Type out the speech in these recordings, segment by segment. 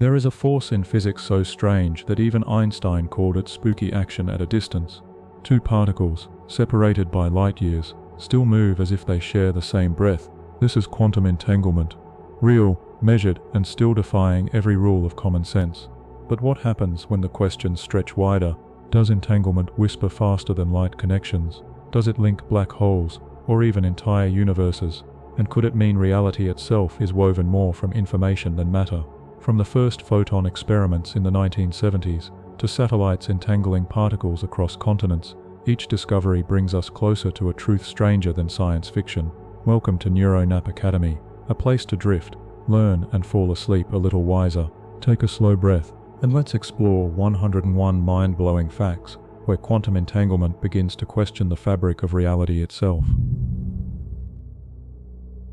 There is a force in physics so strange that even Einstein called it spooky action at a distance. Two particles, separated by light years, still move as if they share the same breath. This is quantum entanglement. Real, measured, and still defying every rule of common sense. But what happens when the questions stretch wider? Does entanglement whisper faster than light connections? Does it link black holes, or even entire universes? And could it mean reality itself is woven more from information than matter? From the first photon experiments in the 1970s, to satellites entangling particles across continents, each discovery brings us closer to a truth stranger than science fiction. Welcome to NeuroNap Academy, a place to drift, learn, and fall asleep a little wiser. Take a slow breath, and let's explore 101 mind-blowing facts where quantum entanglement begins to question the fabric of reality itself.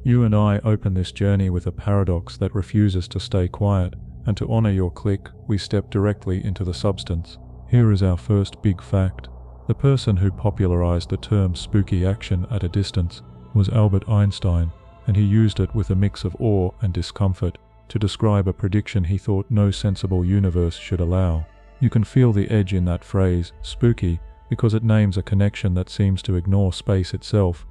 You and I open this journey with a paradox that refuses to stay quiet, and to honor your click, we step directly into the substance. Here is our first big fact. The person who popularized the term spooky action at a distance was Albert Einstein, and he used it with a mix of awe and discomfort to describe a prediction he thought no sensible universe should allow. You can feel the edge in that phrase, spooky, because it names a connection that seems to ignore space itself.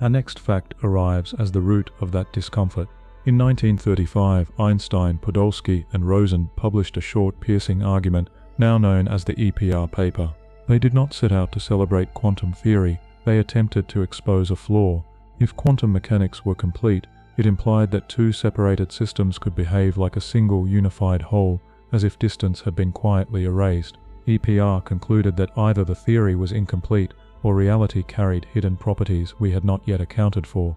Our next fact arrives as the root of that discomfort. In 1935, Einstein, Podolsky, and Rosen published a short, piercing argument, now known as the EPR paper. They did not set out to celebrate quantum theory, they attempted to expose a flaw. If quantum mechanics were complete, it implied that two separated systems could behave like a single unified whole, as if distance had been quietly erased. EPR concluded that either the theory was incomplete or reality carried hidden properties we had not yet accounted for.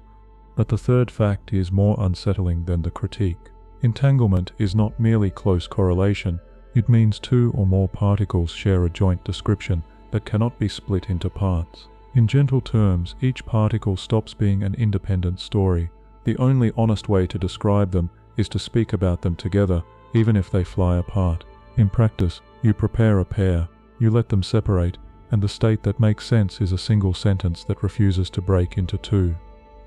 But the third fact is more unsettling than the critique. Entanglement is not merely close correlation, it means two or more particles share a joint description that cannot be split into parts. In gentle terms, each particle stops being an independent story. The only honest way to describe them is to speak about them together, even if they fly apart. In practice, you prepare a pair, you let them separate, and the state that makes sense is a single sentence that refuses to break into two.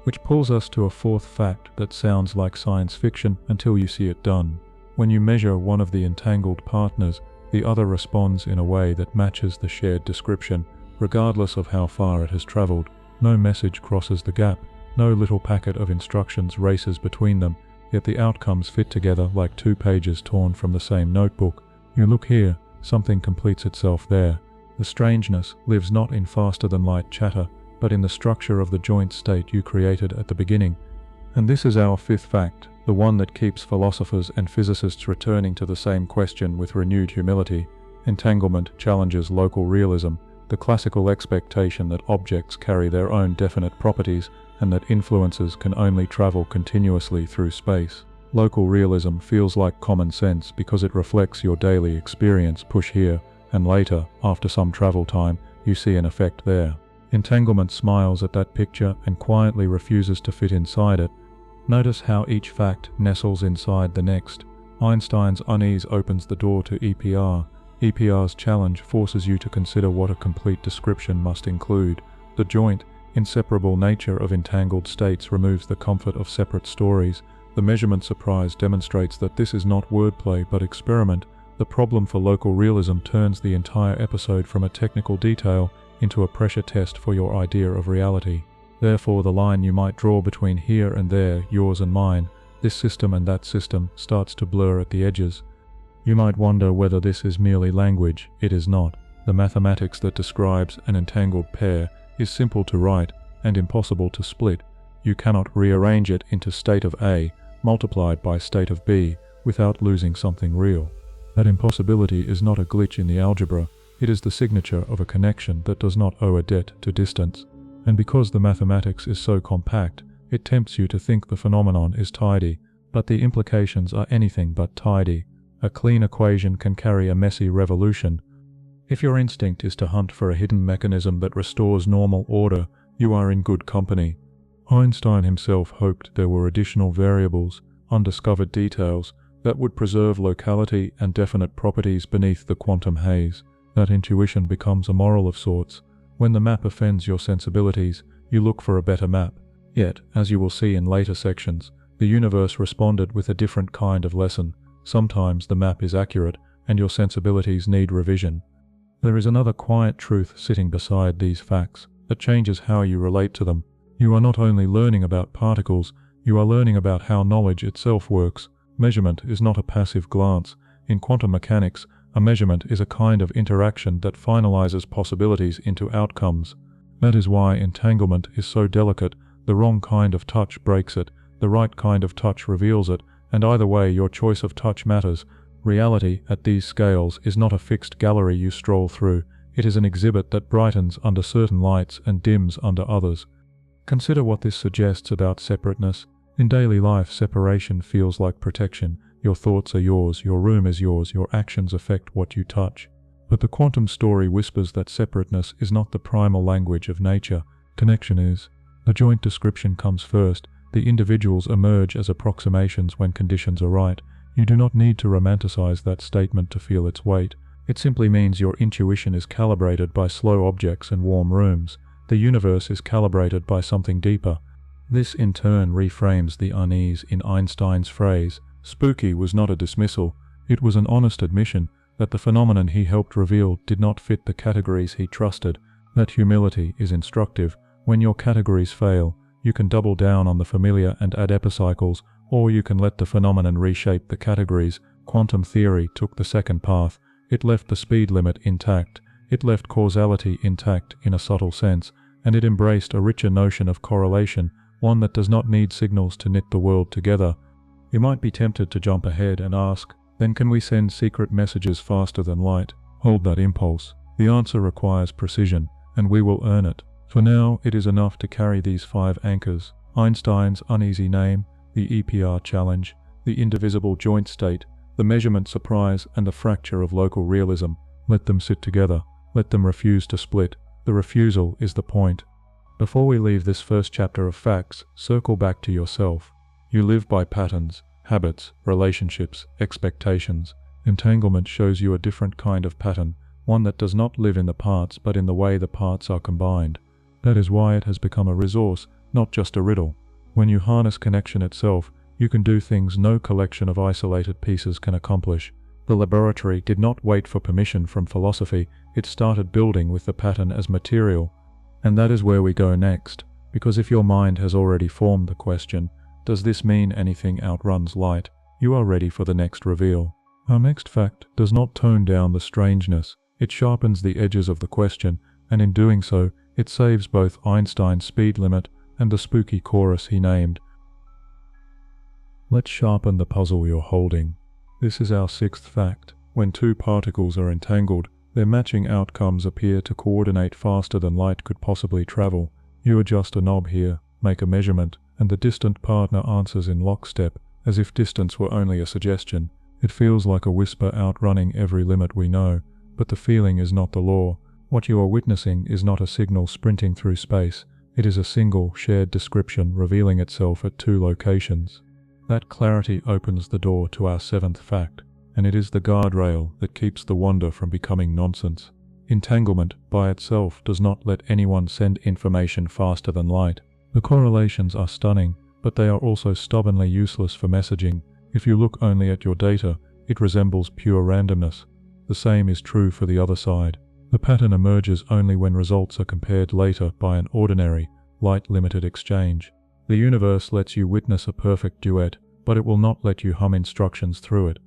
Which pulls us to a fourth fact that sounds like science fiction until you see it done. When you measure one of the entangled partners, the other responds in a way that matches the shared description, regardless of how far it has traveled. No message crosses the gap, no little packet of instructions races between them, yet the outcomes fit together like two pages torn from the same notebook. You look here, something completes itself there. The strangeness lives not in faster-than-light chatter, but in the structure of the joint state you created at the beginning. And this is our fifth fact, the one that keeps philosophers and physicists returning to the same question with renewed humility. Entanglement challenges local realism, the classical expectation that objects carry their own definite properties and that influences can only travel continuously through space. Local realism feels like common sense because it reflects your daily experience. Push here, and later, after some travel time, you see an effect there. Entanglement smiles at that picture and quietly refuses to fit inside it. Notice how each fact nestles inside the next. Einstein's unease opens the door to EPR. EPR's challenge forces you to consider what a complete description must include. The joint, inseparable nature of entangled states removes the comfort of separate stories. The measurement surprise demonstrates that this is not wordplay but experiment. The problem for local realism turns the entire episode from a technical detail into a pressure test for your idea of reality. Therefore, the line you might draw between here and there, yours and mine, this system and that system, starts to blur at the edges. You might wonder whether this is merely language. It is not. The mathematics that describes an entangled pair is simple to write and impossible to split. You cannot rearrange it into state of A multiplied by state of B without losing something real. That impossibility is not a glitch in the algebra, it is the signature of a connection that does not owe a debt to distance. And because the mathematics is so compact, it tempts you to think the phenomenon is tidy, but the implications are anything but tidy. A clean equation can carry a messy revolution. If your instinct is to hunt for a hidden mechanism that restores normal order, you are in good company. Einstein himself hoped there were additional variables, undiscovered details, that would preserve locality and definite properties beneath the quantum haze. That intuition becomes a moral of sorts. When the map offends your sensibilities, you look for a better map. Yet, as you will see in later sections, the universe responded with a different kind of lesson. Sometimes the map is accurate, and your sensibilities need revision. There is another quiet truth sitting beside these facts that changes how you relate to them. You are not only learning about particles, you are learning about how knowledge itself works. Measurement is not a passive glance. In quantum mechanics, a measurement is a kind of interaction that finalizes possibilities into outcomes. That is why entanglement is so delicate. The wrong kind of touch breaks it, the right kind of touch reveals it, and either way your choice of touch matters. Reality at these scales is not a fixed gallery you stroll through. It is an exhibit that brightens under certain lights and dims under others. Consider what this suggests about separateness. In daily life, separation feels like protection. Your thoughts are yours, your room is yours, your actions affect what you touch. But the quantum story whispers that separateness is not the primal language of nature. Connection is. The joint description comes first. The individuals emerge as approximations when conditions are right. You do not need to romanticize that statement to feel its weight. It simply means your intuition is calibrated by slow objects and warm rooms. The universe is calibrated by something deeper. This in turn reframes the unease in Einstein's phrase. Spooky was not a dismissal. It was an honest admission that the phenomenon he helped reveal did not fit the categories he trusted. That humility is instructive. When your categories fail, you can double down on the familiar and add epicycles, or you can let the phenomenon reshape the categories. Quantum theory took the second path. It left the speed limit intact. It left causality intact in a subtle sense, and it embraced a richer notion of correlation, one that does not need signals to knit the world together. You might be tempted to jump ahead and ask, then can we send secret messages faster than light? Hold that impulse. The answer requires precision, and we will earn it. For now, it is enough to carry these 5 anchors: Einstein's uneasy name, the EPR challenge, the indivisible joint state, the measurement surprise, and the fracture of local realism. Let them sit together. Let them refuse to split. The refusal is the point. Before we leave this first chapter of facts, circle back to yourself. You live by patterns, habits, relationships, expectations. Entanglement shows you a different kind of pattern, one that does not live in the parts but in the way the parts are combined. That is why it has become a resource, not just a riddle. When you harness connection itself, you can do things no collection of isolated pieces can accomplish. The laboratory did not wait for permission from philosophy, it started building with the pattern as material. And that is where we go next, because if your mind has already formed the question, does this mean anything outruns light? You are ready for the next reveal. Our next fact does not tone down the strangeness, it sharpens the edges of the question, and in doing so, it saves both Einstein's speed limit and the spooky chorus he named. Let's sharpen the puzzle you're holding. This is our 6th fact. When 2 particles are entangled, their matching outcomes appear to coordinate faster than light could possibly travel. You adjust a knob here, make a measurement, and the distant partner answers in lockstep, as if distance were only a suggestion. It feels like a whisper outrunning every limit we know, but the feeling is not the law. What you are witnessing is not a signal sprinting through space, it is a single, shared description revealing itself at 2 locations. That clarity opens the door to our 7th fact, and it is the guardrail that keeps the wonder from becoming nonsense. Entanglement, by itself, does not let anyone send information faster than light. The correlations are stunning, but they are also stubbornly useless for messaging. If you look only at your data, it resembles pure randomness. The same is true for the other side. The pattern emerges only when results are compared later by an ordinary, light-limited exchange. The universe lets you witness a perfect duet, but it will not let you hum instructions through it.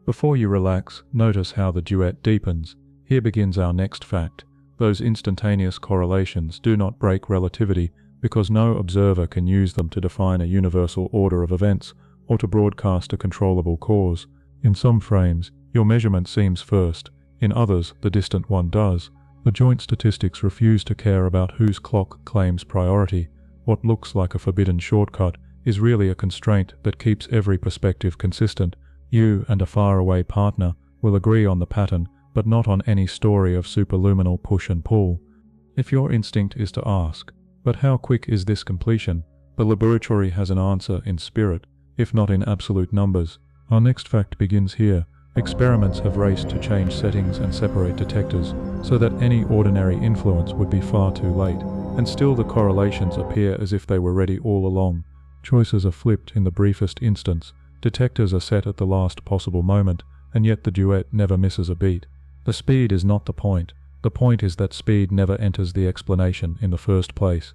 Before you relax, notice how the duet deepens. Here begins our next fact. Those instantaneous correlations do not break relativity because no observer can use them to define a universal order of events or to broadcast a controllable cause. In some frames, your measurement seems first. In others, the distant one does. The joint statistics refuse to care about whose clock claims priority. What looks like a forbidden shortcut is really a constraint that keeps every perspective consistent. You and a faraway partner will agree on the pattern, but not on any story of superluminal push and pull. If your instinct is to ask, but how quick is this completion? The laboratory has an answer in spirit, if not in absolute numbers. Our next fact begins here. Experiments have raced to change settings and separate detectors, so that any ordinary influence would be far too late, and still the correlations appear as if they were ready all along. Choices are flipped in the briefest instance. Detectors are set at the last possible moment, and yet the duet never misses a beat. The speed is not the point. The point is that speed never enters the explanation in the first place.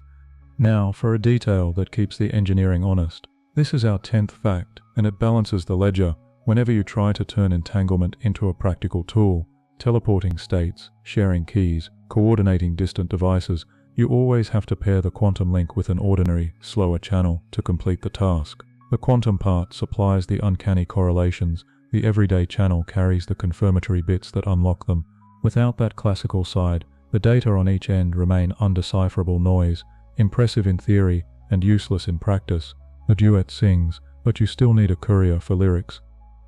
Now, for a detail that keeps the engineering honest. This is our 10th fact, and it balances the ledger whenever you try to turn entanglement into a practical tool. Teleporting states, sharing keys, coordinating distant devices, you always have to pair the quantum link with an ordinary, slower channel to complete the task. The quantum part supplies the uncanny correlations, the everyday channel carries the confirmatory bits that unlock them. Without that classical side, the data on each end remain undecipherable noise, impressive in theory and useless in practice. The duet sings, but you still need a courier for lyrics.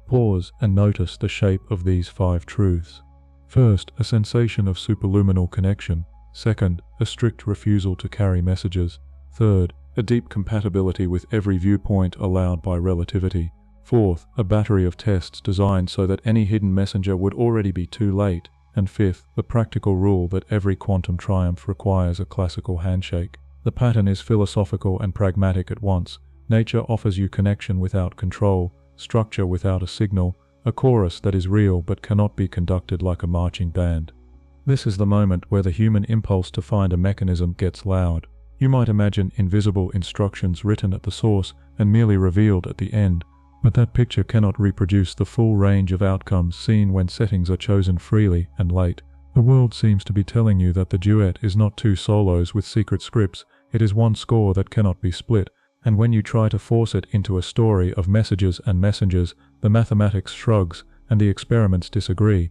Pause and notice the shape of these 5 truths. First, a sensation of superluminal connection. Second, a strict refusal to carry messages. Third, a deep compatibility with every viewpoint allowed by relativity. Fourth, a battery of tests designed so that any hidden messenger would already be too late. And fifth, the practical rule that every quantum triumph requires a classical handshake. The pattern is philosophical and pragmatic at once. Nature offers you connection without control, structure without a signal, a chorus that is real but cannot be conducted like a marching band. This is the moment where the human impulse to find a mechanism gets loud. You might imagine invisible instructions written at the source and merely revealed at the end, but that picture cannot reproduce the full range of outcomes seen when settings are chosen freely and late. The world seems to be telling you that the duet is not 2 solos with secret scripts, it is one score that cannot be split, and when you try to force it into a story of messages and messengers, the mathematics shrugs and the experiments disagree.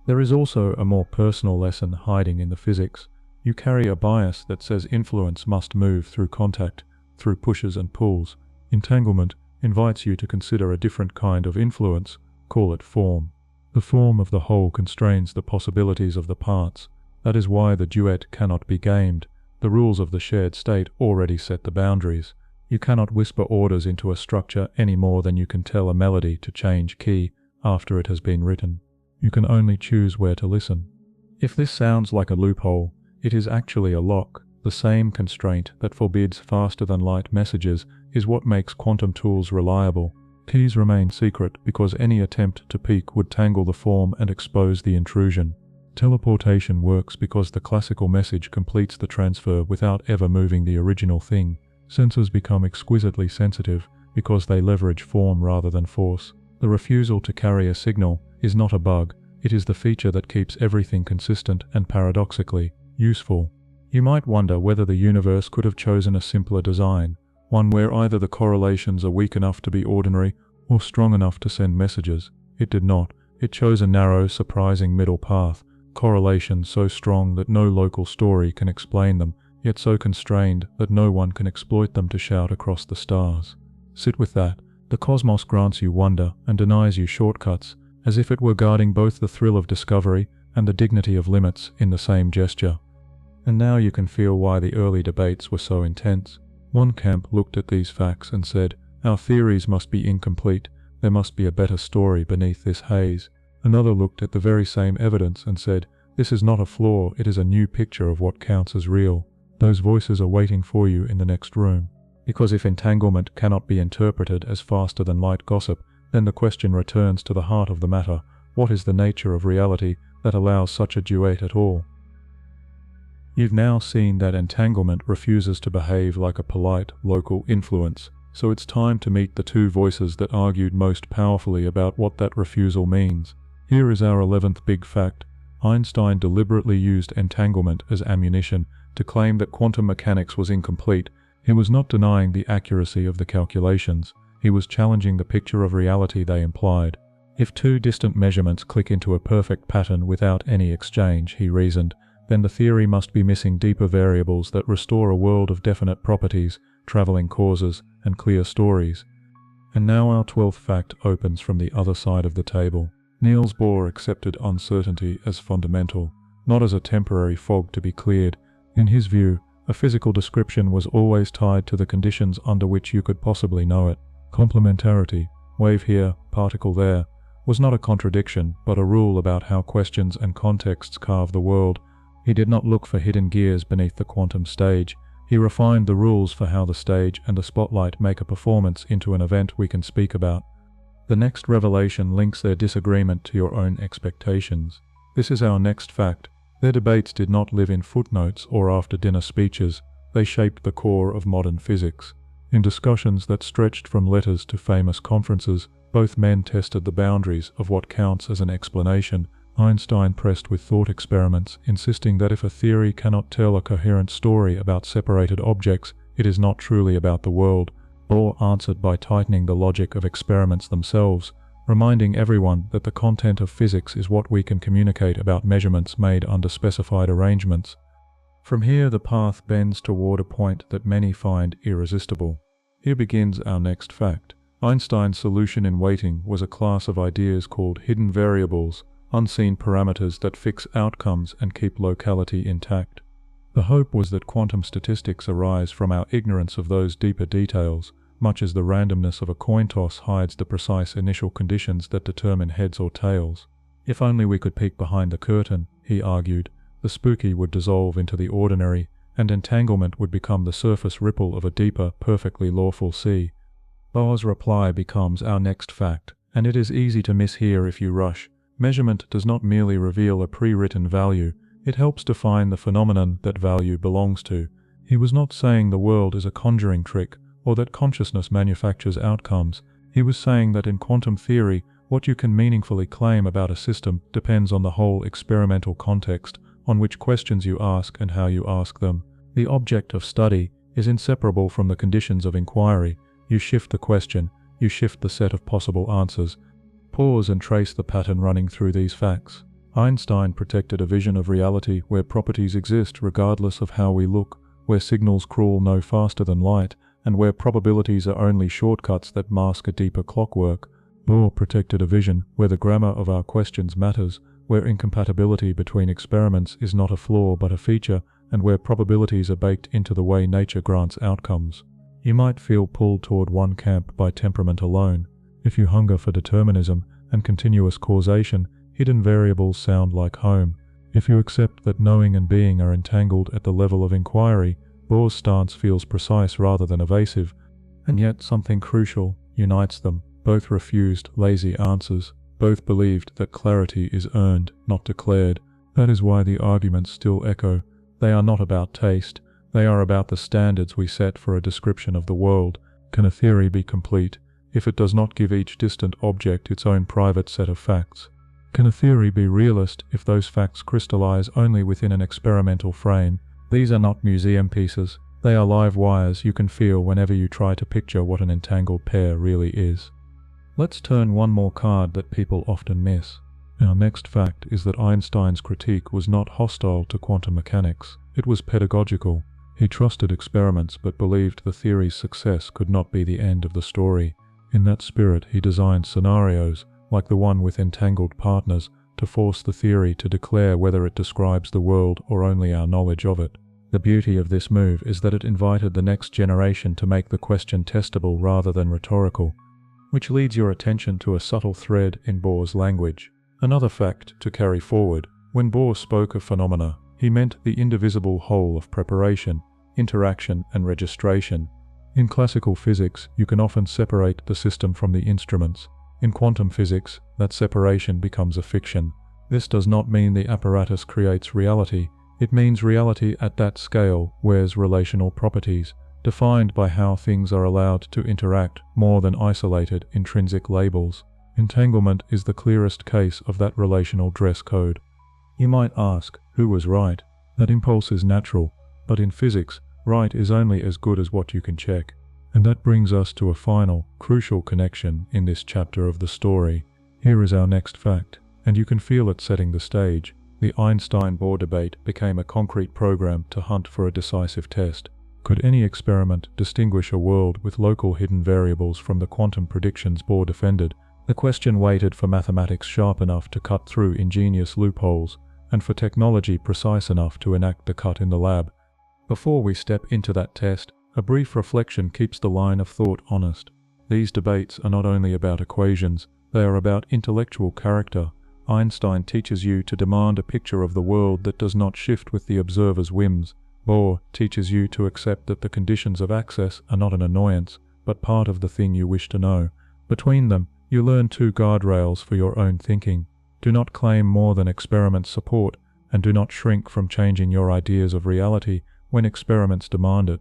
There is also a more personal lesson hiding in the physics. You carry a bias that says influence must move through contact, through pushes and pulls. Entanglement invites you to consider a different kind of influence, call it form. The form of the whole constrains the possibilities of the parts. That is why the duet cannot be gamed. The rules of the shared state already set the boundaries. You cannot whisper orders into a structure any more than you can tell a melody to change key after it has been written. You can only choose where to listen. If this sounds like a loophole, it is actually a lock. The same constraint that forbids faster-than-light messages is what makes quantum tools reliable. Keys remain secret because any attempt to peek would tangle the form and expose the intrusion. Teleportation works because the classical message completes the transfer without ever moving the original thing. Sensors become exquisitely sensitive because they leverage form rather than force. The refusal to carry a signal is not a bug, it is the feature that keeps everything consistent and paradoxically useful. You might wonder whether the universe could have chosen a simpler design, one where either the correlations are weak enough to be ordinary or strong enough to send messages. It did not. It chose a narrow, surprising middle path, correlations so strong that no local story can explain them, yet so constrained that no one can exploit them to shout across the stars. Sit with that. The cosmos grants you wonder and denies you shortcuts, as if it were guarding both the thrill of discovery and the dignity of limits in the same gesture. And now you can feel why the early debates were so intense. One camp looked at these facts and said, "Our theories must be incomplete, there must be a better story beneath this haze." Another looked at the very same evidence and said, "This is not a flaw, it is a new picture of what counts as real." Those voices are waiting for you in the next room. Because if entanglement cannot be interpreted as faster-than-light gossip, then the question returns to the heart of the matter: what is the nature of reality that allows such a duet at all? You've now seen that entanglement refuses to behave like a polite, local influence, so it's time to meet the 2 voices that argued most powerfully about what that refusal means. Here is our 11th big fact. Einstein deliberately used entanglement as ammunition to claim that quantum mechanics was incomplete. He was not denying the accuracy of the calculations, he was challenging the picture of reality they implied. If 2 distant measurements click into a perfect pattern without any exchange, he reasoned, then the theory must be missing deeper variables that restore a world of definite properties, traveling causes, and clear stories. And now our 12th fact opens from the other side of the table. Niels Bohr accepted uncertainty as fundamental, not as a temporary fog to be cleared. In his view, a physical description was always tied to the conditions under which you could possibly know it. Complementarity, wave here, particle there, was not a contradiction, but a rule about how questions and contexts carve the world. He did not look for hidden gears beneath the quantum stage. He refined the rules for how the stage and the spotlight make a performance into an event we can speak about. The next revelation links their disagreement to your own expectations. This is our next fact. Their debates did not live in footnotes or after-dinner speeches. They shaped the core of modern physics. In discussions that stretched from letters to famous conferences, both men tested the boundaries of what counts as an explanation. Einstein pressed with thought experiments, insisting that if a theory cannot tell a coherent story about separated objects, it is not truly about the world. Bohr answered by tightening the logic of experiments themselves, reminding everyone that the content of physics is what we can communicate about measurements made under specified arrangements. From here the path bends toward a point that many find irresistible. Here begins our next fact. Einstein's solution in waiting was a class of ideas called hidden variables, unseen parameters that fix outcomes and keep locality intact. The hope was that quantum statistics arise from our ignorance of those deeper details, much as the randomness of a coin toss hides the precise initial conditions that determine heads or tails. If only we could peek behind the curtain, he argued, the spooky would dissolve into the ordinary, and entanglement would become the surface ripple of a deeper, perfectly lawful sea. Bohr's reply becomes our next fact, and it is easy to miss here if you rush. Measurement does not merely reveal a pre-written value, it helps define the phenomenon that value belongs to. He was not saying the world is a conjuring trick, or that consciousness manufactures outcomes. He was saying that in quantum theory, what you can meaningfully claim about a system depends on the whole experimental context, on which questions you ask and how you ask them. The object of study is inseparable from the conditions of inquiry. You shift the question, you shift the set of possible answers. Pause and trace the pattern running through these facts. Einstein protected a vision of reality where properties exist regardless of how we look, where signals crawl no faster than light, and where probabilities are only shortcuts that mask a deeper clockwork. Bohr protected a vision where the grammar of our questions matters, where incompatibility between experiments is not a flaw but a feature, and where probabilities are baked into the way nature grants outcomes. You might feel pulled toward one camp by temperament alone. If you hunger for determinism and continuous causation, hidden variables sound like home. If you accept that knowing and being are entangled at the level of inquiry, Bohr's stance feels precise rather than evasive, and yet something crucial unites them. Both refused lazy answers. Both believed that clarity is earned, not declared. That is why the arguments still echo. They are not about taste. They are about the standards we set for a description of the world. Can a theory be complete if it does not give each distant object its own private set of facts? Can a theory be realist if those facts crystallize only within an experimental frame? These are not museum pieces. They are live wires you can feel whenever you try to picture what an entangled pair really is. Let's turn one more card that people often miss. Our next fact is that Einstein's critique was not hostile to quantum mechanics. It was pedagogical. He trusted experiments but believed the theory's success could not be the end of the story. In that spirit, he designed scenarios, like the one with entangled partners, to force the theory to declare whether it describes the world or only our knowledge of it. The beauty of this move is that it invited the next generation to make the question testable rather than rhetorical, which leads your attention to a subtle thread in Bohr's language. Another fact to carry forward: when Bohr spoke of phenomena, he meant the indivisible whole of preparation, interaction, and registration. In classical physics, you can often separate the system from the instruments. In quantum physics, that separation becomes a fiction. This does not mean the apparatus creates reality. It means reality at that scale wears relational properties, defined by how things are allowed to interact more than isolated intrinsic labels. Entanglement is the clearest case of that relational dress code. You might ask, who was right? That impulse is natural, but in physics, right is only as good as what you can check. And that brings us to a final, crucial connection in this chapter of the story. Here is our next fact, and you can feel it setting the stage. The Einstein-Bohr debate became a concrete program to hunt for a decisive test. Could any experiment distinguish a world with local hidden variables from the quantum predictions Bohr defended? The question waited for mathematics sharp enough to cut through ingenious loopholes, and for technology precise enough to enact the cut in the lab. Before we step into that test, a brief reflection keeps the line of thought honest. These debates are not only about equations, they are about intellectual character. Einstein teaches you to demand a picture of the world that does not shift with the observer's whims. Bohr teaches you to accept that the conditions of access are not an annoyance, but part of the thing you wish to know. Between them, You learn 2 guardrails for your own thinking. Do not claim more than experiments support, and do not shrink from changing your ideas of reality when experiments demand it.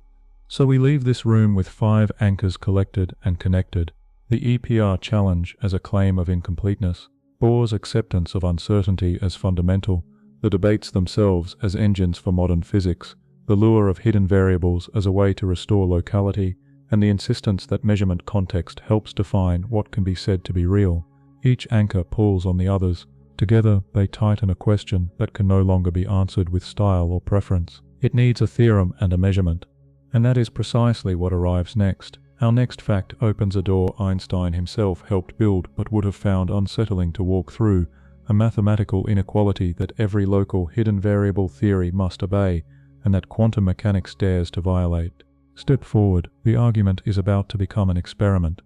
So we leave this room with 5 anchors collected and connected. The EPR challenge as a claim of incompleteness, Bohr's acceptance of uncertainty as fundamental, the debates themselves as engines for modern physics, the lure of hidden variables as a way to restore locality, and the insistence that measurement context helps define what can be said to be real. Each anchor pulls on the others. Together, they tighten a question that can no longer be answered with style or preference. It needs a theorem and a measurement. And that is precisely what arrives next. Our next fact opens a door Einstein himself helped build but would have found unsettling to walk through, a mathematical inequality that every local hidden variable theory must obey, and that quantum mechanics dares to violate. Step forward, the argument is about to become an experiment.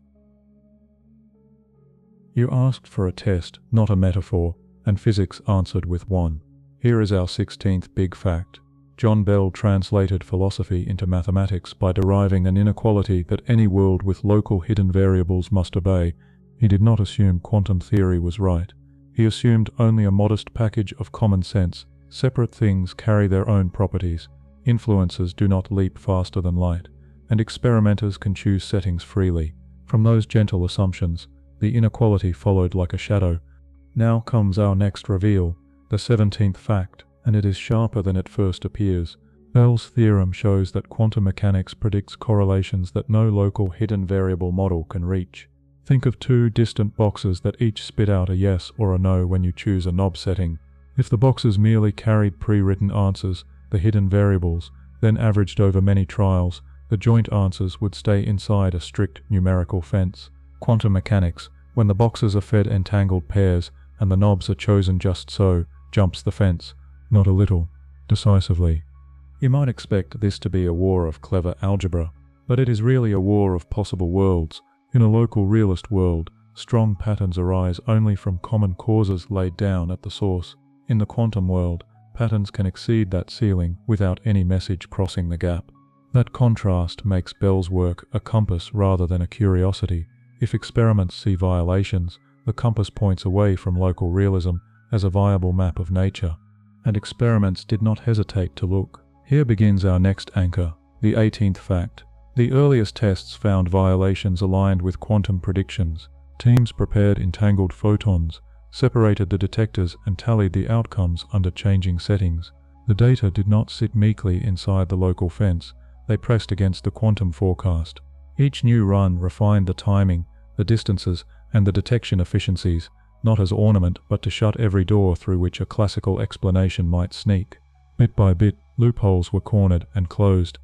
You asked for a test, not a metaphor, and physics answered with one. Here is our 16th big fact. John Bell translated philosophy into mathematics by deriving an inequality that any world with local hidden variables must obey. He did not assume quantum theory was right. He assumed only a modest package of common sense. Separate things carry their own properties. Influences do not leap faster than light, and experimenters can choose settings freely. From those gentle assumptions, the inequality followed like a shadow. Now comes our next reveal, the 17th fact, and it is sharper than it first appears. Bell's theorem shows that quantum mechanics predicts correlations that no local hidden variable model can reach. Think of 2 distant boxes that each spit out a yes or a no when you choose a knob setting. If the boxes merely carried pre-written answers, the hidden variables, then averaged over many trials, the joint answers would stay inside a strict numerical fence. Quantum mechanics, when the boxes are fed entangled pairs and the knobs are chosen just so, jumps the fence, not a little, decisively. You might expect this to be a war of clever algebra, but it is really a war of possible worlds. In a local realist world, strong patterns arise only from common causes laid down at the source. In the quantum world, patterns can exceed that ceiling without any message crossing the gap. That contrast makes Bell's work a compass rather than a curiosity. If experiments see violations, the compass points away from local realism as a viable map of nature. And experiments did not hesitate to look. Here begins our next anchor, the 18th fact. The earliest tests found violations aligned with quantum predictions. Teams prepared entangled photons, separated the detectors and tallied the outcomes under changing settings. The data did not sit meekly inside the local fence. They pressed against the quantum forecast. Each new run refined the timing, the distances, and the detection efficiencies, not as ornament but to shut every door through which a classical explanation might sneak. Bit by bit, loopholes were cornered and closed.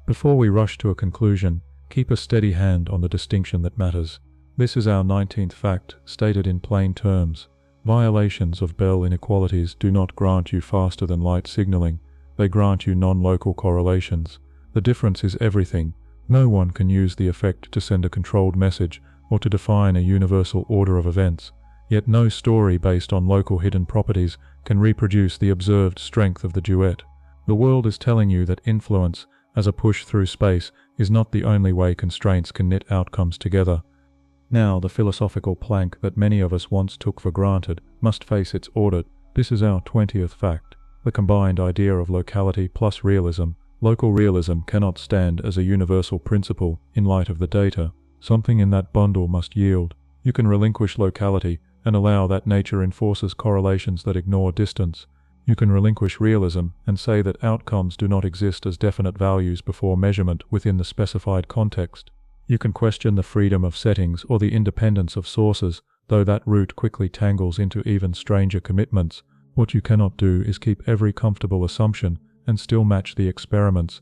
Before we rush to a conclusion, keep a steady hand on the distinction that matters. This is our 19th fact, stated in plain terms. Violations of Bell inequalities do not grant you faster than light signaling. They grant you non-local correlations. The difference is everything. No one can use the effect to send a controlled message or to define a universal order of events. Yet no story based on local hidden properties can reproduce the observed strength of the duet. The world is telling you that influence, as a push through space, is not the only way constraints can knit outcomes together. Now, the philosophical plank that many of us once took for granted must face its audit. This is our 20th fact. The combined idea of locality plus realism. Local realism cannot stand as a universal principle in light of the data. Something in that bundle must yield. You can relinquish locality and allow that nature enforces correlations that ignore distance. You can relinquish realism and say that outcomes do not exist as definite values before measurement within the specified context. You can question the freedom of settings or the independence of sources, though that route quickly tangles into even stranger commitments. What you cannot do is keep every comfortable assumption and still match the experiments.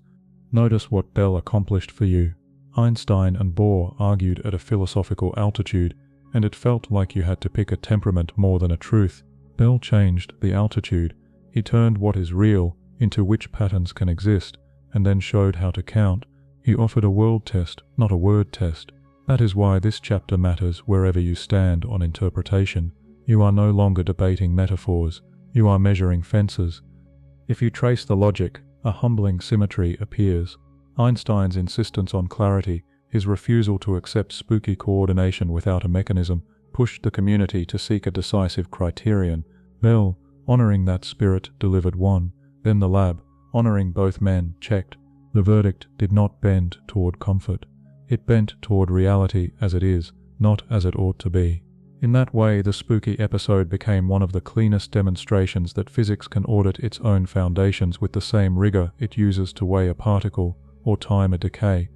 Notice what Bell accomplished for you. Einstein and Bohr argued at a philosophical altitude, and it felt like you had to pick a temperament more than a truth. Bell changed the altitude. He turned what is real into which patterns can exist, and then showed how to count. He offered a world test, not a word test. That is why this chapter matters wherever you stand on interpretation. You are no longer debating metaphors. You are measuring fences. If you trace the logic, a humbling symmetry appears. Einstein's insistence on clarity, his refusal to accept spooky coordination without a mechanism, pushed the community to seek a decisive criterion. Bell, honoring that spirit, delivered one. Then the lab, honoring both men, checked. The verdict did not bend toward comfort. It bent toward reality as it is, not as it ought to be. In that way, the spooky episode became one of the cleanest demonstrations that physics can audit its own foundations with the same rigor it uses to weigh a particle or time a decay.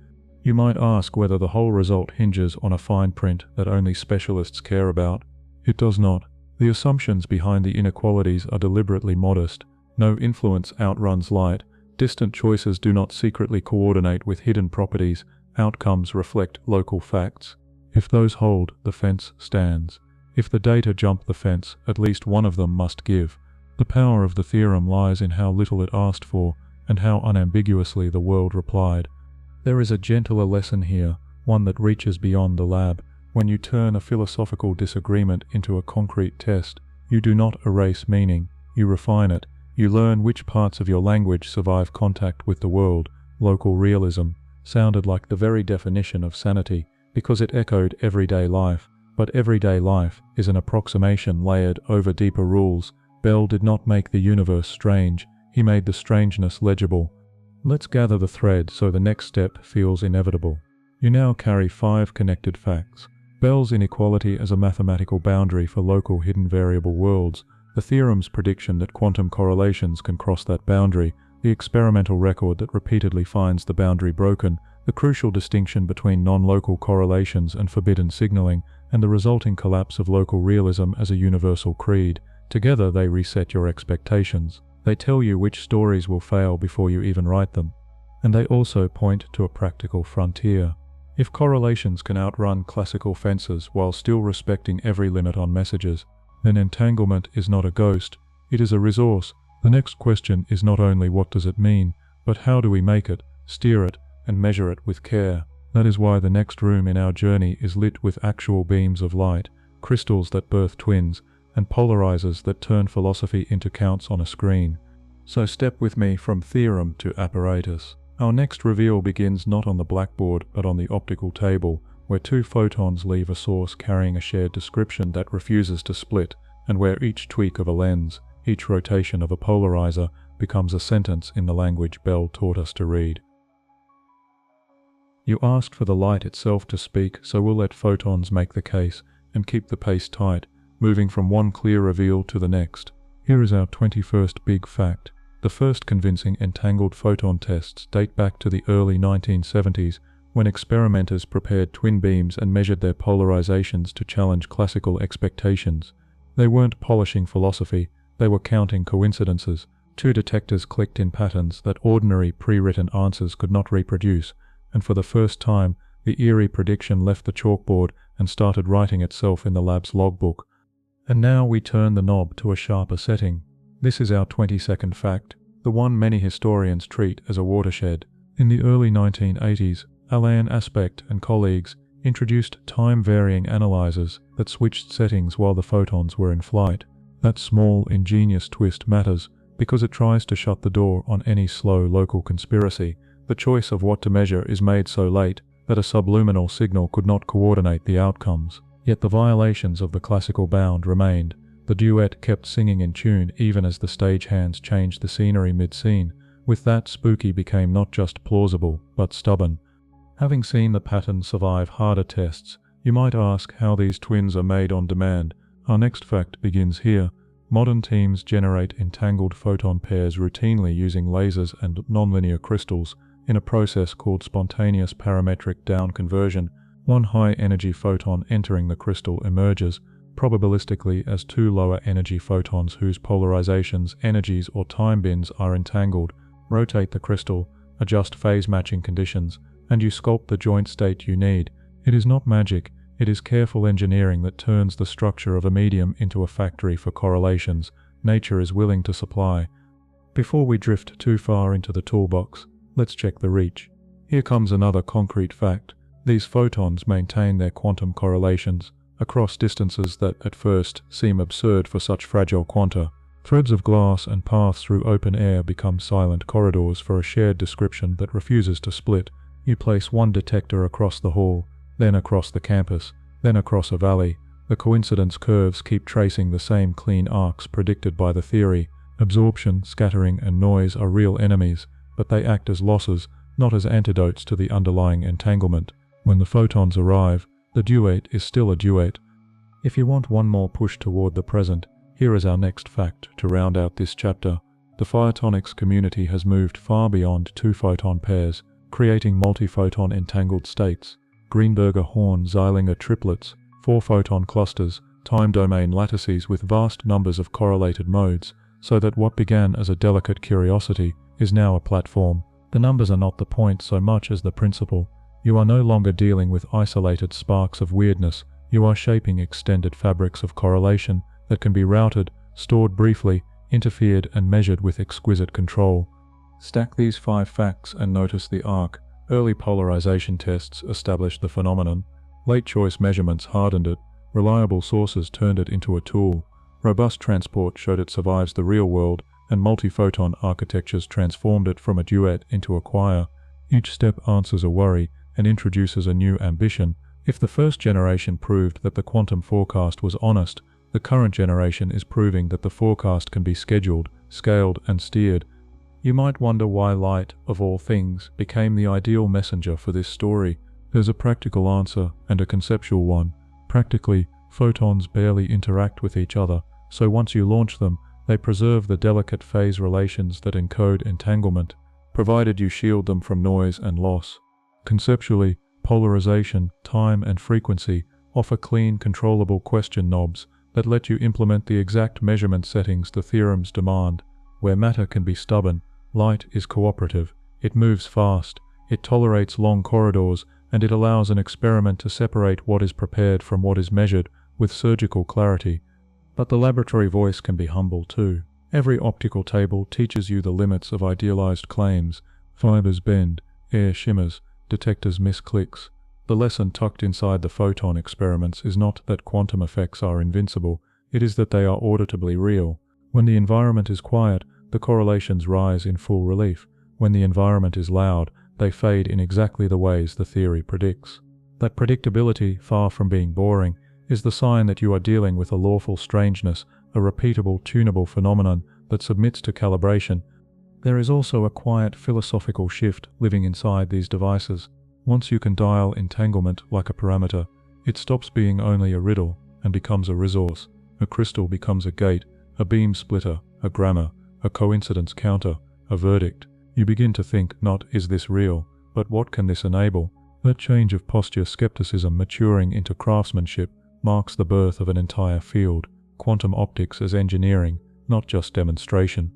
You might ask whether the whole result hinges on a fine print that only specialists care about. It does not. The assumptions behind the inequalities are deliberately modest. No influence outruns light. Distant choices do not secretly coordinate with hidden properties. Outcomes reflect local facts. If those hold, the fence stands. If the data jump the fence, at least one of them must give. The power of the theorem lies in how little it asked for, and how unambiguously the world replied. There is a gentler lesson here, one that reaches beyond the lab. When you turn a philosophical disagreement into a concrete test, you do not erase meaning, you refine it. You learn which parts of your language survive contact with the world. Local realism sounded like the very definition of sanity, because it echoed everyday life. But everyday life is an approximation layered over deeper rules. Bell did not make the universe strange, he made the strangeness legible. Let's gather the thread so the next step feels inevitable. You now carry 5 connected facts. Bell's inequality as a mathematical boundary for local hidden variable worlds, the theorem's prediction that quantum correlations can cross that boundary, the experimental record that repeatedly finds the boundary broken, the crucial distinction between non-local correlations and forbidden signaling, and the resulting collapse of local realism as a universal creed. Together they reset your expectations. They tell you which stories will fail before you even write them. And they also point to a practical frontier. If correlations can outrun classical fences while still respecting every limit on messages, then entanglement is not a ghost, it is a resource. The next question is not only what does it mean, but how do we make it, steer it, and measure it with care. That is why the next room in our journey is lit with actual beams of light, crystals that birth twins, and polarizers that turn philosophy into counts on a screen. So step with me from theorem to apparatus. Our next reveal begins not on the blackboard but on the optical table, where 2 photons leave a source carrying a shared description that refuses to split, and where each tweak of a lens, each rotation of a polarizer, becomes a sentence in the language Bell taught us to read. You asked for the light itself to speak, so we'll let photons make the case, and keep the pace tight, moving from one clear reveal to the next. Here is our 21st big fact. The first convincing entangled photon tests date back to the early 1970s, when experimenters prepared twin beams and measured their polarizations to challenge classical expectations. They weren't polishing philosophy, they were counting coincidences. 2 detectors clicked in patterns that ordinary pre-written answers could not reproduce, and for the first time, the eerie prediction left the chalkboard and started writing itself in the lab's logbook. And now we turn the knob to a sharper setting. This is our 22nd fact, the one many historians treat as a watershed. In the early 1980s, Alain Aspect and colleagues introduced time-varying analyzers that switched settings while the photons were in flight. That small, ingenious twist matters because it tries to shut the door on any slow local conspiracy. The choice of what to measure is made so late that a subliminal signal could not coordinate the outcomes. Yet the violations of the classical bound remained. The duet kept singing in tune even as the stagehands changed the scenery mid-scene. With that, spooky became not just plausible, but stubborn. Having seen the pattern survive harder tests, you might ask how these twins are made on demand. Our next fact begins here. Modern teams generate entangled photon pairs routinely using lasers and nonlinear crystals in a process called spontaneous parametric down conversion. One high-energy photon entering the crystal emerges, probabilistically as 2 lower-energy photons whose polarizations, energies, or time bins are entangled. Rotate the crystal, adjust phase-matching conditions, and you sculpt the joint state you need. It is not magic, it is careful engineering that turns the structure of a medium into a factory for correlations nature is willing to supply. Before we drift too far into the toolbox, let's check the reach. Here comes another concrete fact. These photons maintain their quantum correlations across distances that at first seem absurd for such fragile quanta. Threads of glass and paths through open air become silent corridors for a shared description that refuses to split. You place one detector across the hall, then across the campus, then across a valley. The coincidence curves keep tracing the same clean arcs predicted by the theory. Absorption, scattering, and noise are real enemies, but they act as losses, not as antidotes to the underlying entanglement. When the photons arrive, the duet is still a duet. If you want one more push toward the present, here is our next fact to round out this chapter. The photonics community has moved far beyond two-photon pairs, creating multi-photon entangled states, Greenberger-Horn-Zeilinger triplets, 4-photon clusters, time-domain lattices with vast numbers of correlated modes, so that what began as a delicate curiosity is now a platform. The numbers are not the point so much as the principle. You are no longer dealing with isolated sparks of weirdness, you are shaping extended fabrics of correlation that can be routed, stored briefly, interfered and measured with exquisite control. Stack these 5 facts and notice the arc. Early polarization tests established the phenomenon. Late choice measurements hardened it. Reliable sources turned it into a tool. Robust transport showed it survives the real world, and multi-photon architectures transformed it from a duet into a choir. Each step answers a worry and introduces a new ambition. If the first generation proved that the quantum forecast was honest, the current generation is proving that the forecast can be scheduled, scaled, and steered. You might wonder why light, of all things, became the ideal messenger for this story. There's a practical answer and a conceptual one. Practically, photons barely interact with each other, so once you launch them, they preserve the delicate phase relations that encode entanglement, provided you shield them from noise and loss. Conceptually, polarization, time, and frequency offer clean, controllable question knobs that let you implement the exact measurement settings the theorems demand. Where matter can be stubborn, light is cooperative. It moves fast, it tolerates long corridors, and it allows an experiment to separate what is prepared from what is measured with surgical clarity. But the laboratory voice can be humble too. Every optical table teaches you the limits of idealized claims. Fibers bend, air shimmers, detectors miss clicks. The lesson tucked inside the photon experiments is not that quantum effects are invincible, it is that they are auditably real. When the environment is quiet, the correlations rise in full relief. When the environment is loud, they fade in exactly the ways the theory predicts. That predictability, far from being boring, is the sign that you are dealing with a lawful strangeness, a repeatable, tunable phenomenon that submits to calibration. There is also a quiet philosophical shift living inside these devices. Once you can dial entanglement like a parameter, it stops being only a riddle and becomes a resource. A crystal becomes a gate, a beam splitter, a grammar, a coincidence counter, a verdict. You begin to think not is this real, but what can this enable? That change of posture, skepticism maturing into craftsmanship, marks the birth of an entire field, quantum optics as engineering, not just demonstration.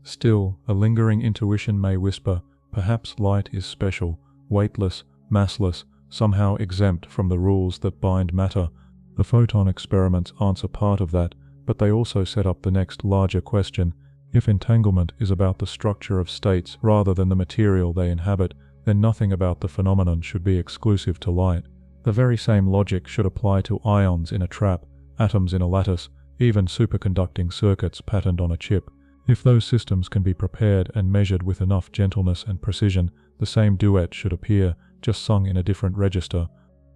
Still, a lingering intuition may whisper, perhaps light is special, weightless, massless, somehow exempt from the rules that bind matter. The photon experiments answer part of that, but they also set up the next larger question. If entanglement is about the structure of states rather than the material they inhabit, then nothing about the phenomenon should be exclusive to light. The very same logic should apply to ions in a trap, atoms in a lattice, even superconducting circuits patterned on a chip. If those systems can be prepared and measured with enough gentleness and precision, the same duet should appear, just sung in a different register.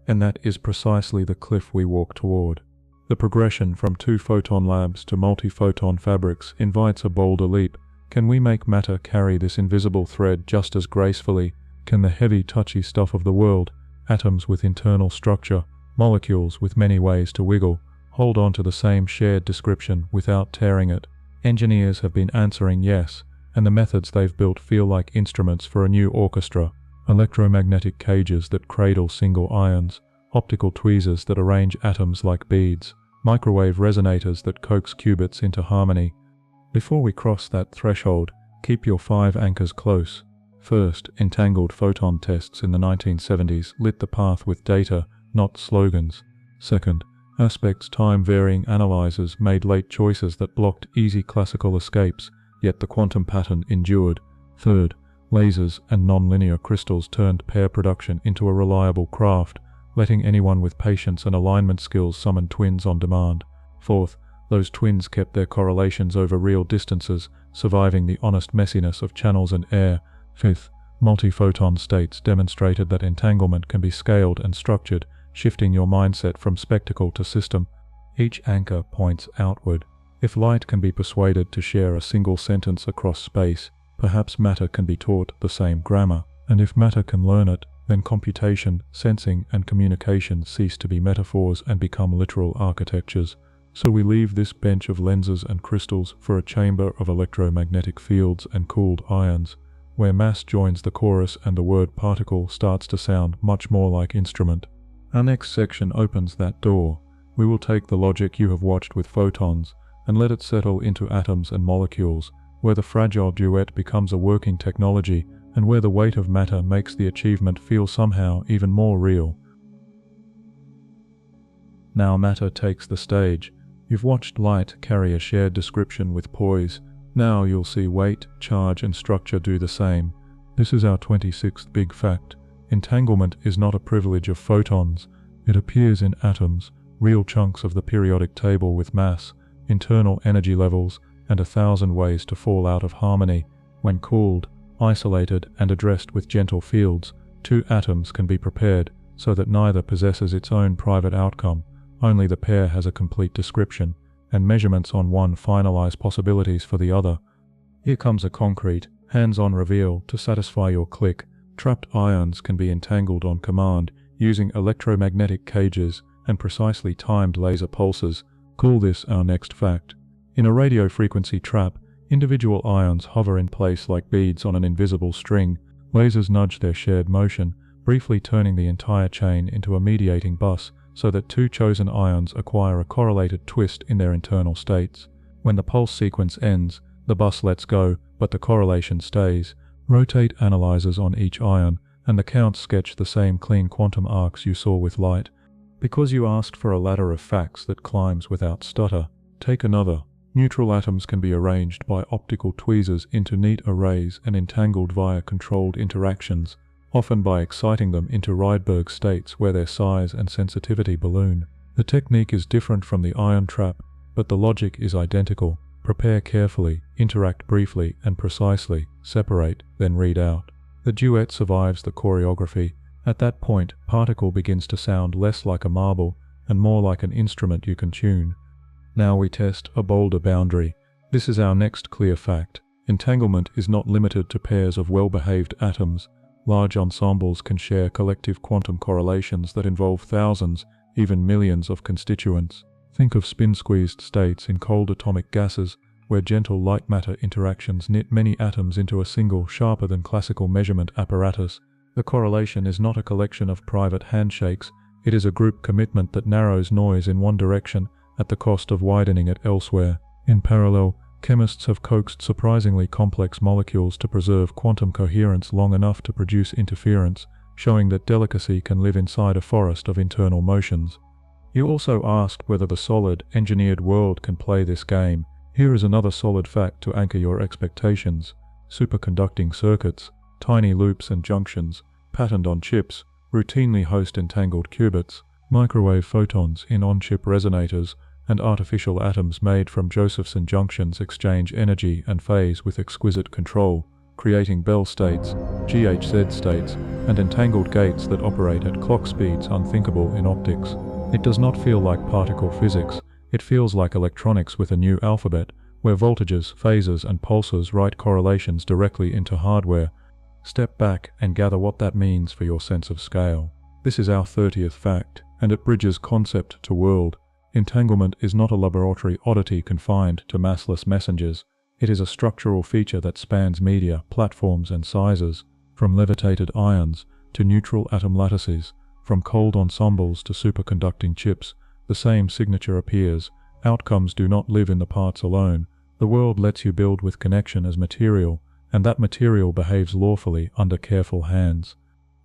And that is precisely the cliff we walk toward. The progression from two-photon labs to multi-photon fabrics invites a bolder leap. Can we make matter carry this invisible thread just as gracefully? Can the heavy, touchy stuff of the world, atoms with internal structure, molecules with many ways to wiggle, hold on to the same shared description without tearing it? Engineers have been answering yes, and the methods they've built feel like instruments for a new orchestra. Electromagnetic cages that cradle single ions, optical tweezers that arrange atoms like beads, microwave resonators that coax qubits into harmony. Before we cross that threshold, keep your 5 anchors close. First, entangled photon tests in the 1970s lit the path with data, not slogans. Second, aspects time-varying analyzers made late choices that blocked easy classical escapes, yet the quantum pattern endured. Third, lasers and nonlinear crystals turned pair production into a reliable craft, letting anyone with patience and alignment skills summon twins on demand. Fourth, those twins kept their correlations over real distances, surviving the honest messiness of channels and air. Fifth, multi-photon states demonstrated that entanglement can be scaled and structured, shifting your mindset from spectacle to system. Each anchor points outward. If light can be persuaded to share a single sentence across space, perhaps matter can be taught the same grammar. And if matter can learn it, then computation, sensing, and communication cease to be metaphors and become literal architectures. So we leave this bench of lenses and crystals for a chamber of electromagnetic fields and cooled ions, where mass joins the chorus and the word particle starts to sound much more like instrument. Our next section opens that door. We will take the logic you have watched with photons and let it settle into atoms and molecules, where the fragile duet becomes a working technology and where the weight of matter makes the achievement feel somehow even more real. Now matter takes the stage. You've watched light carry a shared description with poise. Now you'll see weight, charge, and structure do the same. This is our 26th big fact. Entanglement is not a privilege of photons. It appears in atoms, real chunks of the periodic table with mass, internal energy levels, and 1,000 ways to fall out of harmony. When cooled, isolated, and addressed with gentle fields, two atoms can be prepared so that neither possesses its own private outcome. Only the pair has a complete description, and measurements on one finalize possibilities for the other. Here comes a concrete, hands-on reveal to satisfy your click. Trapped ions can be entangled on command using electromagnetic cages and precisely timed laser pulses. Call this our next fact. In a radio frequency trap, individual ions hover in place like beads on an invisible string. Lasers nudge their shared motion, briefly turning the entire chain into a mediating bus so that two chosen ions acquire a correlated twist in their internal states. When the pulse sequence ends, the bus lets go, but the correlation stays. Rotate analyzers on each ion, and the counts sketch the same clean quantum arcs you saw with light. Because you asked for a ladder of facts that climbs without stutter, take another. Neutral atoms can be arranged by optical tweezers into neat arrays and entangled via controlled interactions, often by exciting them into Rydberg states where their size and sensitivity balloon. The technique is different from the ion trap, but the logic is identical. Prepare carefully, interact briefly and precisely, separate, then read out. The duet survives the choreography. At that point, particle begins to sound less like a marble and more like an instrument you can tune. Now we test a bolder boundary. This is our next clear fact. Entanglement is not limited to pairs of well-behaved atoms. Large ensembles can share collective quantum correlations that involve thousands, even millions of constituents. Think of spin-squeezed states in cold atomic gases, where gentle light-matter interactions knit many atoms into a single, sharper than classical measurement apparatus. The correlation is not a collection of private handshakes, it is a group commitment that narrows noise in one direction at the cost of widening it elsewhere. In parallel, chemists have coaxed surprisingly complex molecules to preserve quantum coherence long enough to produce interference, showing that delicacy can live inside a forest of internal motions. You also asked whether the solid, engineered world can play this game. Here is another solid fact to anchor your expectations. Superconducting circuits, tiny loops and junctions, patterned on chips, routinely host entangled qubits, microwave photons in on-chip resonators, and artificial atoms made from Josephson junctions exchange energy and phase with exquisite control, creating Bell states, GHZ states, and entangled gates that operate at clock speeds unthinkable in optics. It does not feel like particle physics, it feels like electronics with a new alphabet, where voltages, phases, and pulses write correlations directly into hardware. Step back and gather what that means for your sense of scale. This is our 30th fact, and it bridges concept to world. Entanglement is not a laboratory oddity confined to massless messengers. It is a structural feature that spans media, platforms, and sizes, from levitated ions to neutral atom lattices, from cold ensembles to superconducting chips. The same signature appears. Outcomes do not live in the parts alone. The world lets you build with connection as material, and that material behaves lawfully under careful hands.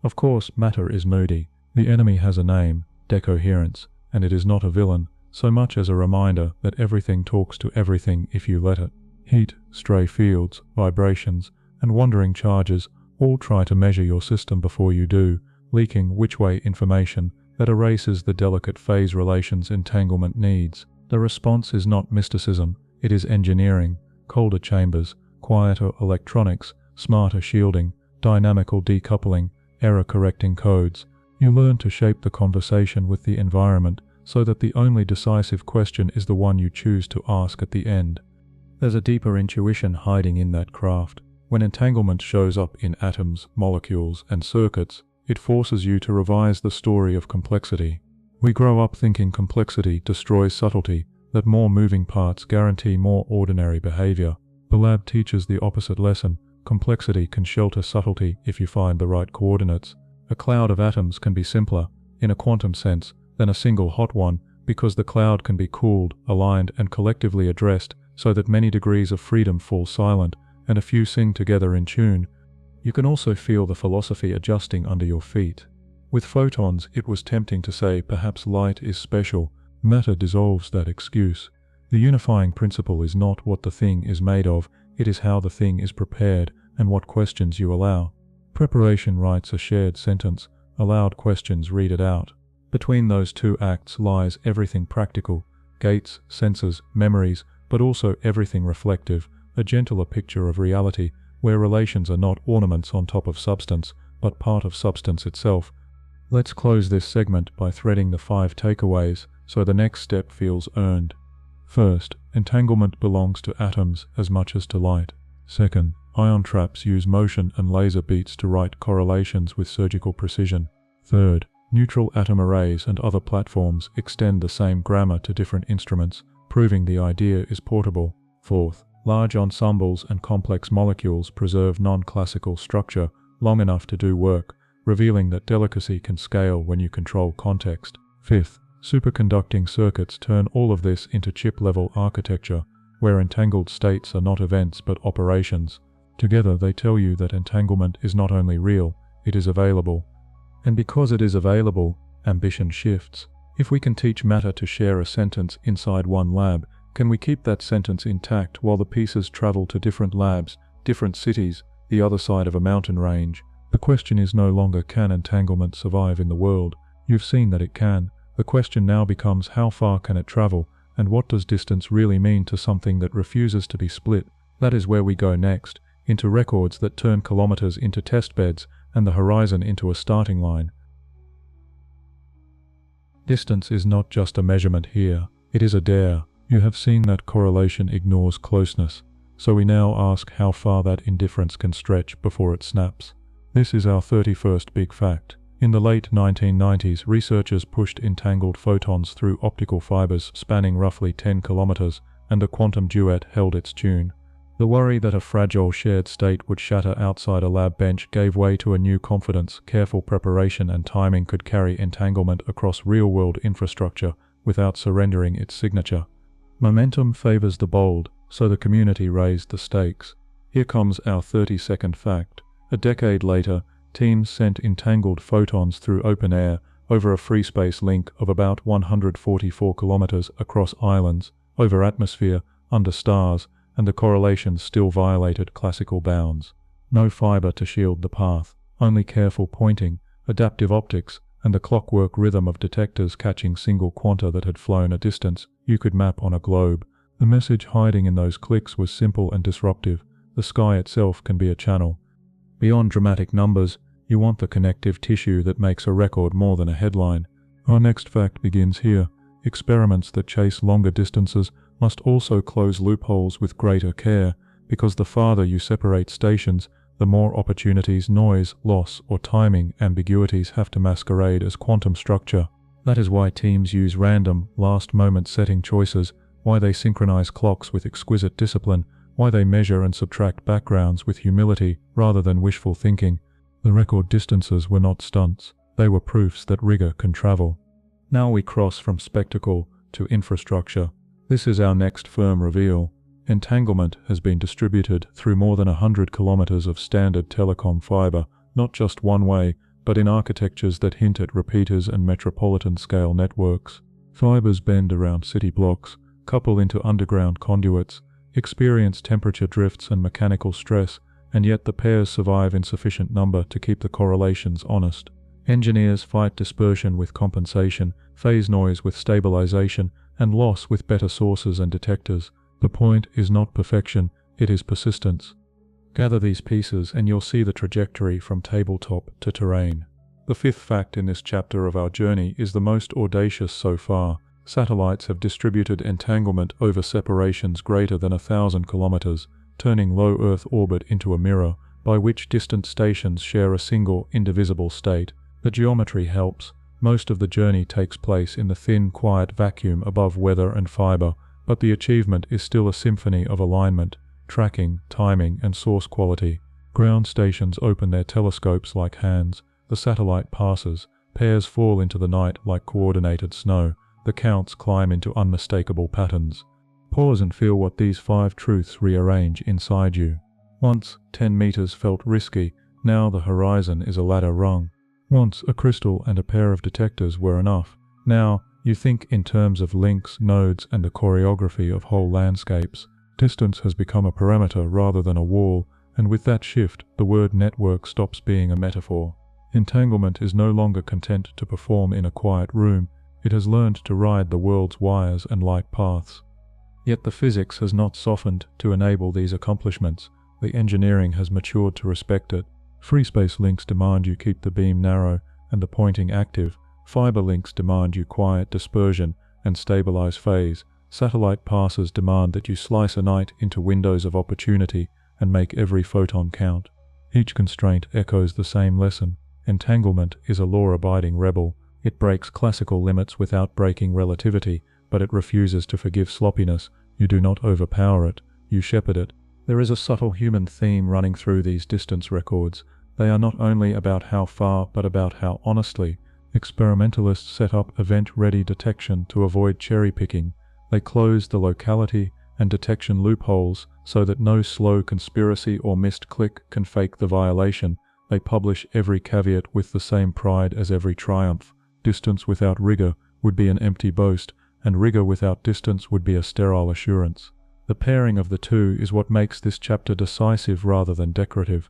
Of course, matter is moody. The enemy has a name, decoherence, and it is not a villain, so much as a reminder that everything talks to everything if you let it. Heat, stray fields, vibrations, and wandering charges all try to measure your system before you do, leaking which-way information that erases the delicate phase relations entanglement needs. The response is not mysticism, it is engineering, colder chambers, quieter electronics, smarter shielding, dynamical decoupling, error-correcting codes. You learn to shape the conversation with the environment so that the only decisive question is the one you choose to ask at the end. There's a deeper intuition hiding in that craft. When entanglement shows up in atoms, molecules, and circuits, it forces you to revise the story of complexity. We grow up thinking complexity destroys subtlety, that more moving parts guarantee more ordinary behavior. The lab teaches the opposite lesson. Complexity can shelter subtlety if you find the right coordinates. A cloud of atoms can be simpler, in a quantum sense, than a single hot one, because the cloud can be cooled, aligned, and collectively addressed so that many degrees of freedom fall silent, and a few sing together in tune. You can also feel the philosophy adjusting under your feet. With photons, it was tempting to say perhaps light is special. Matter dissolves that excuse. The unifying principle is not what the thing is made of, it is how the thing is prepared and what questions you allow. Preparation writes a shared sentence, allowed questions read it out. Between those two acts lies everything practical, gates, sensors, memories, but also everything reflective, a gentler picture of reality, where relations are not ornaments on top of substance, but part of substance itself. Let's close this segment by threading the 5 takeaways, so the next step feels earned. First, entanglement belongs to atoms as much as to light. Second, ion traps use motion and laser beats to write correlations with surgical precision. Third, neutral atom arrays and other platforms extend the same grammar to different instruments, proving the idea is portable. Fourth, large ensembles and complex molecules preserve non-classical structure long enough to do work, revealing that delicacy can scale when you control context. Fifth, superconducting circuits turn all of this into chip-level architecture, where entangled states are not events but operations. Together they tell you that entanglement is not only real, it is available. And because it is available, ambition shifts. If we can teach matter to share a sentence inside one lab, can we keep that sentence intact while the pieces travel to different labs, different cities, the other side of a mountain range? The question is no longer can entanglement survive in the world. You've seen that it can. The question now becomes how far can it travel, and what does distance really mean to something that refuses to be split? That is where we go next, into records that turn kilometers into test beds and the horizon into a starting line. Distance is not just a measurement here, it is a dare. You have seen that correlation ignores closeness, so we now ask how far that indifference can stretch before it snaps. This is our 31st big fact. In the late 1990s, researchers pushed entangled photons through optical fibers spanning roughly 10 kilometers, and a quantum duet held its tune. The worry that a fragile shared state would shatter outside a lab bench gave way to a new confidence. Careful preparation and timing could carry entanglement across real-world infrastructure without surrendering its signature. Momentum favors the bold, so the community raised the stakes. Here comes our 30-second fact. A decade later, teams sent entangled photons through open air over a free space link of about 144 kilometers across islands, over atmosphere, under stars, and the correlations still violated classical bounds. No fiber to shield the path, only careful pointing, adaptive optics, and the clockwork rhythm of detectors catching single quanta that had flown a distance you could map on a globe. The message hiding in those clicks was simple and disruptive. The sky itself can be a channel. Beyond dramatic numbers, you want the connective tissue that makes a record more than a headline. Our next fact begins here. Experiments that chase longer distances must also close loopholes with greater care, because the farther you separate stations, the more opportunities noise, loss, or timing ambiguities have to masquerade as quantum structure. That is why teams use random, last-moment setting choices, why they synchronize clocks with exquisite discipline, why they measure and subtract backgrounds with humility rather than wishful thinking. The record distances were not stunts, they were proofs that rigor can travel. Now we cross from spectacle to infrastructure. This is our next firm reveal. Entanglement has been distributed through more than 100 kilometers of standard telecom fiber, not just one way, but in architectures that hint at repeaters and metropolitan-scale networks. Fibers bend around city blocks, couple into underground conduits, experience temperature drifts and mechanical stress, and yet the pairs survive in sufficient number to keep the correlations honest. Engineers fight dispersion with compensation, phase noise with stabilization, and loss with better sources and detectors. The point is not perfection, it is persistence. Gather these pieces and you'll see the trajectory from tabletop to terrain. The fifth fact in this chapter of our journey is the most audacious so far. Satellites have distributed entanglement over separations greater than 1,000 kilometers, turning low Earth orbit into a mirror, by which distant stations share a single, indivisible state. The geometry helps. Most of the journey takes place in the thin, quiet vacuum above weather and fiber, but the achievement is still a symphony of alignment, tracking, timing, and source quality. Ground stations open their telescopes like hands. The satellite passes. Pairs fall into the night like coordinated snow. The counts climb into unmistakable patterns. Pause and feel what these 5 truths rearrange inside you. Once, 10 meters felt risky. Now the horizon is a ladder rung. Once, a crystal and a pair of detectors were enough. Now, you think in terms of links, nodes, and the choreography of whole landscapes. Distance has become a parameter rather than a wall, and with that shift, the word network stops being a metaphor. Entanglement is no longer content to perform in a quiet room. It has learned to ride the world's wires and light paths. Yet the physics has not softened to enable these accomplishments. The engineering has matured to respect it. Free space links demand you keep the beam narrow and the pointing active. Fiber links demand you quiet dispersion and stabilize phase. Satellite passes demand that you slice a night into windows of opportunity and make every photon count. Each constraint echoes the same lesson. Entanglement is a law-abiding rebel. It breaks classical limits without breaking relativity, but it refuses to forgive sloppiness. You do not overpower it, you shepherd it. There is a subtle human theme running through these distance records. They are not only about how far, but about how honestly. Experimentalists set up event-ready detection to avoid cherry-picking. They close the locality and detection loopholes so that no slow conspiracy or missed click can fake the violation. They publish every caveat with the same pride as every triumph. Distance without rigor would be an empty boast, and rigor without distance would be a sterile assurance. The pairing of the two is what makes this chapter decisive rather than decorative.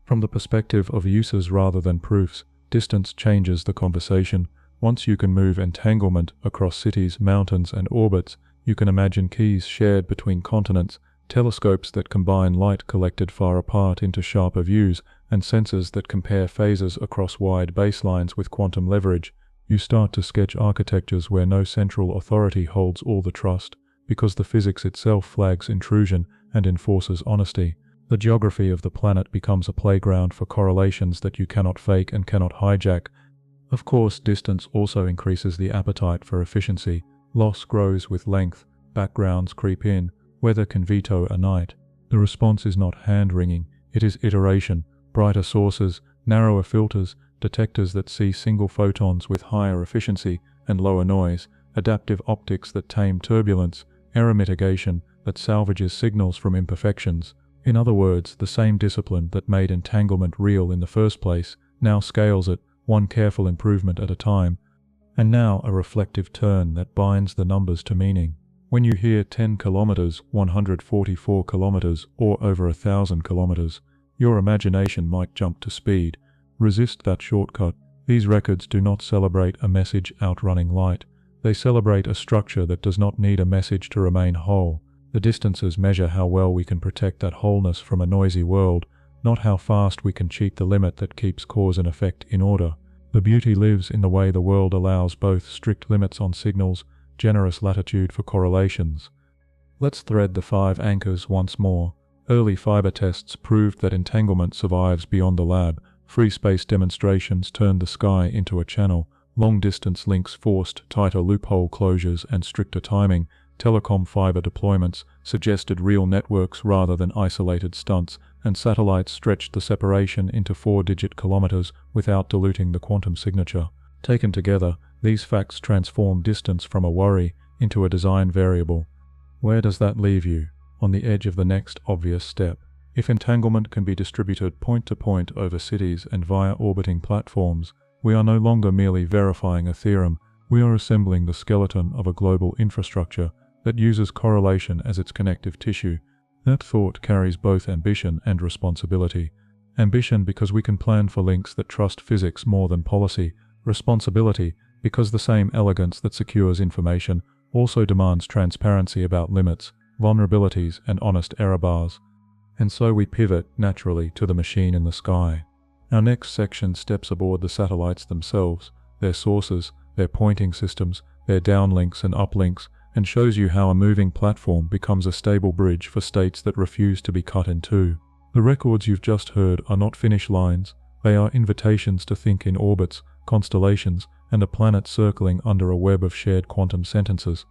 From the perspective of uses rather than proofs, distance changes the conversation. Once you can move entanglement across cities, mountains, and orbits, you can imagine keys shared between continents, telescopes that combine light collected far apart into sharper views, and sensors that compare phases across wide baselines with quantum leverage. You start to sketch architectures where no central authority holds all the trust, because the physics itself flags intrusion and enforces honesty. The geography of the planet becomes a playground for correlations that you cannot fake and cannot hijack. Of course, distance also increases the appetite for efficiency. Loss grows with length. Backgrounds creep in. Weather can veto a night. The response is not hand-wringing, it is iteration. Brighter sources, narrower filters, detectors that see single photons with higher efficiency and lower noise, adaptive optics that tame turbulence, error mitigation that salvages signals from imperfections. In other words, the same discipline that made entanglement real in the first place now scales it, one careful improvement at a time. And now a reflective turn that binds the numbers to meaning. When you hear 10 kilometers, 144 kilometers, or over 1,000 kilometers, your imagination might jump to speed. Resist that shortcut. These records do not celebrate a message outrunning light. They celebrate a structure that does not need a message to remain whole. The distances measure how well we can protect that wholeness from a noisy world, not how fast we can cheat the limit that keeps cause and effect in order. The beauty lives in the way the world allows both strict limits on signals, generous latitude for correlations. Let's thread the 5 anchors once more. Early fiber tests proved that entanglement survives beyond the lab. Free space demonstrations turned the sky into a channel. Long-distance links forced tighter loophole closures and stricter timing. Telecom fiber deployments suggested real networks rather than isolated stunts, and satellites stretched the separation into 4-digit kilometers without diluting the quantum signature. Taken together, these facts transform distance from a worry into a design variable. Where does that leave you? On the edge of the next obvious step. If entanglement can be distributed point to point over cities and via orbiting platforms, we are no longer merely verifying a theorem, we are assembling the skeleton of a global infrastructure that uses correlation as its connective tissue. That thought carries both ambition and responsibility. Ambition because we can plan for links that trust physics more than policy. Responsibility because the same elegance that secures information also demands transparency about limits, vulnerabilities, and honest error bars. And so we pivot naturally to the machine in the sky. Our next section steps aboard the satellites themselves, their sources, their pointing systems, their downlinks and uplinks, and shows you how a moving platform becomes a stable bridge for states that refuse to be cut in two. The records you've just heard are not finish lines, they are invitations to think in orbits, constellations, and a planet circling under a web of shared quantum sentences.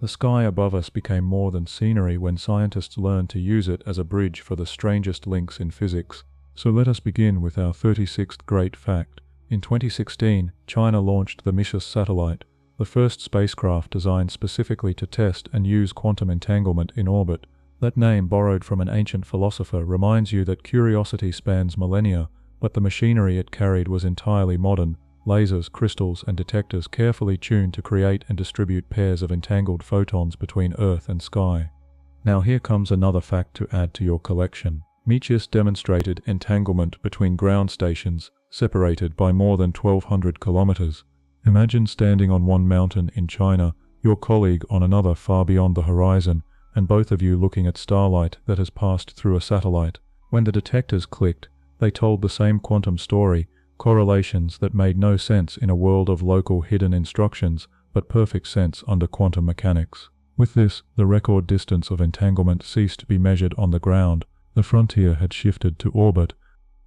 The sky above us became more than scenery when scientists learned to use it as a bridge for the strangest links in physics. So let us begin with our 36th great fact. In 2016, China launched the MISIUS satellite, the first spacecraft designed specifically to test and use quantum entanglement in orbit. That name, borrowed from an ancient philosopher, reminds you that curiosity spans millennia, but the machinery it carried was entirely modern. Lasers, crystals, and detectors carefully tuned to create and distribute pairs of entangled photons between Earth and sky. Now here comes another fact to add to your collection. MISIUS demonstrated entanglement between ground stations, separated by more than 1,200 kilometers. Imagine standing on one mountain in China, your colleague on another far beyond the horizon, and both of you looking at starlight that has passed through a satellite. When the detectors clicked, they told the same quantum story, correlations that made no sense in a world of local hidden instructions, but perfect sense under quantum mechanics. With this, the record distance of entanglement ceased to be measured on the ground. The frontier had shifted to orbit.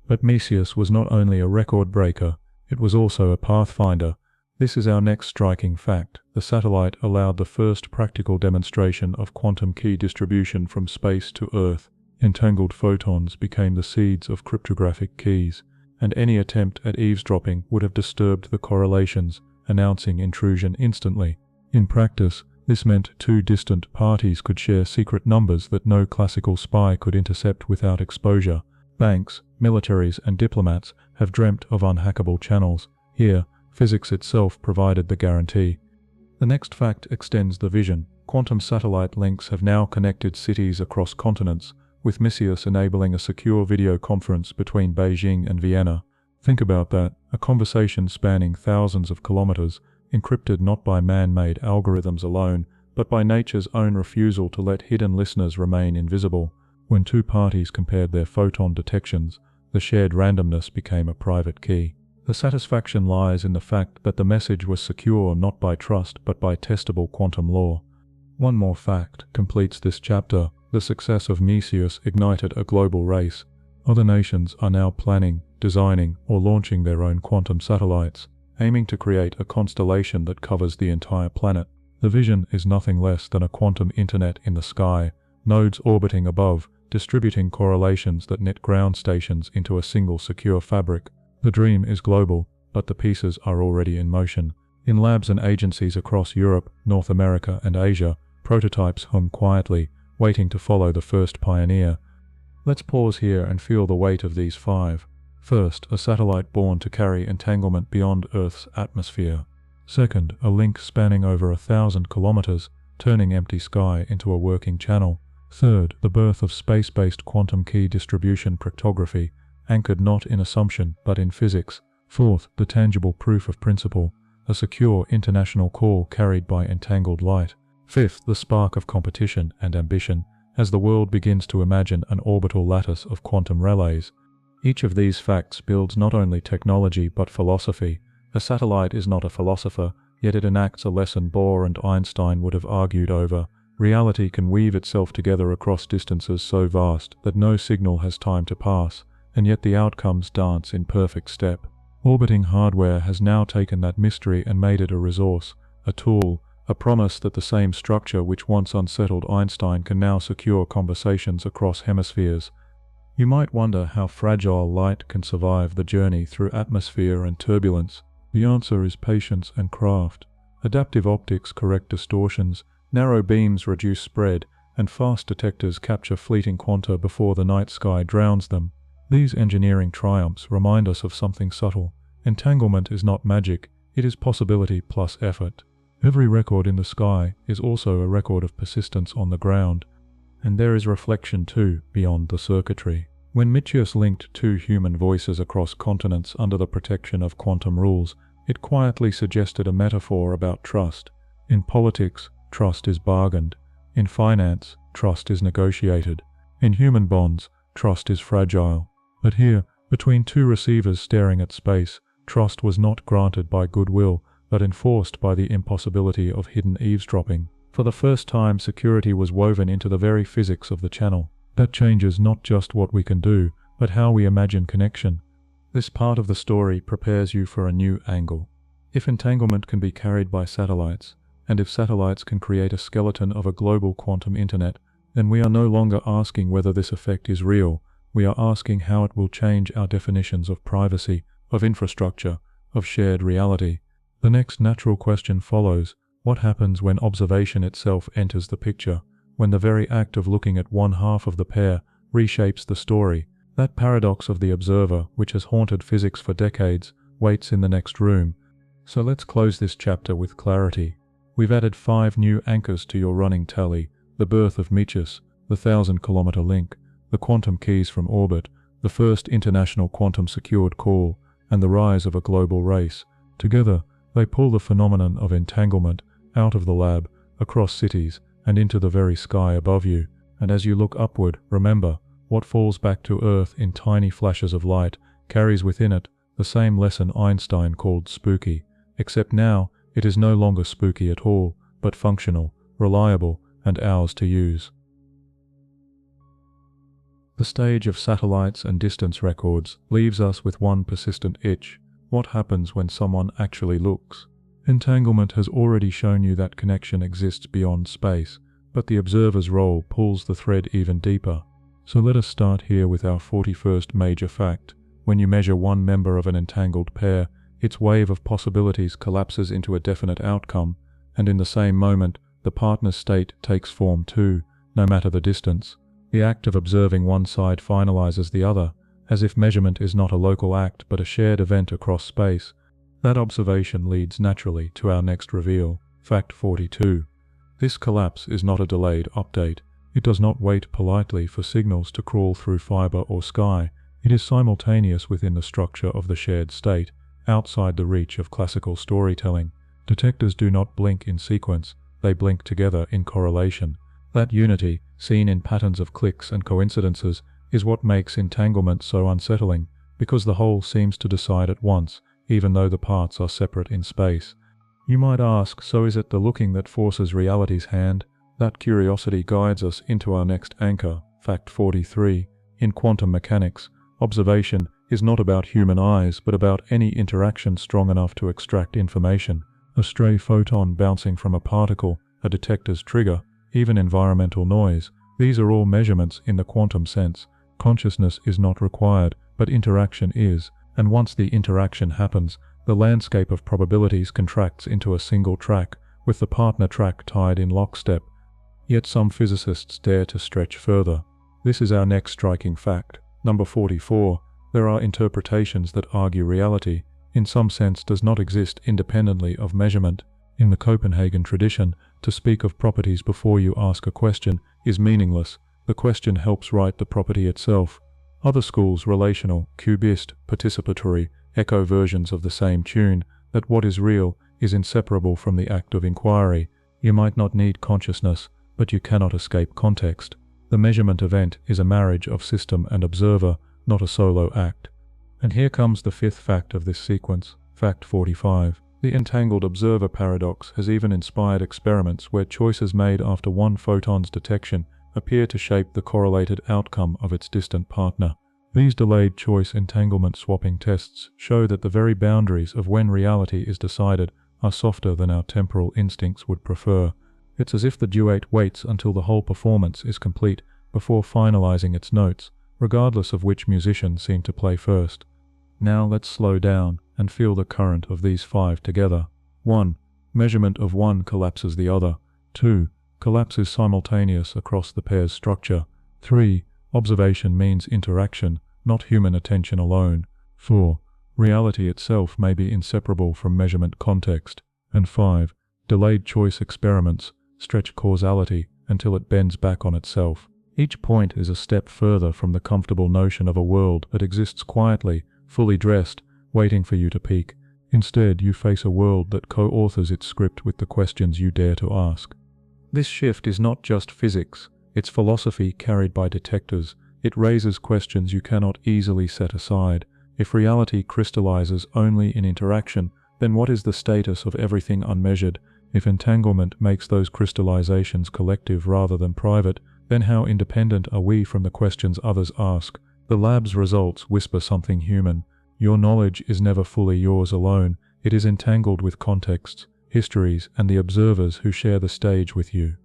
But MISIUS was not only a record breaker, it was also a pathfinder. This is our next striking fact. The satellite allowed the first practical demonstration of quantum key distribution from space to Earth. Entangled photons became the seeds of cryptographic keys, and any attempt at eavesdropping would have disturbed the correlations, announcing intrusion instantly. In practice, this meant two distant parties could share secret numbers that no classical spy could intercept without exposure. Banks, militaries, and diplomats have dreamt of unhackable channels. Here, physics itself provided the guarantee. The next fact extends the vision. Quantum satellite links have now connected cities across continents, with MISIUS enabling a secure video conference between Beijing and Vienna. Think about that, a conversation spanning thousands of kilometers, encrypted not by man-made algorithms alone, but by nature's own refusal to let hidden listeners remain invisible. When two parties compared their photon detections, the shared randomness became a private key. The satisfaction lies in the fact that the message was secure not by trust but by testable quantum law. One more fact completes this chapter. The success of MISIUS ignited a global race. Other nations are now planning, designing, or launching their own quantum satellites, aiming to create a constellation that covers the entire planet. The vision is nothing less than a quantum internet in the sky, nodes orbiting above, distributing correlations that knit ground stations into a single secure fabric. The dream is global, but the pieces are already in motion. In labs and agencies across Europe, North America, and Asia, prototypes hum quietly, waiting to follow the first pioneer. Let's pause here and feel the weight of these five. First, a satellite born to carry entanglement beyond Earth's atmosphere. Second, a link spanning over 1,000 kilometers, turning empty sky into a working channel. Third, the birth of space-based quantum key distribution cryptography, anchored not in assumption but in physics. Fourth, the tangible proof of principle, a secure international call carried by entangled light. Fifth, the spark of competition and ambition, as the world begins to imagine an orbital lattice of quantum relays. Each of these facts builds not only technology but philosophy. A satellite is not a philosopher, yet it enacts a lesson Bohr and Einstein would have argued over. Reality can weave itself together across distances so vast that no signal has time to pass, and yet the outcomes dance in perfect step. Orbiting hardware has now taken that mystery and made it a resource, a tool, a promise that the same structure which once unsettled Einstein can now secure conversations across hemispheres. You might wonder how fragile light can survive the journey through atmosphere and turbulence. The answer is patience and craft. Adaptive optics correct distortions, narrow beams reduce spread, and fast detectors capture fleeting quanta before the night sky drowns them. These engineering triumphs remind us of something subtle. Entanglement is not magic, it is possibility plus effort. Every record in the sky is also a record of persistence on the ground, and there is reflection too, beyond the circuitry. When MISIUS linked two human voices across continents under the protection of quantum rules, it quietly suggested a metaphor about trust. In politics, trust is bargained. In finance, trust is negotiated. In human bonds, trust is fragile. But here, between two receivers staring at space, trust was not granted by goodwill, but enforced by the impossibility of hidden eavesdropping. For the first time, security was woven into the very physics of the channel. That changes not just what we can do, but how we imagine connection. This part of the story prepares you for a new angle. If entanglement can be carried by satellites, and if satellites can create a skeleton of a global quantum internet, then we are no longer asking whether this effect is real. We are asking how it will change our definitions of privacy, of infrastructure, of shared reality. The next natural question follows: what happens when observation itself enters the picture, when the very act of looking at one half of the pair reshapes the story? That paradox of the observer, which has haunted physics for decades, waits in the next room. So let's close this chapter with clarity. We've added 5 new anchors to your running tally: the birth of Meaches, the 1,000-kilometer link, the quantum keys from orbit, the first international quantum secured call, and the rise of a global race. Together, they pull the phenomenon of entanglement out of the lab, across cities, and into the very sky above you. And as you look upward, remember, what falls back to Earth in tiny flashes of light carries within it the same lesson Einstein called spooky, except now it is no longer spooky at all, but functional, reliable, and ours to use. The stage of satellites and distance records leaves us with one persistent itch: what happens when someone actually looks? Entanglement has already shown you that connection exists beyond space, but the observer's role pulls the thread even deeper. So let us start here with our 41st major fact. When you measure one member of an entangled pair, its wave of possibilities collapses into a definite outcome, and in the same moment, the partner's state takes form too, no matter the distance. The act of observing one side finalizes the other, as if measurement is not a local act but a shared event across space. That observation leads naturally to our next reveal, fact 42. This collapse is not a delayed update. It does not wait politely for signals to crawl through fiber or sky. It is simultaneous within the structure of the shared state, outside the reach of classical storytelling. Detectors do not blink in sequence, they blink together in correlation. That unity, seen in patterns of clicks and coincidences, is what makes entanglement so unsettling, because the whole seems to decide at once, even though the parts are separate in space. You might ask, so is it the looking that forces reality's hand? That curiosity guides us into our next anchor, fact 43. In quantum mechanics, observation is not about human eyes, but about any interaction strong enough to extract information. A stray photon bouncing from a particle, a detector's trigger, even environmental noise. These are all measurements in the quantum sense. Consciousness is not required, but interaction is, and once the interaction happens, the landscape of probabilities contracts into a single track, with the partner track tied in lockstep. Yet some physicists dare to stretch further. This is our next striking fact. Number 44. There are interpretations that argue reality, in some sense, does not exist independently of measurement. In the Copenhagen tradition, to speak of properties before you ask a question is meaningless. The question helps write the property itself. Other schools, relational, cubist, participatory, echo versions of the same tune, that what is real is inseparable from the act of inquiry. You might not need consciousness, but you cannot escape context. The measurement event is a marriage of system and observer, not a solo act. And here comes the 5th fact of this sequence, fact 45. The entangled observer paradox has even inspired experiments where choices made after one photon's detection appear to shape the correlated outcome of its distant partner. These delayed choice entanglement swapping tests show that the very boundaries of when reality is decided are softer than our temporal instincts would prefer. It's as if the duet waits until the whole performance is complete before finalizing its notes, regardless of which musician seemed to play first. Now let's slow down and feel the current of these 5 together. 1. Measurement of one collapses the other. 2. Collapse is simultaneous across the pair's structure. 3. Observation means interaction, not human attention alone. 4. Reality itself may be inseparable from measurement context. And 5. Delayed choice experiments stretch causality until it bends back on itself. Each point is a step further from the comfortable notion of a world that exists quietly, fully dressed, waiting for you to peek. Instead, you face a world that co-authors its script with the questions you dare to ask. This shift is not just physics, it's philosophy carried by detectors, It raises questions you cannot easily set aside. If reality crystallizes only in interaction, then what is the status of everything unmeasured? If entanglement makes those crystallizations collective rather than private, then how independent are we from the questions others ask? The lab's results whisper something human. Your knowledge is never fully yours alone. It is entangled with contexts, histories, and the observers who share the stage with you.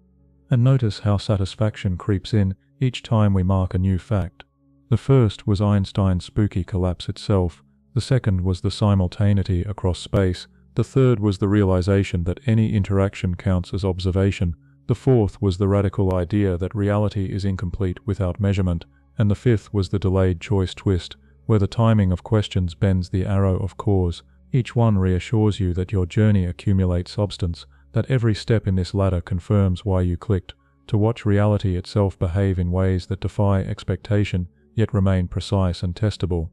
And notice how satisfaction creeps in each time we mark a new fact. The first was Einstein's spooky collapse itself. The second was the simultaneity across space. The third was the realization that any interaction counts as observation. The fourth was the radical idea that reality is incomplete without measurement. And the fifth was the delayed choice twist, where the timing of questions bends the arrow of cause. Each one reassures you that your journey accumulates substance, that every step in this ladder confirms why you clicked, to watch reality itself behave in ways that defy expectation, yet remain precise and testable.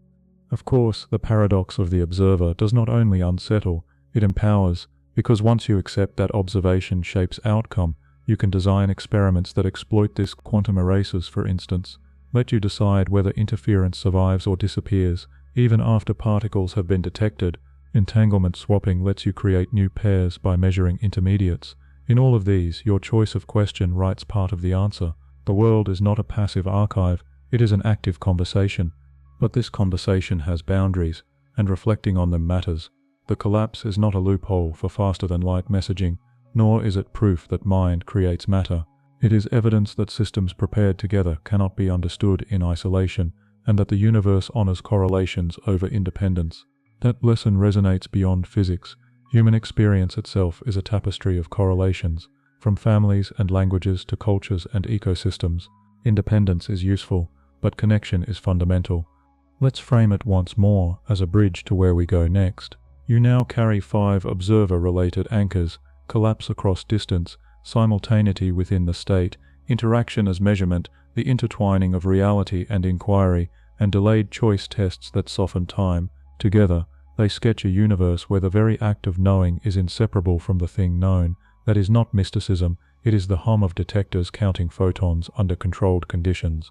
Of course, the paradox of the observer does not only unsettle, it empowers, because once you accept that observation shapes outcome, you can design experiments that exploit this. Quantum erasers, for instance, let you decide whether interference survives or disappears, even after particles have been detected. Entanglement swapping lets you create new pairs by measuring intermediates. In all of these, your choice of question writes part of the answer. The world is not a passive archive, it is an active conversation. But this conversation has boundaries, and reflecting on them matters. The collapse is not a loophole for faster-than-light messaging, nor is it proof that mind creates matter. It is evidence that systems prepared together cannot be understood in isolation, and that the universe honors correlations over independence. That lesson resonates beyond physics. Human experience itself is a tapestry of correlations, from families and languages to cultures and ecosystems. Independence is useful, but connection is fundamental. Let's frame it once more as a bridge to where we go next. You now carry 5 observer-related anchors: collapse across distance, simultaneity within the state, interaction as measurement, the intertwining of reality and inquiry, and delayed choice tests that soften time. Together, they sketch a universe where the very act of knowing is inseparable from the thing known. That is not mysticism, it is the hum of detectors counting photons under controlled conditions.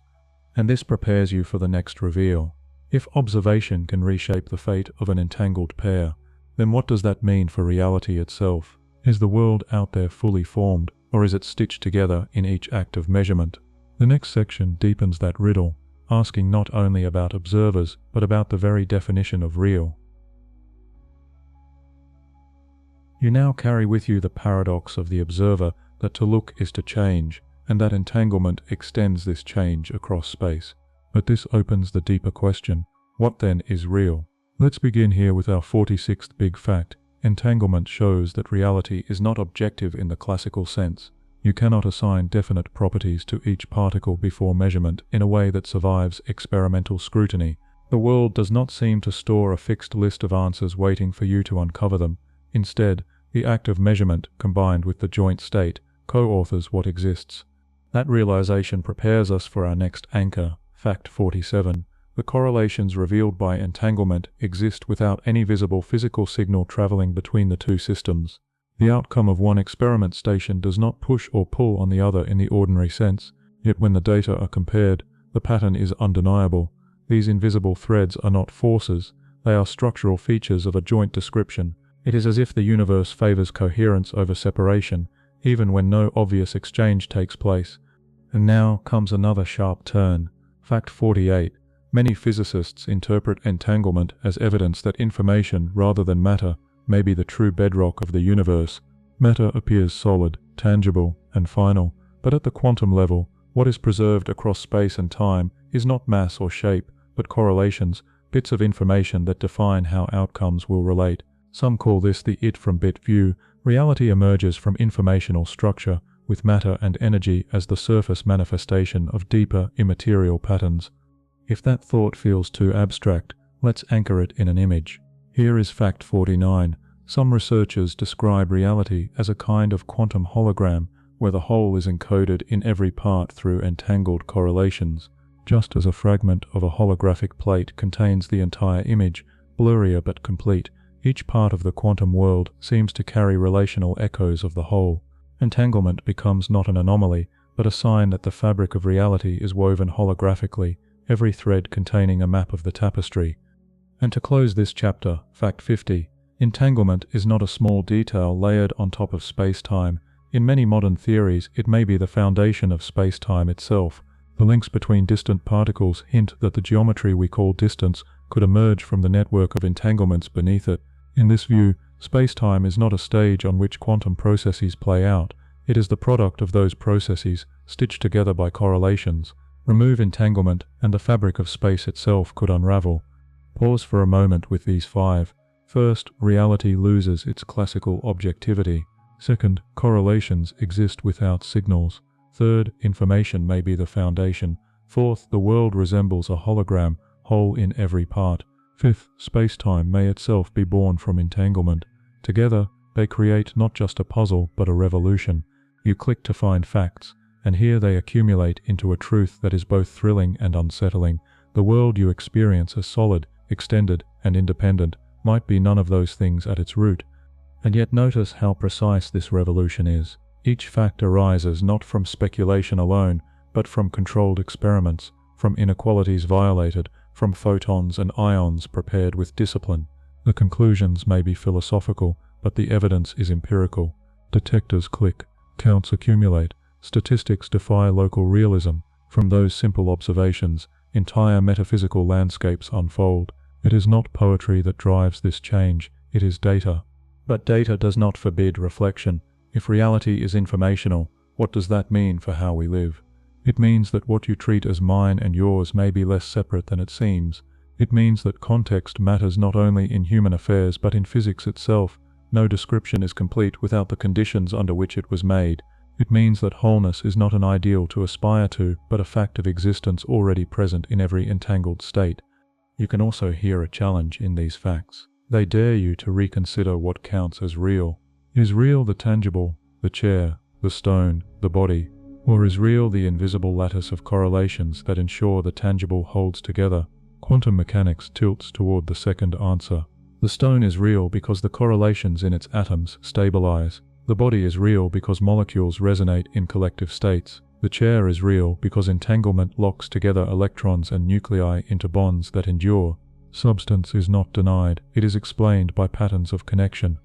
And this prepares you for the next reveal. If observation can reshape the fate of an entangled pair, then what does that mean for reality itself? Is the world out there fully formed, or is it stitched together in each act of measurement? The next section deepens that riddle, asking not only about observers, but about the very definition of real. You now carry with you the paradox of the observer, that to look is to change, and that entanglement extends this change across space. But this opens the deeper question: what then is real? Let's begin here with our 46th big fact. Entanglement shows that reality is not objective in the classical sense. You cannot assign definite properties to each particle before measurement in a way that survives experimental scrutiny. The world does not seem to store a fixed list of answers waiting for you to uncover them. Instead, the act of measurement, combined with the joint state, co-authors what exists. That realization prepares us for our next anchor, fact 47. The correlations revealed by entanglement exist without any visible physical signal traveling between the two systems. The outcome of one experiment station does not push or pull on the other in the ordinary sense, yet when the data are compared, the pattern is undeniable. These invisible threads are not forces, they are structural features of a joint description. It is as if the universe favors coherence over separation, even when no obvious exchange takes place. And now comes another sharp turn. Fact 48. Many physicists interpret entanglement as evidence that information, rather than matter, may be the true bedrock of the universe. Matter appears solid, tangible, and final, but at the quantum level, what is preserved across space and time is not mass or shape, but correlations, bits of information that define how outcomes will relate. Some call this the it from bit view. Reality emerges from informational structure, with matter and energy as the surface manifestation of deeper, immaterial patterns. If that thought feels too abstract, let's anchor it in an image. Here is fact 49. Some researchers describe reality as a kind of quantum hologram, where the whole is encoded in every part through entangled correlations. Just as a fragment of a holographic plate contains the entire image, blurrier but complete, each part of the quantum world seems to carry relational echoes of the whole. Entanglement becomes not an anomaly, but a sign that the fabric of reality is woven holographically, every thread containing a map of the tapestry. And to close this chapter, Fact 50, entanglement is not a small detail layered on top of space-time. In many modern theories, it may be the foundation of space-time itself. The links between distant particles hint that the geometry we call distance could emerge from the network of entanglements beneath it. In this view, space-time is not a stage on which quantum processes play out. It is the product of those processes, stitched together by correlations. Remove entanglement, and the fabric of space itself could unravel. Pause for a moment with these 5. First, reality loses its classical objectivity. Second, correlations exist without signals. Third, information may be the foundation. Fourth, the world resembles a hologram, whole in every part. Fifth, space-time may itself be born from entanglement. Together, they create not just a puzzle, but a revolution. You click to find facts, and here they accumulate into a truth that is both thrilling and unsettling. The world you experience as solid, extended, and independent might be none of those things at its root. And yet notice how precise this revolution is. Each fact arises not from speculation alone, but from controlled experiments, from inequalities violated, from photons and ions prepared with discipline. The conclusions may be philosophical, but the evidence is empirical. Detectors click, counts accumulate, statistics defy local realism. From those simple observations, entire metaphysical landscapes unfold. It is not poetry that drives this change, it is data. But data does not forbid reflection. If reality is informational, what does that mean for how we live? It means that what you treat as mine and yours may be less separate than it seems. It means that context matters not only in human affairs but in physics itself. No description is complete without the conditions under which it was made. It means that wholeness is not an ideal to aspire to, but a fact of existence already present in every entangled state. You can also hear a challenge in these facts. They dare you to reconsider what counts as real. Is real the tangible, the chair, the stone, the body? Or is real the invisible lattice of correlations that ensure the tangible holds together? Quantum mechanics tilts toward the second answer. The stone is real because the correlations in its atoms stabilize. The body is real because molecules resonate in collective states. The chair is real because entanglement locks together electrons and nuclei into bonds that endure. Substance is not denied, it is explained by patterns of connection.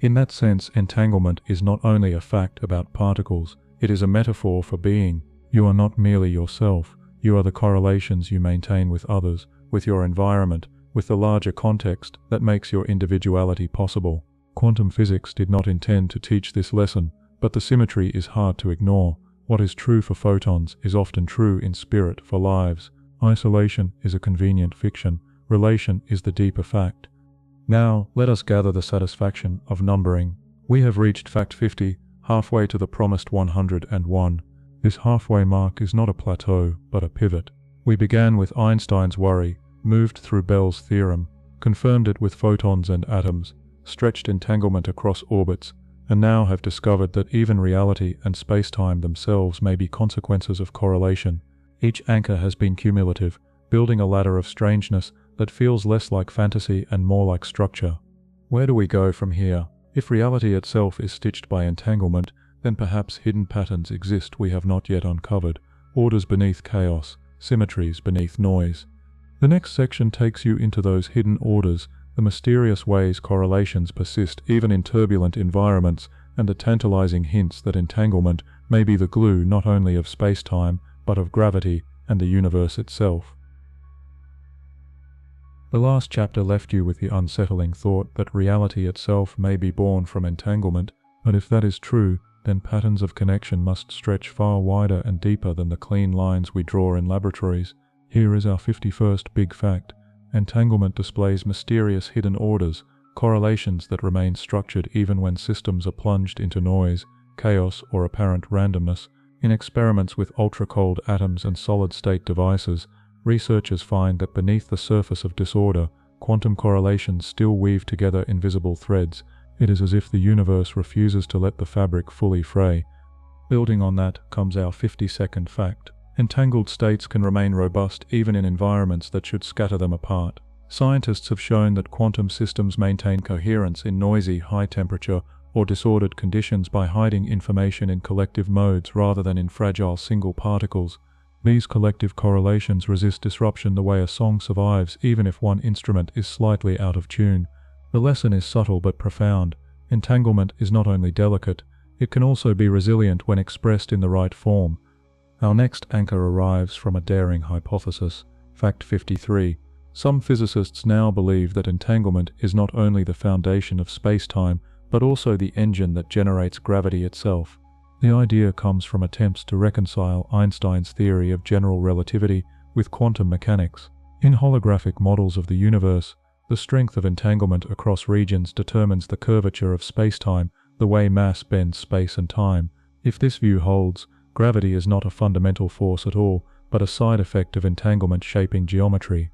In that sense, entanglement is not only a fact about particles, it is a metaphor for being. You are not merely yourself, you are the correlations you maintain with others, with your environment, with the larger context that makes your individuality possible. Quantum physics did not intend to teach this lesson, but the symmetry is hard to ignore. What is true for photons is often true in spirit for lives. Isolation is a convenient fiction, relation is the deeper fact. Now, let us gather the satisfaction of numbering. We have reached Fact 50, halfway to the promised 101. This halfway mark is not a plateau, but a pivot. We began with Einstein's worry, moved through Bell's theorem, confirmed it with photons and atoms, stretched entanglement across orbits, and now have discovered that even reality and space-time themselves may be consequences of correlation. Each anchor has been cumulative, building a ladder of strangeness that feels less like fantasy and more like structure. Where do we go from here? If reality itself is stitched by entanglement, then perhaps hidden patterns exist we have not yet uncovered, orders beneath chaos, symmetries beneath noise. The next section takes you into those hidden orders, the mysterious ways correlations persist even in turbulent environments, and the tantalizing hints that entanglement may be the glue not only of space-time, but of gravity and the universe itself. The last chapter left you with the unsettling thought that reality itself may be born from entanglement, but if that is true, then patterns of connection must stretch far wider and deeper than the clean lines we draw in laboratories. Here is our 51st big fact. Entanglement displays mysterious hidden orders, correlations that remain structured even when systems are plunged into noise, chaos, or apparent randomness. In experiments with ultra-cold atoms and solid-state devices, researchers find that beneath the surface of disorder, quantum correlations still weave together invisible threads. It is as if the universe refuses to let the fabric fully fray. Building on that comes our 52nd fact. Entangled states can remain robust even in environments that should scatter them apart. Scientists have shown that quantum systems maintain coherence in noisy, high-temperature, or disordered conditions by hiding information in collective modes rather than in fragile single particles. These collective correlations resist disruption the way a song survives even if one instrument is slightly out of tune. The lesson is subtle but profound. Entanglement is not only delicate, it can also be resilient when expressed in the right form. Our next anchor arrives from a daring hypothesis. Fact 53. Some physicists now believe that entanglement is not only the foundation of space-time, but also the engine that generates gravity itself. The idea comes from attempts to reconcile Einstein's theory of general relativity with quantum mechanics. In holographic models of the universe, the strength of entanglement across regions determines the curvature of space-time, the way mass bends space and time. If this view holds, gravity is not a fundamental force at all, but a side effect of entanglement shaping geometry.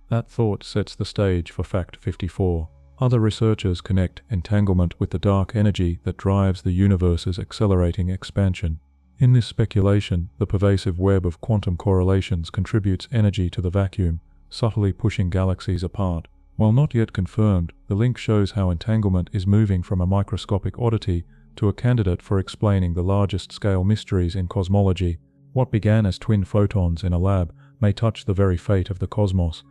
That thought sets the stage for Fact 54. Other researchers connect entanglement with the dark energy that drives the universe's accelerating expansion. In this speculation, the pervasive web of quantum correlations contributes energy to the vacuum, subtly pushing galaxies apart. While not yet confirmed, the link shows how entanglement is moving from a microscopic oddity to a candidate for explaining the largest-scale mysteries in cosmology. What began as twin photons in a lab may touch the very fate of the cosmos.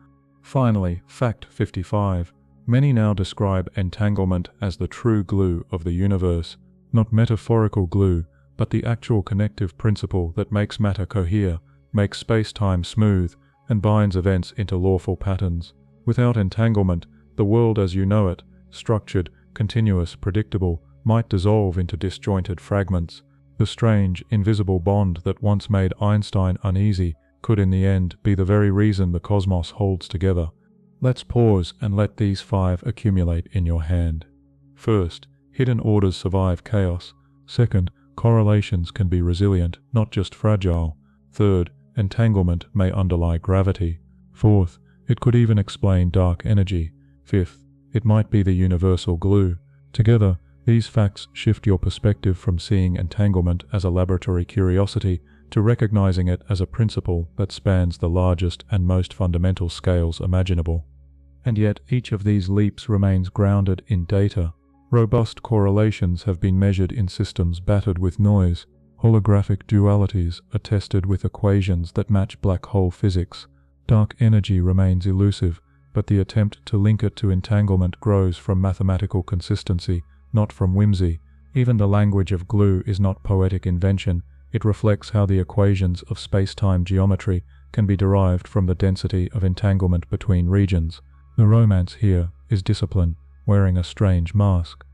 Finally, Fact 55. Many now describe entanglement as the true glue of the universe. Not metaphorical glue, but the actual connective principle that makes matter cohere, makes space-time smooth, and binds events into lawful patterns. Without entanglement, the world as you know it, structured, continuous, predictable, might dissolve into disjointed fragments. The strange, invisible bond that once made Einstein uneasy could in the end be the very reason the cosmos holds together. Let's pause and let these 5 accumulate in your hand. First, hidden orders survive chaos. Second, correlations can be resilient, not just fragile. Third, entanglement may underlie gravity. Fourth, it could even explain dark energy. Fifth, it might be the universal glue. Together, these facts shift your perspective from seeing entanglement as a laboratory curiosity to recognizing it as a principle that spans the largest and most fundamental scales imaginable. And yet each of these leaps remains grounded in data. Robust correlations have been measured in systems battered with noise. Holographic dualities are tested with equations that match black hole physics. Dark energy remains elusive, but the attempt to link it to entanglement grows from mathematical consistency, not from whimsy. Even the language of glue is not poetic invention. It reflects how the equations of space-time geometry can be derived from the density of entanglement between regions. The romance here is discipline, wearing a strange mask.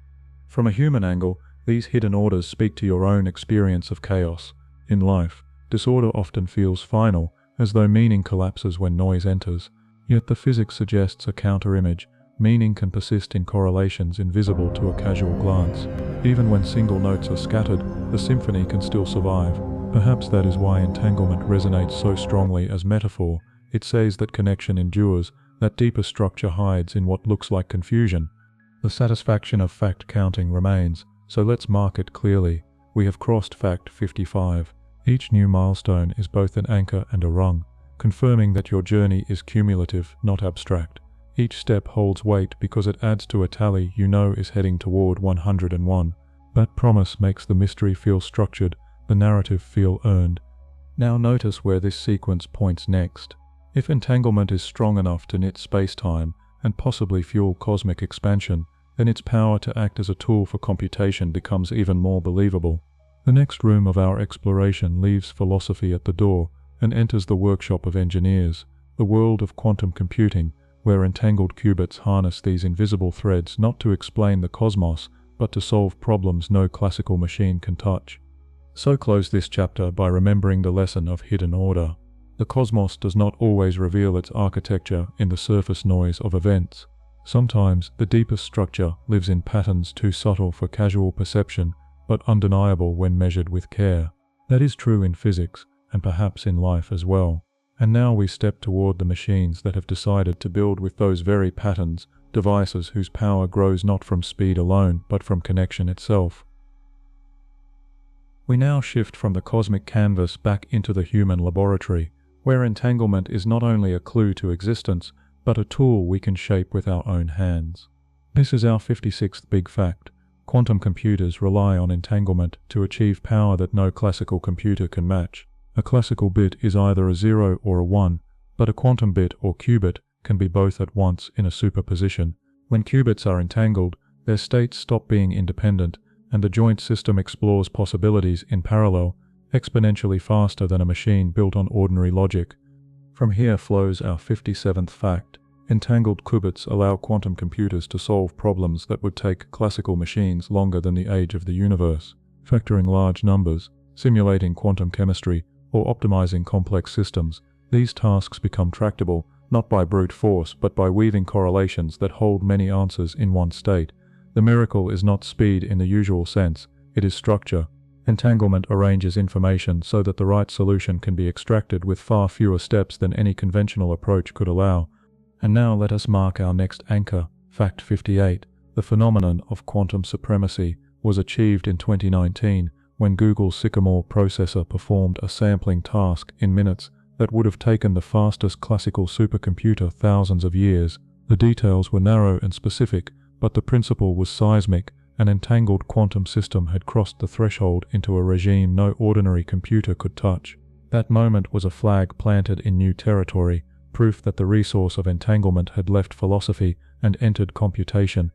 From a human angle, these hidden orders speak to your own experience of chaos. In life, disorder often feels final, as though meaning collapses when noise enters. Yet the physics suggests a counter-image. Meaning can persist in correlations invisible to a casual glance. Even when single notes are scattered, the symphony can still survive. Perhaps that is why entanglement resonates so strongly as metaphor. It says that connection endures, that deeper structure hides in what looks like confusion. The satisfaction of fact counting remains, so let's mark it clearly. We have crossed Fact 55. Each new milestone is both an anchor and a rung, confirming that your journey is cumulative, not abstract. Each step holds weight because it adds to a tally you know is heading toward 101. That promise makes the mystery feel structured, the narrative feel earned. Now notice where this sequence points next. If entanglement is strong enough to knit space-time and possibly fuel cosmic expansion, then its power to act as a tool for computation becomes even more believable. The next room of our exploration leaves philosophy at the door and enters the workshop of engineers, the world of quantum computing, where entangled qubits harness these invisible threads not to explain the cosmos, but to solve problems no classical machine can touch. So close this chapter by remembering the lesson of hidden order. The cosmos does not always reveal its architecture in the surface noise of events. Sometimes the deepest structure lives in patterns too subtle for casual perception, but undeniable when measured with care. That is true in physics, and perhaps in life as well. And now we step toward the machines that have decided to build with those very patterns, devices whose power grows not from speed alone, but from connection itself. We now shift from the cosmic canvas back into the human laboratory, where entanglement is not only a clue to existence, but a tool we can shape with our own hands. This is our 56th big fact. Quantum computers rely on entanglement to achieve power that no classical computer can match. A classical bit is either a 0 or a 1, but a quantum bit or qubit can be both at once in a superposition. When qubits are entangled, their states stop being independent, and the joint system explores possibilities in parallel, exponentially faster than a machine built on ordinary logic. From here flows our 57th fact. Entangled qubits allow quantum computers to solve problems that would take classical machines longer than the age of the universe. Factoring large numbers, simulating quantum chemistry, or optimizing complex systems, these tasks become tractable, not by brute force but by weaving correlations that hold many answers in one state. The miracle is not speed in the usual sense, it is structure. Entanglement arranges information so that the right solution can be extracted with far fewer steps than any conventional approach could allow. And now let us mark our next anchor, Fact 58. The phenomenon of quantum supremacy was achieved in 2019 when Google's Sycamore processor performed a sampling task in minutes that would have taken the fastest classical supercomputer thousands of years. The details were narrow and specific, but the principle was seismic. An entangled quantum system had crossed the threshold into a regime no ordinary computer could touch. That moment was a flag planted in new territory, proof that the resource of entanglement had left philosophy and entered computation.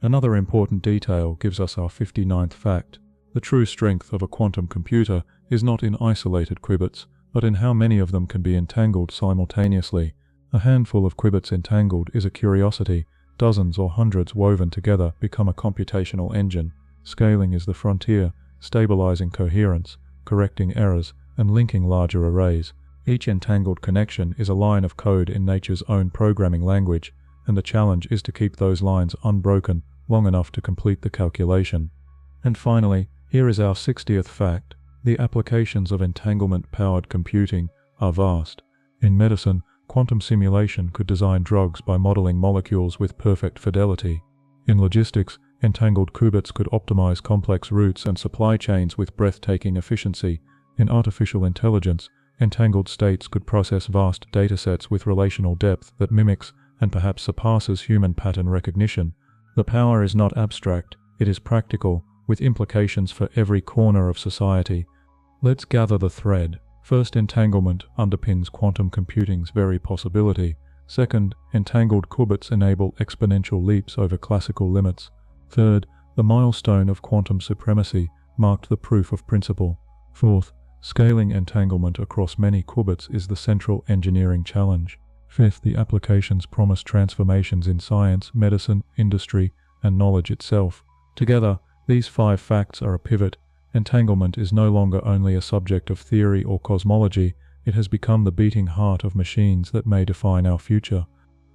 Another important detail gives us our 59th fact. The true strength of a quantum computer is not in isolated qubits, but in how many of them can be entangled simultaneously. A handful of qubits entangled is a curiosity. Dozens or hundreds woven together become a computational engine. Scaling is the frontier, stabilizing coherence, correcting errors, and linking larger arrays. Each entangled connection is a line of code in nature's own programming language, and the challenge is to keep those lines unbroken long enough to complete the calculation. And finally, here is our 60th fact. The applications of entanglement-powered computing are vast. In medicine, quantum simulation could design drugs by modeling molecules with perfect fidelity. In logistics, entangled qubits could optimize complex routes and supply chains with breathtaking efficiency. In artificial intelligence, entangled states could process vast datasets with relational depth that mimics and perhaps surpasses human pattern recognition. The power is not abstract, it is practical, with implications for every corner of society. Let's gather the thread. First, entanglement underpins quantum computing's very possibility. Second, entangled qubits enable exponential leaps over classical limits. Third, the milestone of quantum supremacy marked the proof of principle. Fourth, scaling entanglement across many qubits is the central engineering challenge. Fifth, the applications promise transformations in science, medicine, industry, and knowledge itself. Together, these 5 facts are a pivot. Entanglement is no longer only a subject of theory or cosmology, it has become the beating heart of machines that may define our future.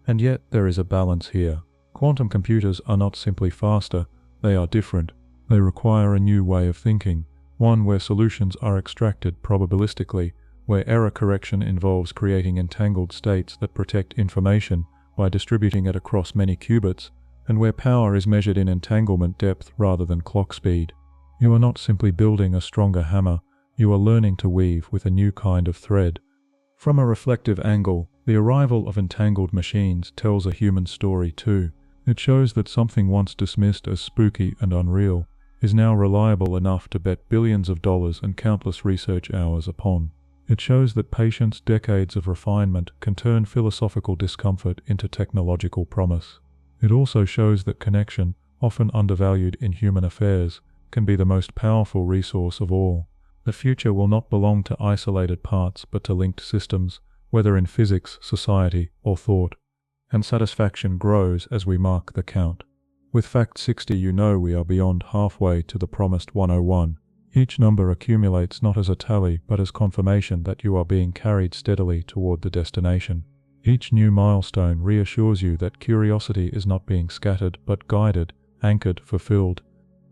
And yet there is a balance here. Quantum computers are not simply faster, they are different. They require a new way of thinking, one where solutions are extracted probabilistically, where error correction involves creating entangled states that protect information by distributing it across many qubits, and where power is measured in entanglement depth rather than clock speed. You are not simply building a stronger hammer, you are learning to weave with a new kind of thread. From a reflective angle, the arrival of entangled machines tells a human story too. It shows that something once dismissed as spooky and unreal is now reliable enough to bet billions of dollars and countless research hours upon. It shows that patience, decades of refinement, can turn philosophical discomfort into technological promise. It also shows that connection, often undervalued in human affairs, can be the most powerful resource of all. The future will not belong to isolated parts but to linked systems, whether in physics, society, or thought. And satisfaction grows as we mark the count. With fact 60 you know we are beyond halfway to the promised 101. Each number accumulates not as a tally but as confirmation that you are being carried steadily toward the destination. Each new milestone reassures you that curiosity is not being scattered but guided, anchored, fulfilled.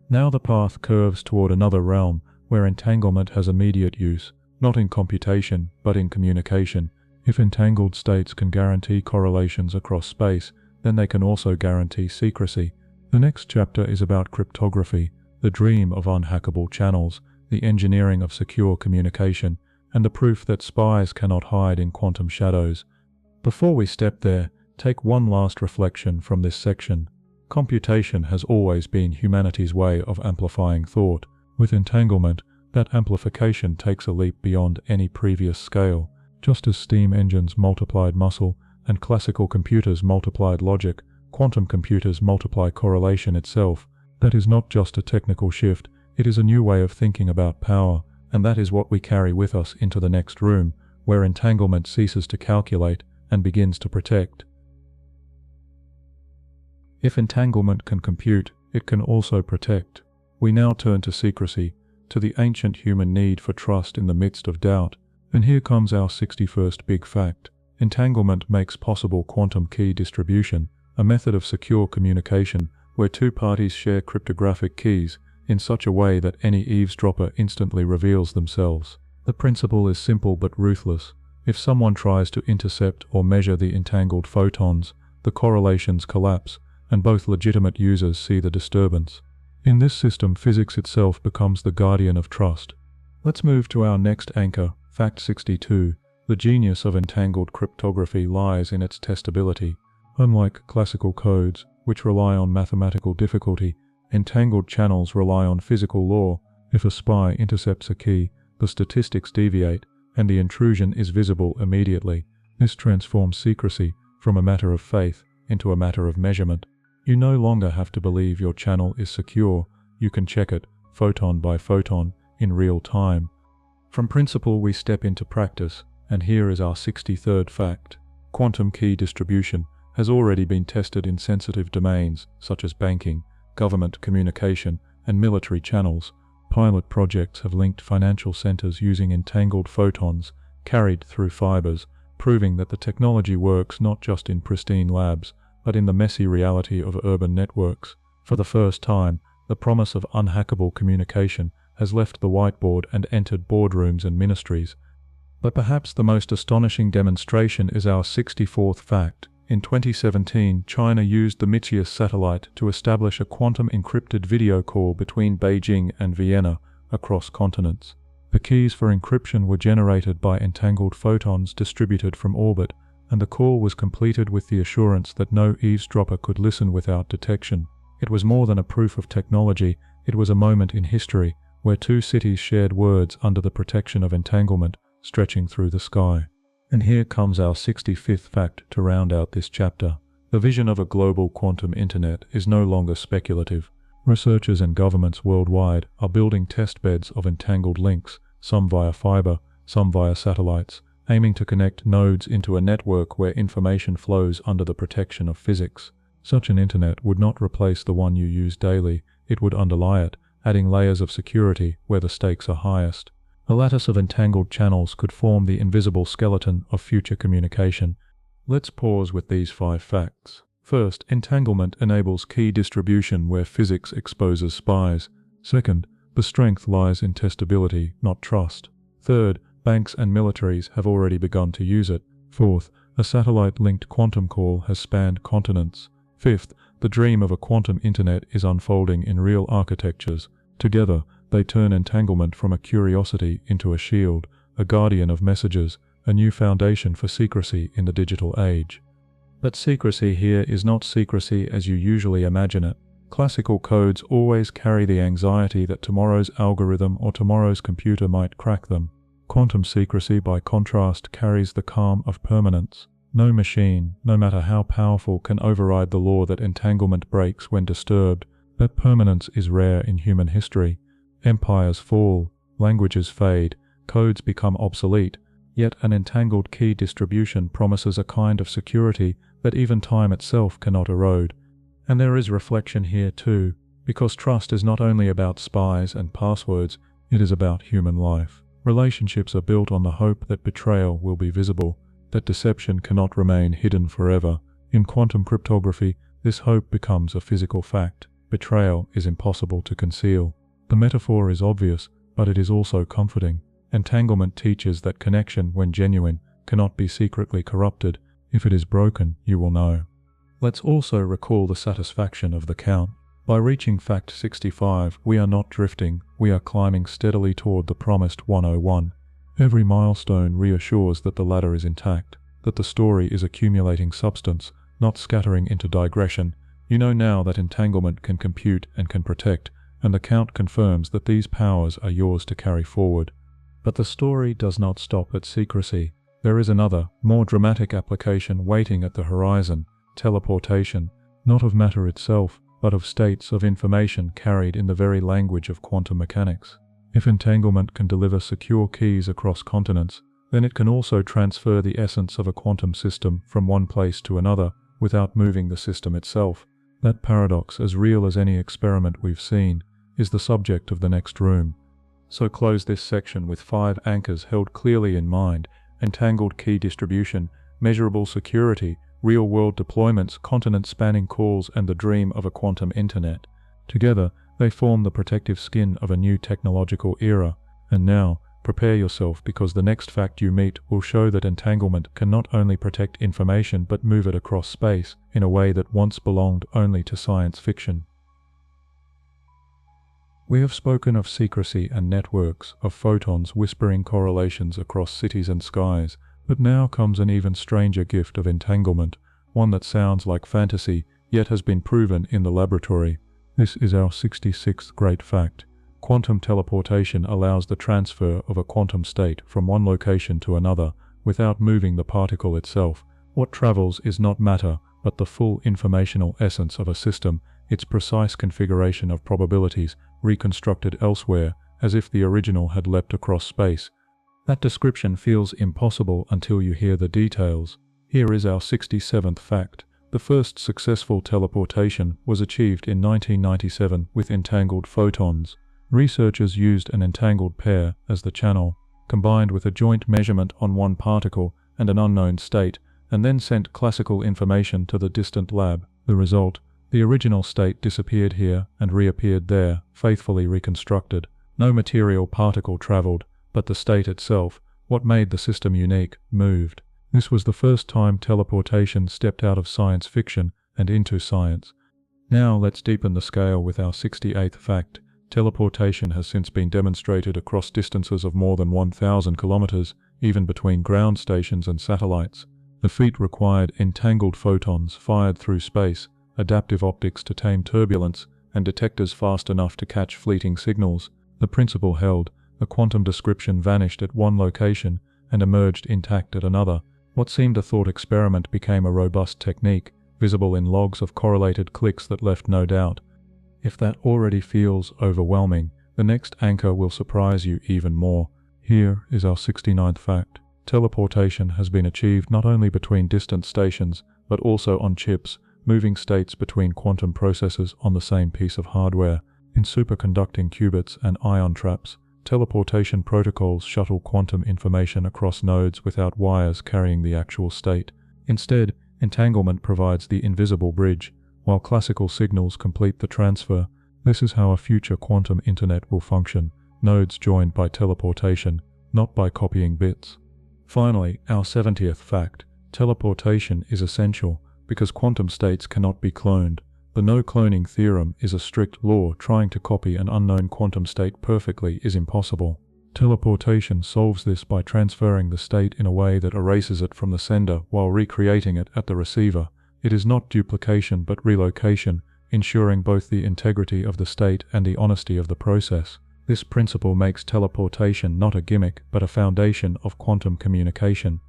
Now the path curves toward another realm where entanglement has immediate use, not in computation but in communication. If entangled states can guarantee correlations across space, then they can also guarantee secrecy. The next chapter is about cryptography, the dream of unhackable channels, the engineering of secure communication, and the proof that spies cannot hide in quantum shadows. Before we step there, take one last reflection from this section. Computation has always been humanity's way of amplifying thought. With entanglement, That amplification takes a leap beyond any previous scale. Just as steam engines multiplied muscle and classical computers multiplied logic, quantum computers multiply correlation itself. That is not just a technical shift, it is a new way of thinking about power, and that is what we carry with us into the next room, where entanglement ceases to calculate and begins to protect. If entanglement can compute, it can also protect. We now turn to secrecy, to the ancient human need for trust in the midst of doubt. And here comes our 61st big fact. Entanglement makes possible quantum key distribution, a method of secure communication where two parties share cryptographic keys in such a way that any eavesdropper instantly reveals themselves. The principle is simple but ruthless. If someone tries to intercept or measure the entangled photons, the correlations collapse, and both legitimate users see the disturbance. In this system, physics itself becomes the guardian of trust. Let's move to our next anchor, Fact 62. The genius of entangled cryptography lies in its testability. Unlike classical codes, which rely on mathematical difficulty, entangled channels rely on physical law. If a spy intercepts a key, the statistics deviate, and the intrusion is visible immediately. This transforms secrecy from a matter of faith into a matter of measurement. You no longer have to believe your channel is secure, you can check it, photon by photon, in real time. From principle we step into practice, and here is our 63rd fact. Quantum key distribution has already been tested in sensitive domains such as banking, government communication, and military channels. Pilot projects have linked financial centers using entangled photons carried through fibers, proving that the technology works not just in pristine labs, but in the messy reality of urban networks. For the first time, the promise of unhackable communication has left the whiteboard and entered boardrooms and ministries. But perhaps the most astonishing demonstration is our 64th fact. In 2017, China used the Mitzias satellite to establish a quantum encrypted video call between Beijing and Vienna across continents. The keys for encryption were generated by entangled photons distributed from orbit, and the call was completed with the assurance that no eavesdropper could listen without detection. It was more than a proof of technology, it was a moment in history where two cities shared words under the protection of entanglement stretching through the sky. And here comes our 65th fact to round out this chapter. The vision of a global quantum internet is no longer speculative. Researchers and governments worldwide are building test beds of entangled links, some via fiber, some via satellites, aiming to connect nodes into a network where information flows under the protection of physics. Such an internet would not replace the one you use daily, it would underlie it, adding layers of security where the stakes are highest. A lattice of entangled channels could form the invisible skeleton of future communication. Let's pause with these 5 facts. First, entanglement enables key distribution where physics exposes spies. Second, the strength lies in testability, not trust. Third, banks and militaries have already begun to use it. Fourth, a satellite-linked quantum call has spanned continents. Fifth, the dream of a quantum internet is unfolding in real architectures. Together, they turn entanglement from a curiosity into a shield, a guardian of messages, a new foundation for secrecy in the digital age. But secrecy here is not secrecy as you usually imagine it. Classical codes always carry the anxiety that tomorrow's algorithm or tomorrow's computer might crack them. Quantum secrecy, by contrast, carries the calm of permanence. No machine, no matter how powerful, can override the law that entanglement breaks when disturbed. That permanence is rare in human history. Empires fall, languages fade, codes become obsolete, yet an entangled key distribution promises a kind of security that even time itself cannot erode. And there is reflection here too, because trust is not only about spies and passwords, it is about human life. Relationships are built on the hope that betrayal will be visible, that deception cannot remain hidden forever. In quantum cryptography, this hope becomes a physical fact. Betrayal is impossible to conceal. The metaphor is obvious, but it is also comforting. Entanglement teaches that connection, when genuine, cannot be secretly corrupted. If it is broken, you will know. Let's also recall the satisfaction of the count. By reaching fact 65, we are not drifting, we are climbing steadily toward the promised 101. Every milestone reassures that the ladder is intact, that the story is accumulating substance, not scattering into digression. You know now that entanglement can compute and can protect, and the count confirms that these powers are yours to carry forward. But the story does not stop at secrecy. There is another, more dramatic application waiting at the horizon: teleportation, not of matter itself, but of states of information carried in the very language of quantum mechanics. If entanglement can deliver secure keys across continents, then it can also transfer the essence of a quantum system from one place to another without moving the system itself. That paradox, as real as any experiment we've seen, is the subject of the next room. So close this section with 5 anchors held clearly in mind: entangled key distribution, measurable security, real-world deployments, continent-spanning calls, and the dream of a quantum internet. Together, they form the protective skin of a new technological era. And now, prepare yourself, because the next fact you meet will show that entanglement can not only protect information but move it across space in a way that once belonged only to science fiction. We have spoken of secrecy and networks, of photons whispering correlations across cities and skies, but now comes an even stranger gift of entanglement, one that sounds like fantasy, yet has been proven in the laboratory. This is our 66th great fact. Quantum teleportation allows the transfer of a quantum state from one location to another without moving the particle itself. What travels is not matter, but the full informational essence of a system, its precise configuration of probabilities reconstructed elsewhere, as if the original had leapt across space. That description feels impossible until you hear the details. Here is our 67th fact. The first successful teleportation was achieved in 1997 with entangled photons. Researchers used an entangled pair as the channel, combined with a joint measurement on one particle and an unknown state, and then sent classical information to the distant lab. The result: the original state disappeared here and reappeared there, faithfully reconstructed. No material particle traveled, but the state itself, what made the system unique, moved. This was the first time teleportation stepped out of science fiction and into science. Now let's deepen the scale with our 68th fact. Teleportation has since been demonstrated across distances of more than 1,000 kilometers, even between ground stations and satellites. The feat required entangled photons fired through space, adaptive optics to tame turbulence, and detectors fast enough to catch fleeting signals. The principle held: a quantum description vanished at one location and emerged intact at another. What seemed a thought experiment became a robust technique, visible in logs of correlated clicks that left no doubt. If that already feels overwhelming, the next anchor will surprise you even more. Here is our 69th fact. Teleportation has been achieved not only between distant stations, but also on chips, moving states between quantum processors on the same piece of hardware. In superconducting qubits and ion traps, teleportation protocols shuttle quantum information across nodes without wires carrying the actual state. Instead, entanglement provides the invisible bridge, while classical signals complete the transfer. This is how a future quantum internet will function: nodes joined by teleportation, not by copying bits. Finally, our 70th fact. Teleportation is essential because quantum states cannot be cloned. The no-cloning theorem is a strict law. Trying to copy an unknown quantum state perfectly is impossible. Teleportation solves this by transferring the state in a way that erases it from the sender while recreating it at the receiver. It is not duplication but relocation, ensuring both the integrity of the state and the honesty of the process. This principle makes teleportation not a gimmick but a foundation of quantum communication.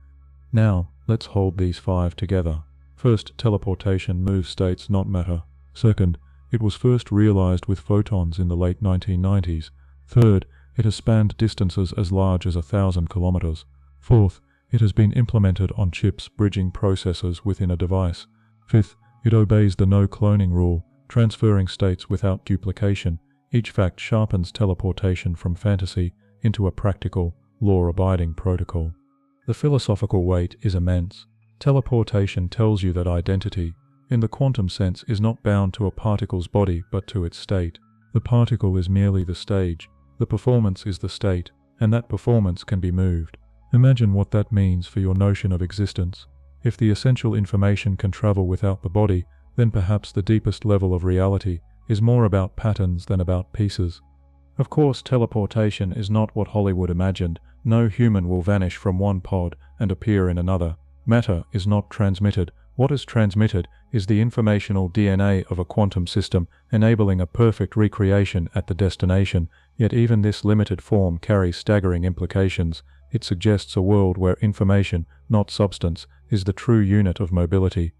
Now, let's hold these 5 together. First, teleportation moves states, not matter. Second, it was first realized with photons in the late 1990s. Third, it has spanned distances as large as 1,000 kilometers. Fourth, it has been implemented on chips bridging processors within a device. Fifth, it obeys the no-cloning rule, transferring states without duplication. Each fact sharpens teleportation from fantasy into a practical, law-abiding protocol. The philosophical weight is immense. Teleportation tells you that identity, in the quantum sense, is not bound to a particle's body but to its state. The particle is merely the stage, the performance is the state, and that performance can be moved. Imagine what that means for your notion of existence. If the essential information can travel without the body, then perhaps the deepest level of reality is more about patterns than about pieces. Of course, teleportation is not what Hollywood imagined. No human will vanish from one pod and appear in another. Matter is not transmitted. What is transmitted is the informational DNA of a quantum system, enabling a perfect recreation at the destination, yet even this limited form carries staggering implications. It suggests a world where information, not substance, is the true unit of mobility.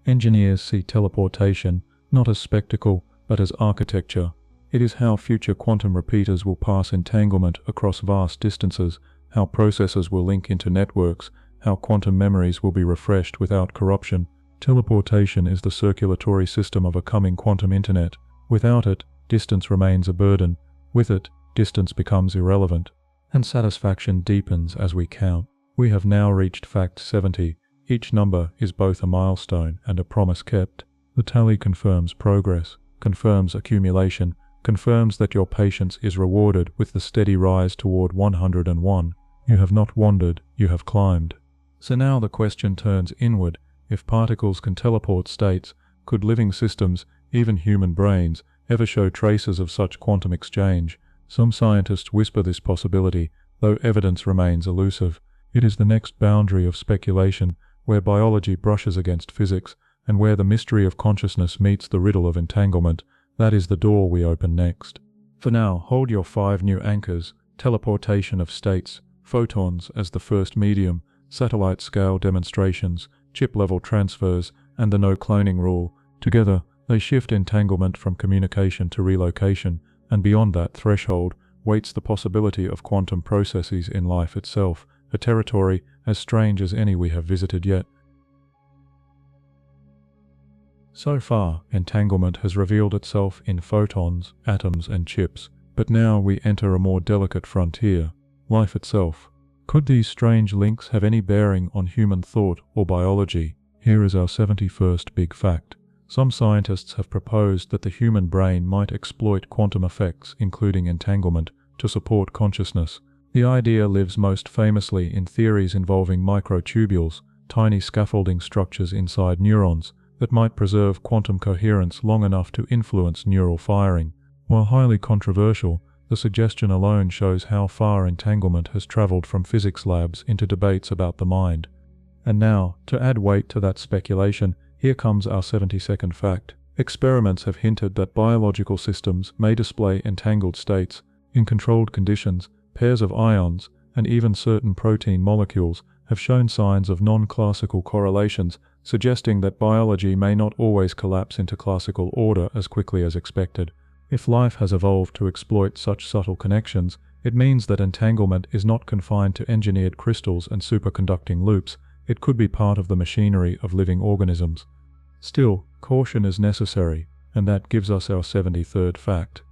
Engineers see teleportation not as spectacle, but as architecture. It is how future quantum repeaters will pass entanglement across vast distances, how processors will link into networks, how quantum memories will be refreshed without corruption. Teleportation is the circulatory system of a coming quantum internet. Without it, distance remains a burden. With it, distance becomes irrelevant. And satisfaction deepens as we count. We have now reached fact 70. Each number is both a milestone and a promise kept. The tally confirms progress, confirms accumulation, confirms that your patience is rewarded with the steady rise toward 101. You have not wandered, you have climbed. So now the question turns inward. If particles can teleport states, could living systems, even human brains, ever show traces of such quantum exchange? Some scientists whisper this possibility, though evidence remains elusive. It is the next boundary of speculation, where biology brushes against physics, and where the mystery of consciousness meets the riddle of entanglement. That is the door we open next. For now, hold your 5 new anchors: teleportation of states, photons as the first medium, satellite-scale demonstrations, chip-level transfers, and the no-cloning rule. Together, they shift entanglement from communication to relocation, and beyond that threshold waits the possibility of quantum processes in life itself, a territory as strange as any we have visited yet. So far, entanglement has revealed itself in photons, atoms, and chips, but now we enter a more delicate frontier: life itself. Could these strange links have any bearing on human thought or biology? Here is our 71st big fact. Some scientists have proposed that the human brain might exploit quantum effects, including entanglement, to support consciousness. The idea lives most famously in theories involving microtubules, tiny scaffolding structures inside neurons, that might preserve quantum coherence long enough to influence neural firing. While highly controversial, the suggestion alone shows how far entanglement has traveled from physics labs into debates about the mind. And now, to add weight to that speculation, here comes our 72nd fact. Experiments have hinted that biological systems may display entangled states. In controlled conditions, pairs of ions, and even certain protein molecules, have shown signs of non-classical correlations, suggesting that biology may not always collapse into classical order as quickly as expected. If life has evolved to exploit such subtle connections, it means that entanglement is not confined to engineered crystals and superconducting loops. It could be part of the machinery of living organisms. Still, caution is necessary, and that gives us our 73rd fact.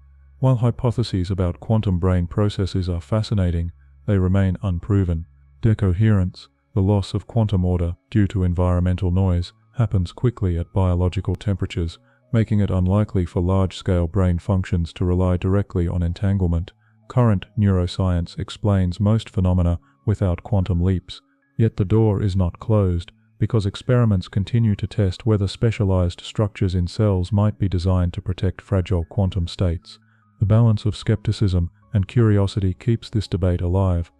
While hypotheses about quantum brain processes are fascinating, they remain unproven. Decoherence, the loss of quantum order due to environmental noise, happens quickly at biological temperatures, making it unlikely for large-scale brain functions to rely directly on entanglement. Current neuroscience explains most phenomena without quantum leaps. Yet the door is not closed, because experiments continue to test whether specialized structures in cells might be designed to protect fragile quantum states. The balance of skepticism and curiosity keeps this debate alive.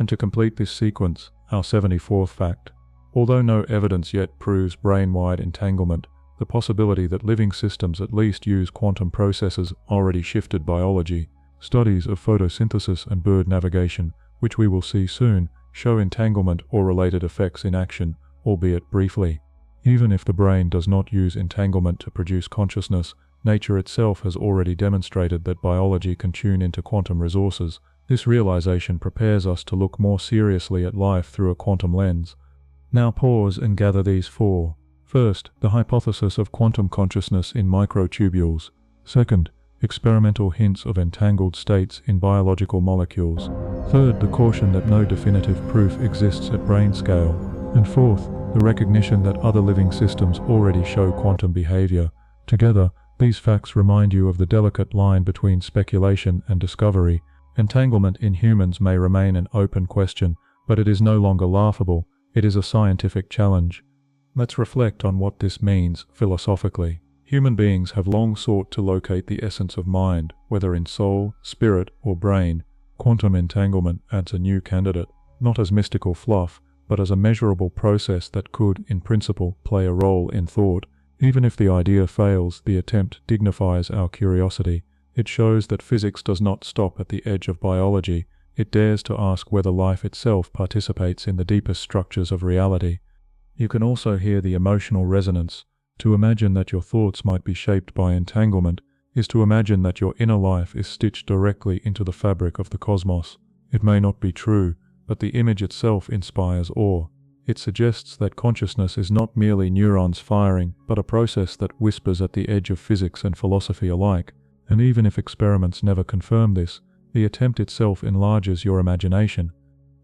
And to complete this sequence, our 74th fact. Although no evidence yet proves brain-wide entanglement, the possibility that living systems at least use quantum processes already shifted biology. Studies of photosynthesis and bird navigation, which we will see soon, show entanglement or related effects in action, albeit briefly. Even if the brain does not use entanglement to produce consciousness, nature itself has already demonstrated that biology can tune into quantum resources. This realization prepares us to look more seriously at life through a quantum lens. Now pause and gather these 4. First, the hypothesis of quantum consciousness in microtubules. Second, experimental hints of entangled states in biological molecules. Third, the caution that no definitive proof exists at brain scale. And fourth, the recognition that other living systems already show quantum behavior. Together, these facts remind you of the delicate line between speculation and discovery. Entanglement in humans may remain an open question, but it is no longer laughable. It is a scientific challenge. Let's reflect on what this means philosophically. Human beings have long sought to locate the essence of mind, whether in soul, spirit, or brain. Quantum entanglement adds a new candidate, not as mystical fluff, but as a measurable process that could, in principle, play a role in thought. Even if the idea fails, the attempt dignifies our curiosity. It shows that physics does not stop at the edge of biology. It dares to ask whether life itself participates in the deepest structures of reality. You can also hear the emotional resonance. To imagine that your thoughts might be shaped by entanglement is to imagine that your inner life is stitched directly into the fabric of the cosmos. It may not be true, but the image itself inspires awe. It suggests that consciousness is not merely neurons firing, but a process that whispers at the edge of physics and philosophy alike. And even if experiments never confirm this, the attempt itself enlarges your imagination.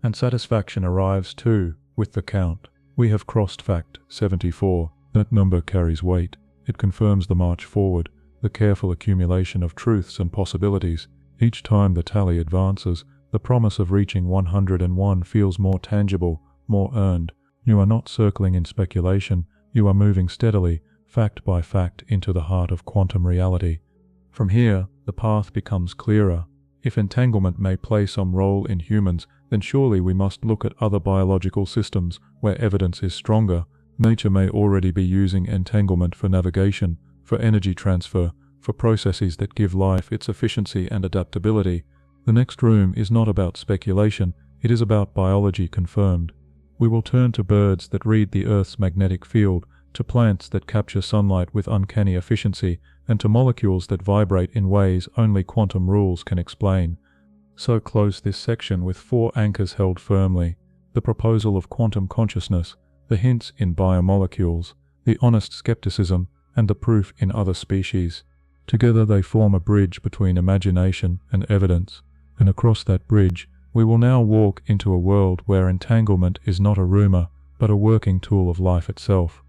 And satisfaction arrives too, with the count. We have crossed fact 74. That number carries weight. It confirms the march forward, the careful accumulation of truths and possibilities. Each time the tally advances, the promise of reaching 101 feels more tangible, more earned. You are not circling in speculation, you are moving steadily, fact by fact, into the heart of quantum reality. From here, the path becomes clearer. If entanglement may play some role in humans, then surely we must look at other biological systems where evidence is stronger. Nature may already be using entanglement for navigation, for energy transfer, for processes that give life its efficiency and adaptability. The next room is not about speculation, it is about biology confirmed. We will turn to birds that read the Earth's magnetic field, to plants that capture sunlight with uncanny efficiency, and to molecules that vibrate in ways only quantum rules can explain. So close this section with 4 anchors held firmly: the proposal of quantum consciousness, the hints in biomolecules, the honest skepticism, and the proof in other species. Together they form a bridge between imagination and evidence, and across that bridge we will now walk into a world where entanglement is not a rumor, but a working tool of life itself.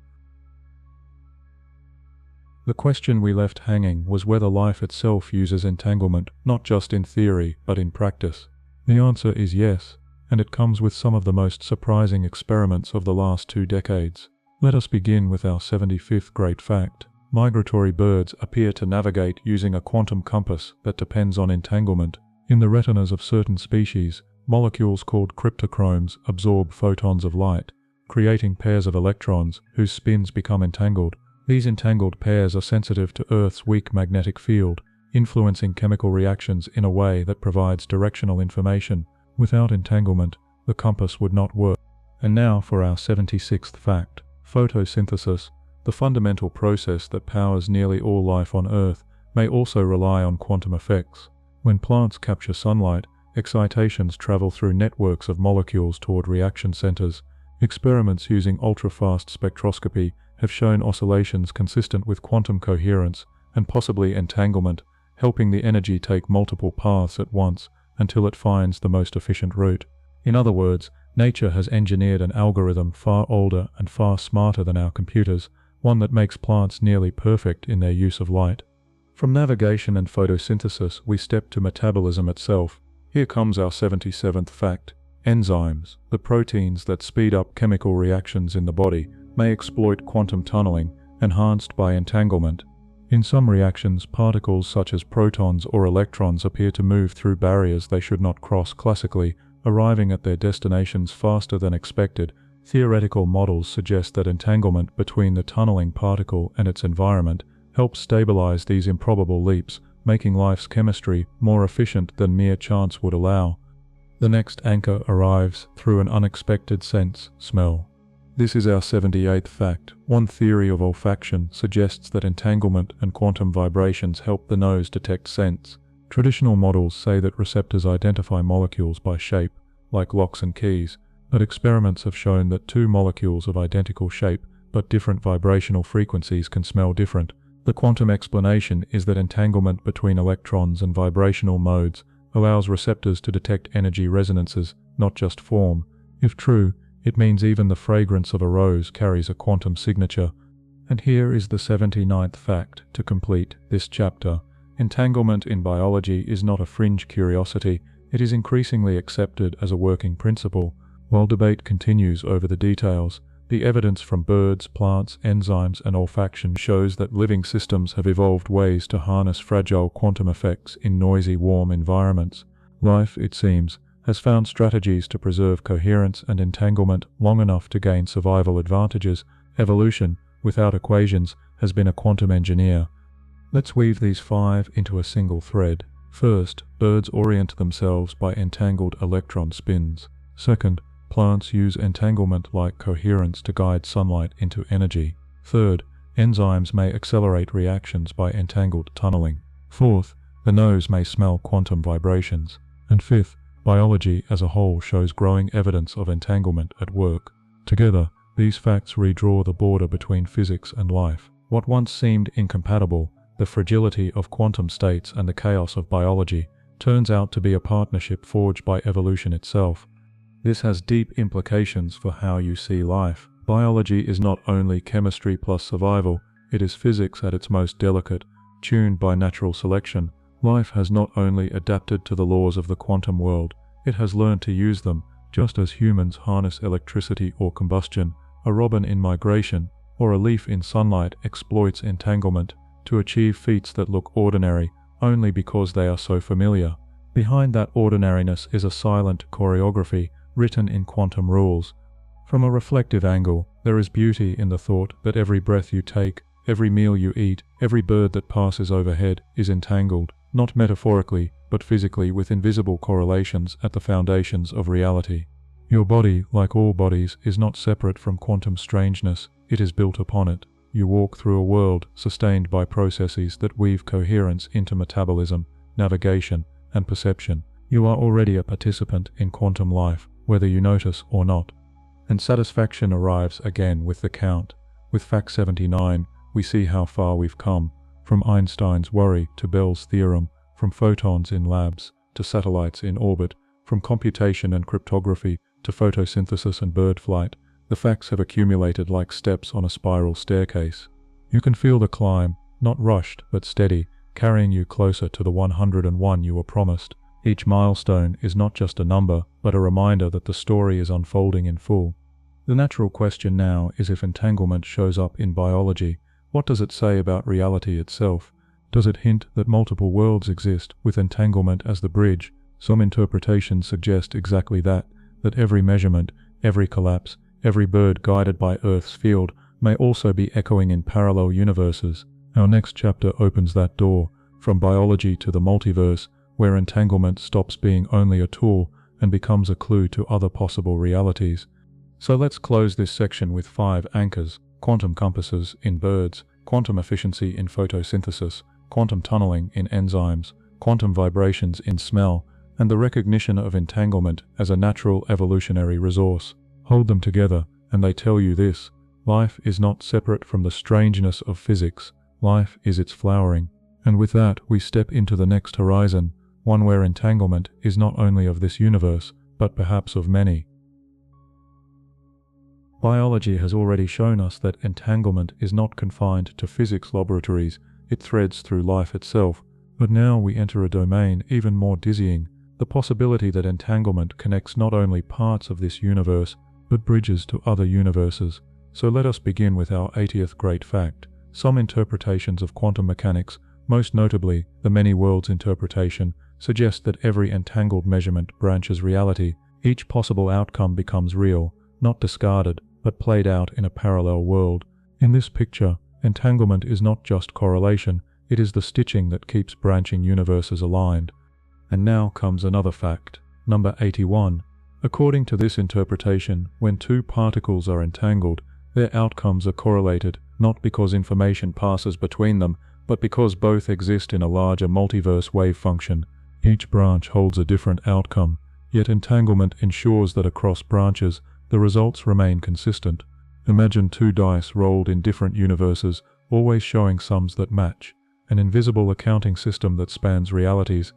The question we left hanging was whether life itself uses entanglement, not just in theory, but in practice. The answer is yes, and it comes with some of the most surprising experiments of the last 2 decades. Let us begin with our 75th great fact. Migratory birds appear to navigate using a quantum compass that depends on entanglement. In the retinas of certain species, molecules called cryptochromes absorb photons of light, creating pairs of electrons whose spins become entangled. These entangled pairs are sensitive to Earth's weak magnetic field, influencing chemical reactions in a way that provides directional information. Without entanglement, the compass would not work. And now for our 76th fact. Photosynthesis, the fundamental process that powers nearly all life on Earth, may also rely on quantum effects. When plants capture sunlight, excitations travel through networks of molecules toward reaction centers. Experiments using ultra-fast spectroscopy have shown oscillations consistent with quantum coherence and possibly entanglement, helping the energy take multiple paths at once until it finds the most efficient route. In other words, nature has engineered an algorithm far older and far smarter than our computers, one that makes plants nearly perfect in their use of light. From navigation and photosynthesis, we step to metabolism itself. Here comes our 77th fact. Enzymes, the proteins that speed up chemical reactions in the body, may exploit quantum tunneling, enhanced by entanglement. In some reactions, particles such as protons or electrons appear to move through barriers they should not cross classically, arriving at their destinations faster than expected. Theoretical models suggest that entanglement between the tunneling particle and its environment helps stabilize these improbable leaps, making life's chemistry more efficient than mere chance would allow. The next anchor arrives through an unexpected sense: smell. This is our 78th fact. One theory of olfaction suggests that entanglement and quantum vibrations help the nose detect scents. Traditional models say that receptors identify molecules by shape, like locks and keys, but experiments have shown that 2 molecules of identical shape but different vibrational frequencies can smell different. The quantum explanation is that entanglement between electrons and vibrational modes allows receptors to detect energy resonances, not just form. If true, it means even the fragrance of a rose carries a quantum signature. And here is the 79th fact to complete this chapter. Entanglement in biology is not a fringe curiosity, it is increasingly accepted as a working principle. While debate continues over the details, the evidence from birds, plants, enzymes, and olfaction shows that living systems have evolved ways to harness fragile quantum effects in noisy, warm environments. Life, it seems, has found strategies to preserve coherence and entanglement long enough to gain survival advantages. Evolution, without equations, has been a quantum engineer. Let's weave these 5 into a single thread. First, birds orient themselves by entangled electron spins. Second, plants use entanglement-like coherence to guide sunlight into energy. Third, enzymes may accelerate reactions by entangled tunneling. Fourth, the nose may smell quantum vibrations. And fifth, biology as a whole shows growing evidence of entanglement at work. Together, these facts redraw the border between physics and life. What once seemed incompatible, the fragility of quantum states and the chaos of biology, turns out to be a partnership forged by evolution itself. This has deep implications for how you see life. Biology is not only chemistry plus survival, it is physics at its most delicate, tuned by natural selection. Life has not only adapted to the laws of the quantum world, it has learned to use them, just as humans harness electricity or combustion. A robin in migration, or a leaf in sunlight, exploits entanglement to achieve feats that look ordinary only because they are so familiar. Behind that ordinariness is a silent choreography written in quantum rules. From a reflective angle, there is beauty in the thought that every breath you take, every meal you eat, every bird that passes overhead is entangled, not metaphorically, but physically, with invisible correlations at the foundations of reality. Your body, like all bodies, is not separate from quantum strangeness, it is built upon it. You walk through a world sustained by processes that weave coherence into metabolism, navigation, and perception. You are already a participant in quantum life, whether you notice or not. And satisfaction arrives again with the count. With fact 79, we see how far we've come, from Einstein's worry to Bell's theorem, from photons in labs to satellites in orbit, from computation and cryptography to photosynthesis and bird flight. The facts have accumulated like steps on a spiral staircase. You can feel the climb, not rushed but steady, carrying you closer to the 101 you were promised. Each milestone is not just a number, but a reminder that the story is unfolding in full. The natural question now is, if entanglement shows up in biology, what does it say about reality itself? Does it hint that multiple worlds exist, with entanglement as the bridge? Some interpretations suggest exactly that every measurement, every collapse, every bird guided by Earth's field may also be echoing in parallel universes. Our next chapter opens that door, from biology to the multiverse, where entanglement stops being only a tool and becomes a clue to other possible realities. So let's close this section with 5 anchors: quantum compasses in birds, quantum efficiency in photosynthesis, quantum tunneling in enzymes, quantum vibrations in smell, and the recognition of entanglement as a natural evolutionary resource. Hold them together, and they tell you this: life is not separate from the strangeness of physics, life is its flowering. And with that, we step into the next horizon, one where entanglement is not only of this universe, but perhaps of many. Biology has already shown us that entanglement is not confined to physics laboratories, it threads through life itself. But now we enter a domain even more dizzying, the possibility that entanglement connects not only parts of this universe, but bridges to other universes. So let us begin with our 80th great fact. Some interpretations of quantum mechanics, most notably the many worlds interpretation, suggest that every entangled measurement branches reality. Each possible outcome becomes real, not discarded, but played out in a parallel world. In this picture, entanglement is not just correlation, it is the stitching that keeps branching universes aligned. And now comes another fact, number 81. According to this interpretation, when 2 particles are entangled, their outcomes are correlated, not because information passes between them, but because both exist in a larger multiverse wave function. Each branch holds a different outcome, yet entanglement ensures that across branches, the results remain consistent. Imagine 2 dice rolled in different universes, always showing sums that match, an invisible accounting system that spans realities.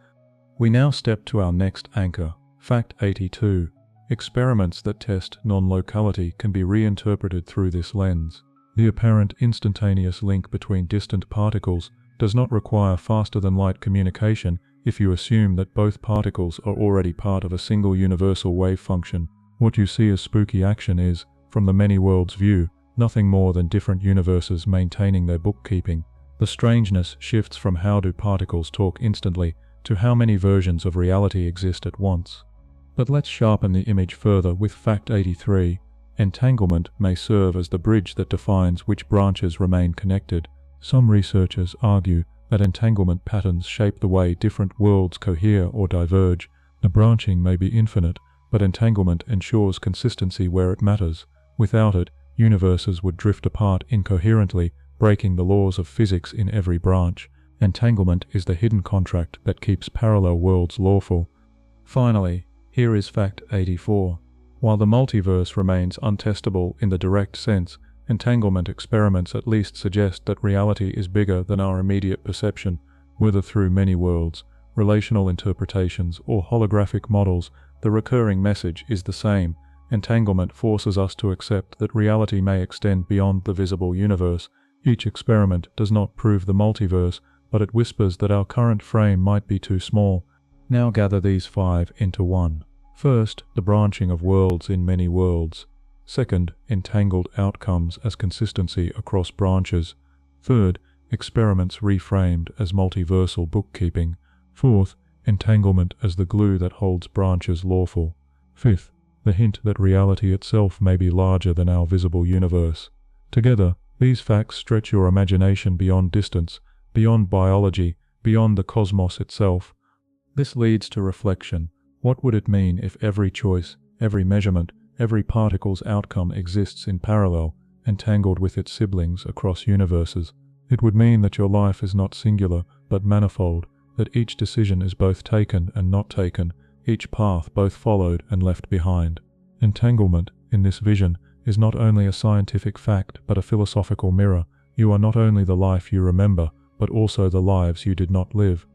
We now step to our next anchor, fact 82. Experiments that test non-locality can be reinterpreted through this lens. The apparent instantaneous link between distant particles does not require faster-than-light communication if you assume that both particles are already part of a single universal wave function. What you see as spooky action is, from the many worlds view, nothing more than different universes maintaining their bookkeeping. The strangeness shifts from how do particles talk instantly to how many versions of reality exist at once. But let's sharpen the image further with fact 83. Entanglement may serve as the bridge that defines which branches remain connected. Some researchers argue that entanglement patterns shape the way different worlds cohere or diverge. The branching may be infinite, but entanglement ensures consistency where it matters. Without it, universes would drift apart incoherently, breaking the laws of physics in every branch. Entanglement is the hidden contract that keeps parallel worlds lawful. Finally, here is fact 84. While the multiverse remains untestable in the direct sense, entanglement experiments at least suggest that reality is bigger than our immediate perception. Whether through many worlds, relational interpretations, or holographic models, the recurring message is the same. Entanglement forces us to accept that reality may extend beyond the visible universe. Each experiment does not prove the multiverse, but it whispers that our current frame might be too small. Now gather these 5 into one. First, the branching of worlds in many worlds. Second, entangled outcomes as consistency across branches. Third, experiments reframed as multiversal bookkeeping. Fourth, entanglement as the glue that holds branches lawful. Fifth, the hint that reality itself may be larger than our visible universe. Together, these facts stretch your imagination beyond distance, beyond biology, beyond the cosmos itself. This leads to reflection. What would it mean if every choice, every measurement, every particle's outcome exists in parallel, entangled with its siblings across universes? It would mean that your life is not singular, but manifold, that each decision is both taken and not taken, each path both followed and left behind. Entanglement, in this vision, is not only a scientific fact, but a philosophical mirror. You are not only the life you remember, but also the lives you did not live.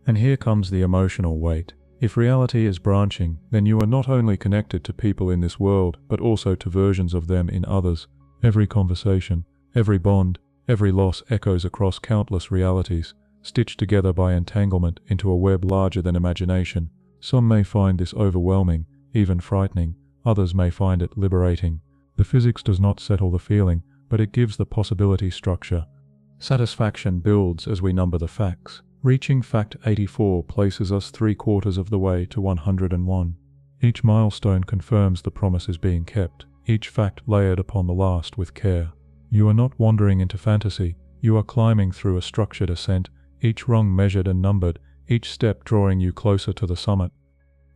And here comes the emotional weight. If reality is branching, then you are not only connected to people in this world, but also to versions of them in others. Every conversation, every bond, every loss echoes across countless realities, stitched together by entanglement into a web larger than imagination. Some may find this overwhelming, even frightening. Others may find it liberating. The physics does not settle the feeling, but it gives the possibility structure. Satisfaction builds as we number the facts. Reaching fact 84 places us 3/4 of the way to 101. Each milestone confirms the promise is being kept, each fact layered upon the last with care. You are not wandering into fantasy, you are climbing through a structured ascent, each rung measured and numbered, each step drawing you closer to the summit.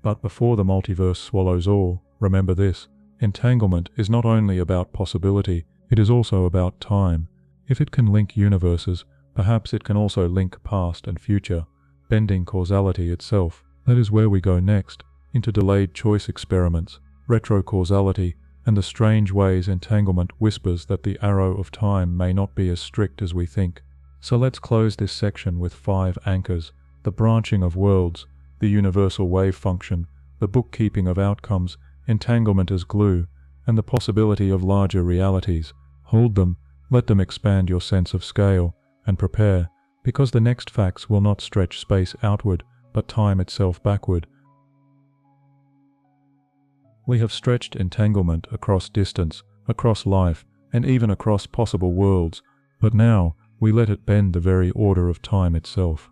But before the multiverse swallows all, remember this: entanglement is not only about possibility, it is also about time. If it can link universes, perhaps it can also link past and future, bending causality itself. That is where we go next, into delayed choice experiments, retro-causality, and the strange ways entanglement whispers that the arrow of time may not be as strict as we think. So let's close this section with 5 anchors: the branching of worlds, the universal wave function, the bookkeeping of outcomes, entanglement as glue, and the possibility of larger realities. Hold them, let them expand your sense of scale, and prepare, because the next facts will not stretch space outward, but time itself backward. We have stretched entanglement across distance, across life, and even across possible worlds, but now we let it bend the very order of time itself.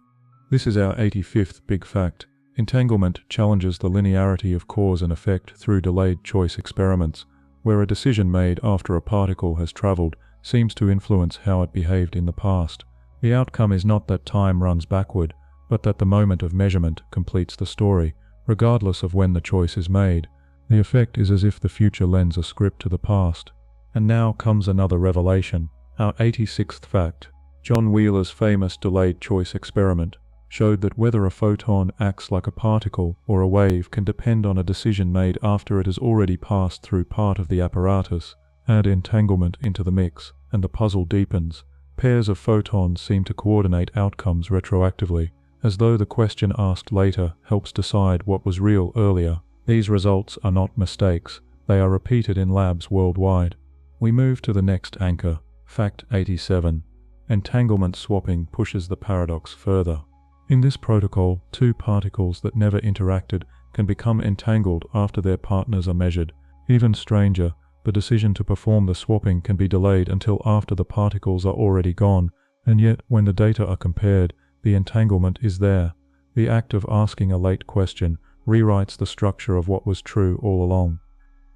This is our 85th big fact. Entanglement challenges the linearity of cause and effect through delayed choice experiments, where a decision made after a particle has traveled seems to influence how it behaved in the past. The outcome is not that time runs backward, but that the moment of measurement completes the story, regardless of when the choice is made. The effect is as if the future lends a script to the past. And now comes another revelation, our 86th fact. John Wheeler's famous delayed choice experiment showed that whether a photon acts like a particle or a wave can depend on a decision made after it has already passed through part of the apparatus. Add entanglement into the mix, and the puzzle deepens. Pairs of photons seem to coordinate outcomes retroactively, as though the question asked later helps decide what was real earlier. These results are not mistakes, they are repeated in labs worldwide. We move to the next anchor, fact 87. Entanglement swapping pushes the paradox further. In this protocol, 2 particles that never interacted can become entangled after their partners are measured. Even stranger, the decision to perform the swapping can be delayed until after the particles are already gone, and yet when the data are compared, the entanglement is there. The act of asking a late question, rewrites the structure of what was true all along.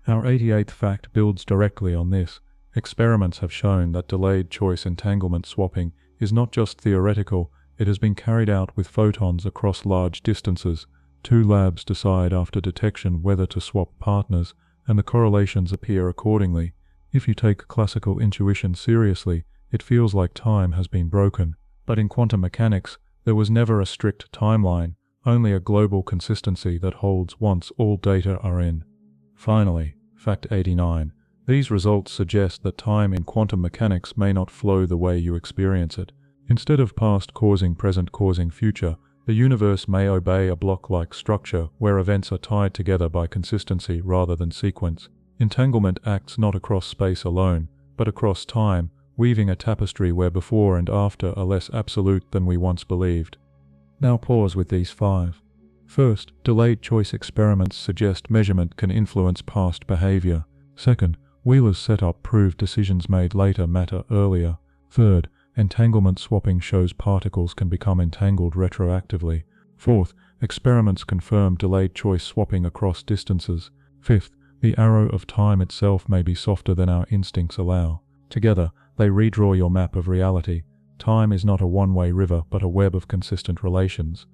Our 88th fact builds directly on this. Experiments have shown that delayed choice entanglement swapping is not just theoretical, it has been carried out with photons across large distances. Two labs decide after detection whether to swap partners, and the correlations appear accordingly. If you take classical intuition seriously, it feels like time has been broken. But in quantum mechanics, there was never a strict timeline, only a global consistency that holds once all data are in. Finally, fact 89. These results suggest that time in quantum mechanics may not flow the way you experience it. Instead of past causing present causing future, the universe may obey a block-like structure where events are tied together by consistency rather than sequence. Entanglement acts not across space alone, but across time, weaving a tapestry where before and after are less absolute than we once believed. Now pause with these 5. First, delayed choice experiments suggest measurement can influence past behavior. Second, Wheeler's setup proved decisions made later matter earlier. Third, entanglement swapping shows particles can become entangled retroactively. Fourth, experiments confirm delayed choice swapping across distances. Fifth, the arrow of time itself may be softer than our instincts allow. Together, they redraw your map of reality. Time is not a one-way river, but a web of consistent relations.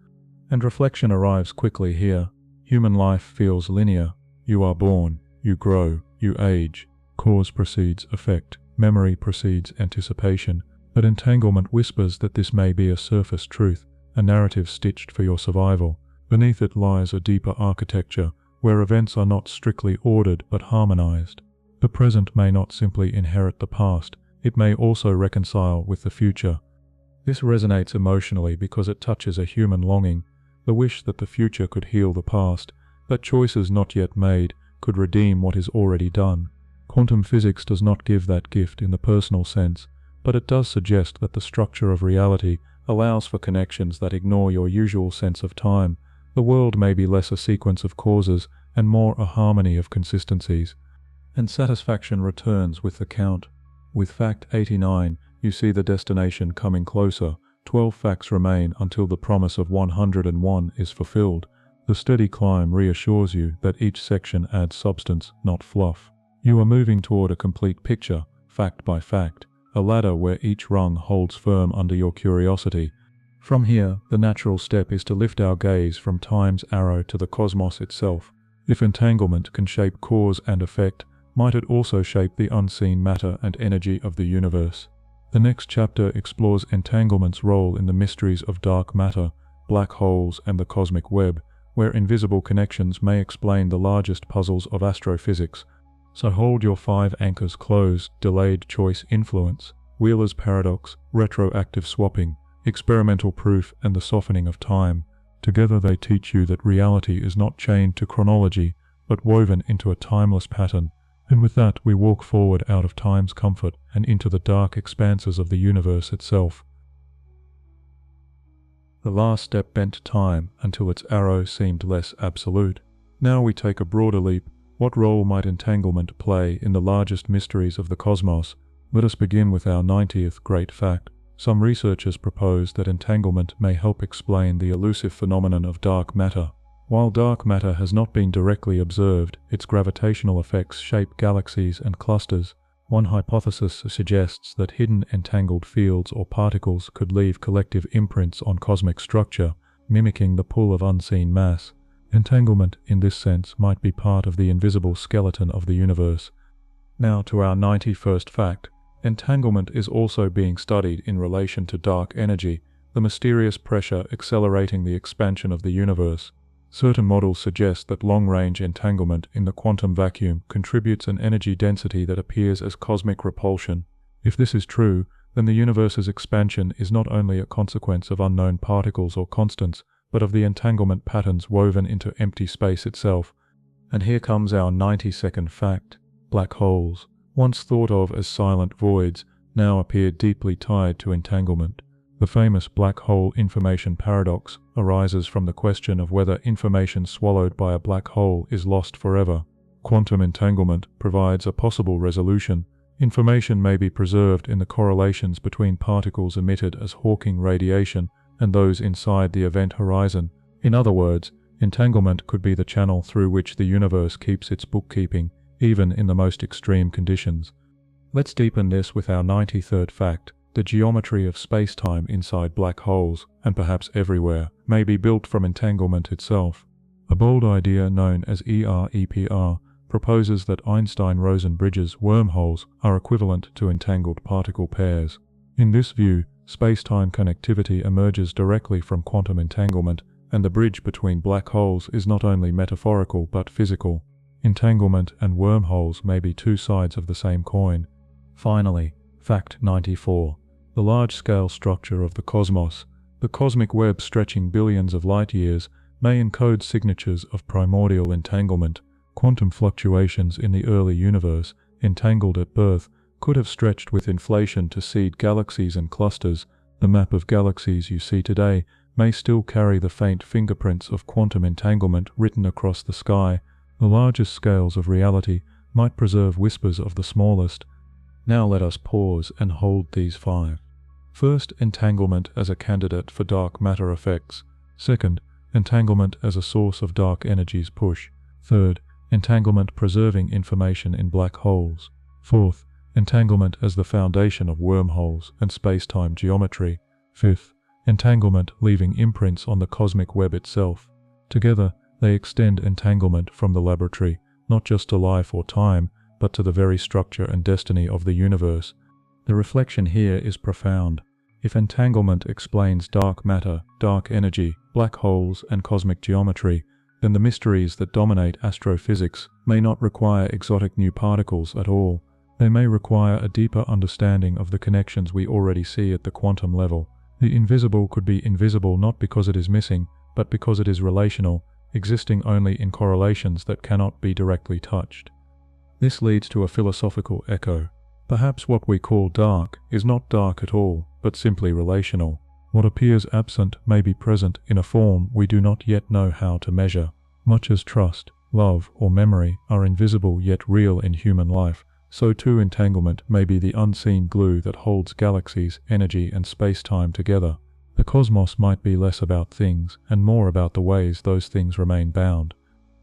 And reflection arrives quickly here. Human life feels linear. You are born, you grow, you age. Cause precedes effect. Memory precedes anticipation. But entanglement whispers that this may be a surface truth, a narrative stitched for your survival. Beneath it lies a deeper architecture, where events are not strictly ordered but harmonized. The present may not simply inherit the past, it may also reconcile with the future. This resonates emotionally because it touches a human longing, the wish that the future could heal the past, that choices not yet made could redeem what is already done. Quantum physics does not give that gift in the personal sense, but it does suggest that the structure of reality allows for connections that ignore your usual sense of time. The world may be less a sequence of causes and more a harmony of consistencies. And satisfaction returns with the count. With fact 89, you see the destination coming closer. 12 facts remain until the promise of 101 is fulfilled. The steady climb reassures you that each section adds substance, not fluff. You are moving toward a complete picture, fact by fact, a ladder where each rung holds firm under your curiosity. From here, the natural step is to lift our gaze from time's arrow to the cosmos itself. If entanglement can shape cause and effect, might it also shape the unseen matter and energy of the universe? The next chapter explores entanglement's role in the mysteries of dark matter, black holes, and the cosmic web, where invisible connections may explain the largest puzzles of astrophysics. So hold your 5 anchors closed: delayed choice influence, Wheeler's paradox, retroactive swapping, experimental proof, and the softening of time. Together they teach you that reality is not chained to chronology, but woven into a timeless pattern. And with that, we walk forward out of time's comfort and into the dark expanses of the universe itself. The last step bent time until its arrow seemed less absolute. Now we take a broader leap. What role might entanglement play in the largest mysteries of the cosmos? Let us begin with our 90th great fact. Some researchers propose that entanglement may help explain the elusive phenomenon of dark matter. While dark matter has not been directly observed, its gravitational effects shape galaxies and clusters. One hypothesis suggests that hidden entangled fields or particles could leave collective imprints on cosmic structure, mimicking the pull of unseen mass. Entanglement, in this sense, might be part of the invisible skeleton of the universe. Now to our 91st fact. Entanglement is also being studied in relation to dark energy, the mysterious pressure accelerating the expansion of the universe. Certain models suggest that long-range entanglement in the quantum vacuum contributes an energy density that appears as cosmic repulsion. If this is true, then the universe's expansion is not only a consequence of unknown particles or constants, but of the entanglement patterns woven into empty space itself. And here comes our 92nd fact. Black holes, once thought of as silent voids, now appear deeply tied to entanglement. The famous black hole information paradox arises from the question of whether information swallowed by a black hole is lost forever. Quantum entanglement provides a possible resolution. Information may be preserved in the correlations between particles emitted as Hawking radiation and those inside the event horizon. In other words, Entanglement could be the channel through which the universe keeps its bookkeeping, even in the most extreme conditions. Let's deepen this with our 93rd fact. The geometry of space-time inside black holes, and perhaps everywhere, may be built from entanglement itself. A bold idea known as EREPR proposes that Einstein-Rosen bridges wormholes are equivalent to entangled particle pairs. In this view, space-time connectivity emerges directly from quantum entanglement, and the bridge between black holes is not only metaphorical but physical. Entanglement and wormholes may be two sides of the same coin. Finally, fact 94. The large-scale structure of the cosmos, the cosmic web stretching billions of light-years, may encode signatures of primordial entanglement. Quantum fluctuations in the early universe, entangled at birth, could have stretched with inflation to seed galaxies and clusters. The map of galaxies you see today may still carry the faint fingerprints of quantum entanglement written across the sky. The largest scales of reality might preserve whispers of the smallest. Now let us pause and hold these 5. First, entanglement as a candidate for dark matter effects. Second, entanglement as a source of dark energy's push. Third, entanglement preserving information in black holes. Fourth, entanglement as the foundation of wormholes and space-time geometry. Fifth, entanglement leaving imprints on the cosmic web itself. Together, they extend entanglement from the laboratory, not just to life or time, but to the very structure and destiny of the universe. The reflection here is profound. If entanglement explains dark matter, dark energy, black holes, and cosmic geometry, then the mysteries that dominate astrophysics may not require exotic new particles at all. They may require a deeper understanding of the connections we already see at the quantum level. The invisible could be invisible not because it is missing, but because it is relational, existing only in correlations that cannot be directly touched. This leads to a philosophical echo. Perhaps what we call dark is not dark at all, but simply relational. What appears absent may be present in a form we do not yet know how to measure. Much as trust, love, or memory are invisible yet real in human life, so too entanglement may be the unseen glue that holds galaxies, energy, and space-time together. The cosmos might be less about things, and more about the ways those things remain bound.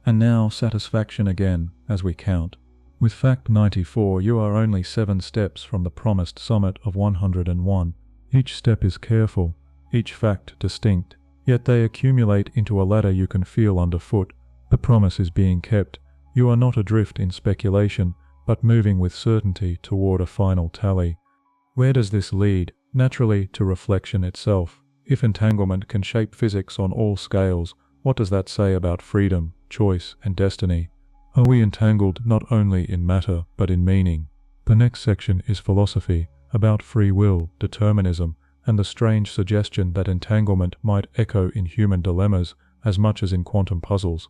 And now satisfaction again, as we count. With fact 94, you are only 7 steps from the promised summit of 101. Each step is careful, each fact distinct, yet they accumulate into a ladder you can feel underfoot. The promise is being kept. You are not adrift in speculation, but moving with certainty toward a final tally. Where does this lead? Naturally, to reflection itself. If entanglement can shape physics on all scales, what does that say about freedom, choice, and destiny? Are we entangled not only in matter, but in meaning? The next section is philosophy, about free will, determinism, and the strange suggestion that entanglement might echo in human dilemmas as much as in quantum puzzles.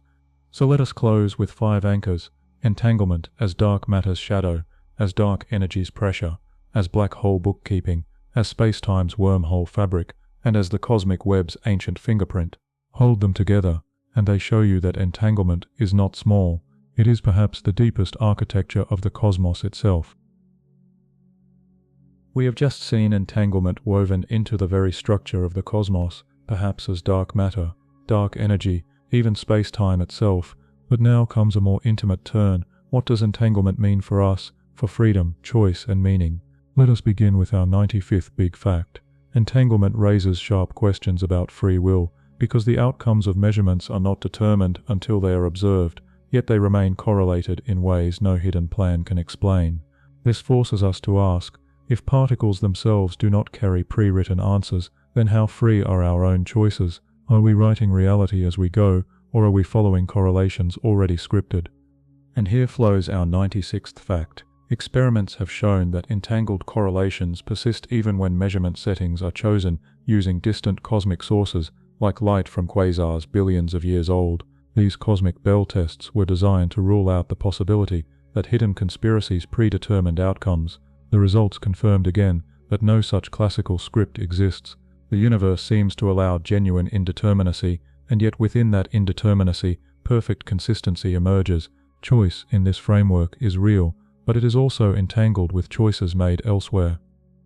So let us close with 5 anchors: entanglement as dark matter's shadow, as dark energy's pressure, as black hole bookkeeping, as space-time's wormhole fabric, and as the cosmic web's ancient fingerprint. Hold them together, and they show you that entanglement is not small. It is perhaps the deepest architecture of the cosmos itself. We have just seen entanglement woven into the very structure of the cosmos, perhaps as dark matter, dark energy, even space-time itself. But now comes a more intimate turn. What does entanglement mean for us, for freedom, choice, and meaning? Let us begin with our 95th big fact. Entanglement raises sharp questions about free will, because the outcomes of measurements are not determined until they are observed, yet they remain correlated in ways no hidden plan can explain. This forces us to ask, if particles themselves do not carry pre-written answers, then how free are our own choices? Are we writing reality as we go, or are we following correlations already scripted? And here flows our 96th fact. Experiments have shown that entangled correlations persist even when measurement settings are chosen using distant cosmic sources, like light from quasars billions of years old. These cosmic Bell tests were designed to rule out the possibility that hidden conspiracies predetermined outcomes. The results confirmed again that no such classical script exists. The universe seems to allow genuine indeterminacy, and yet within that indeterminacy, perfect consistency emerges. Choice in this framework is real, but it is also entangled with choices made elsewhere.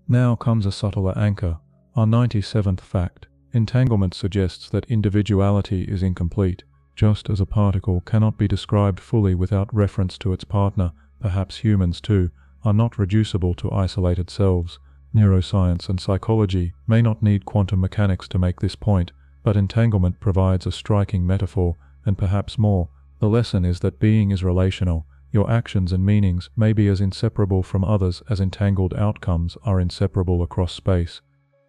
Now comes a subtler anchor, our 97th fact. Entanglement suggests that individuality is incomplete. Just as a particle cannot be described fully without reference to its partner, perhaps humans too are not reducible to isolated selves. Neuroscience and psychology may not need quantum mechanics to make this point, but entanglement provides a striking metaphor, and perhaps more. The lesson is that being is relational. Your actions and meanings may be as inseparable from others as entangled outcomes are inseparable across space.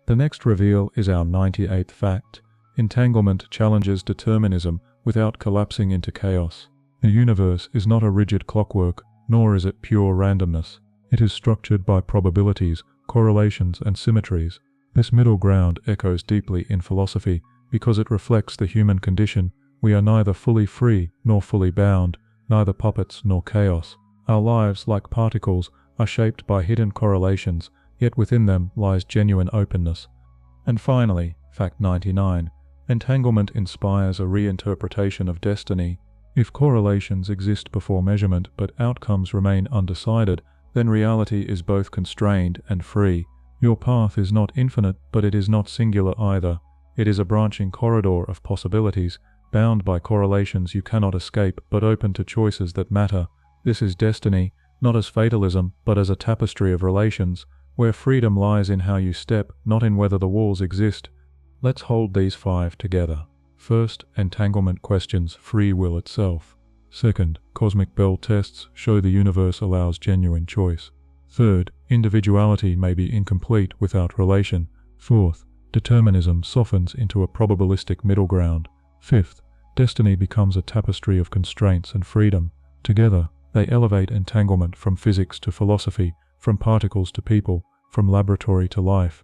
The next reveal is our 98th fact. Entanglement challenges determinism without collapsing into chaos. The universe is not a rigid clockwork, nor is it pure randomness. It is structured by probabilities, correlations, and symmetries. This middle ground echoes deeply in philosophy because it reflects the human condition. We are neither fully free nor fully bound, neither puppets nor chaos. Our lives, like particles, are shaped by hidden correlations, yet within them lies genuine openness. And finally, fact 99. Entanglement inspires a reinterpretation of destiny. If correlations exist before measurement but outcomes remain undecided, then reality is both constrained and free. Your path is not infinite, but it is not singular either. It is a branching corridor of possibilities, bound by correlations you cannot escape, but open to choices that matter. This is destiny, not as fatalism, but as a tapestry of relations, where freedom lies in how you step, not in whether the walls exist. Let's hold these 5 together. First, entanglement questions free will itself. Second, cosmic bell tests show the universe allows genuine choice. Third, individuality may be incomplete without relation. Fourth, determinism softens into a probabilistic middle ground. Fifth, destiny becomes a tapestry of constraints and freedom. Together, they elevate entanglement from physics to philosophy, from particles to people, from laboratory to life.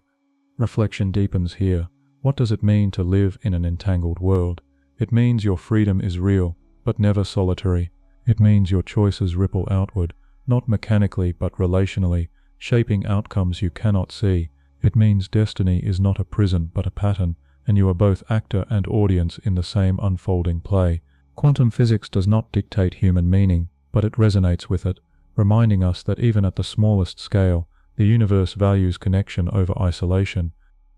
Reflection deepens here. What does it mean to live in an entangled world? It means your freedom is real, but never solitary. It means your choices ripple outward, not mechanically but relationally, shaping outcomes you cannot see. It means destiny is not a prison but a pattern, and you are both actor and audience in the same unfolding play. Quantum physics does not dictate human meaning, but it resonates with it, reminding us that even at the smallest scale, the universe values connection over isolation.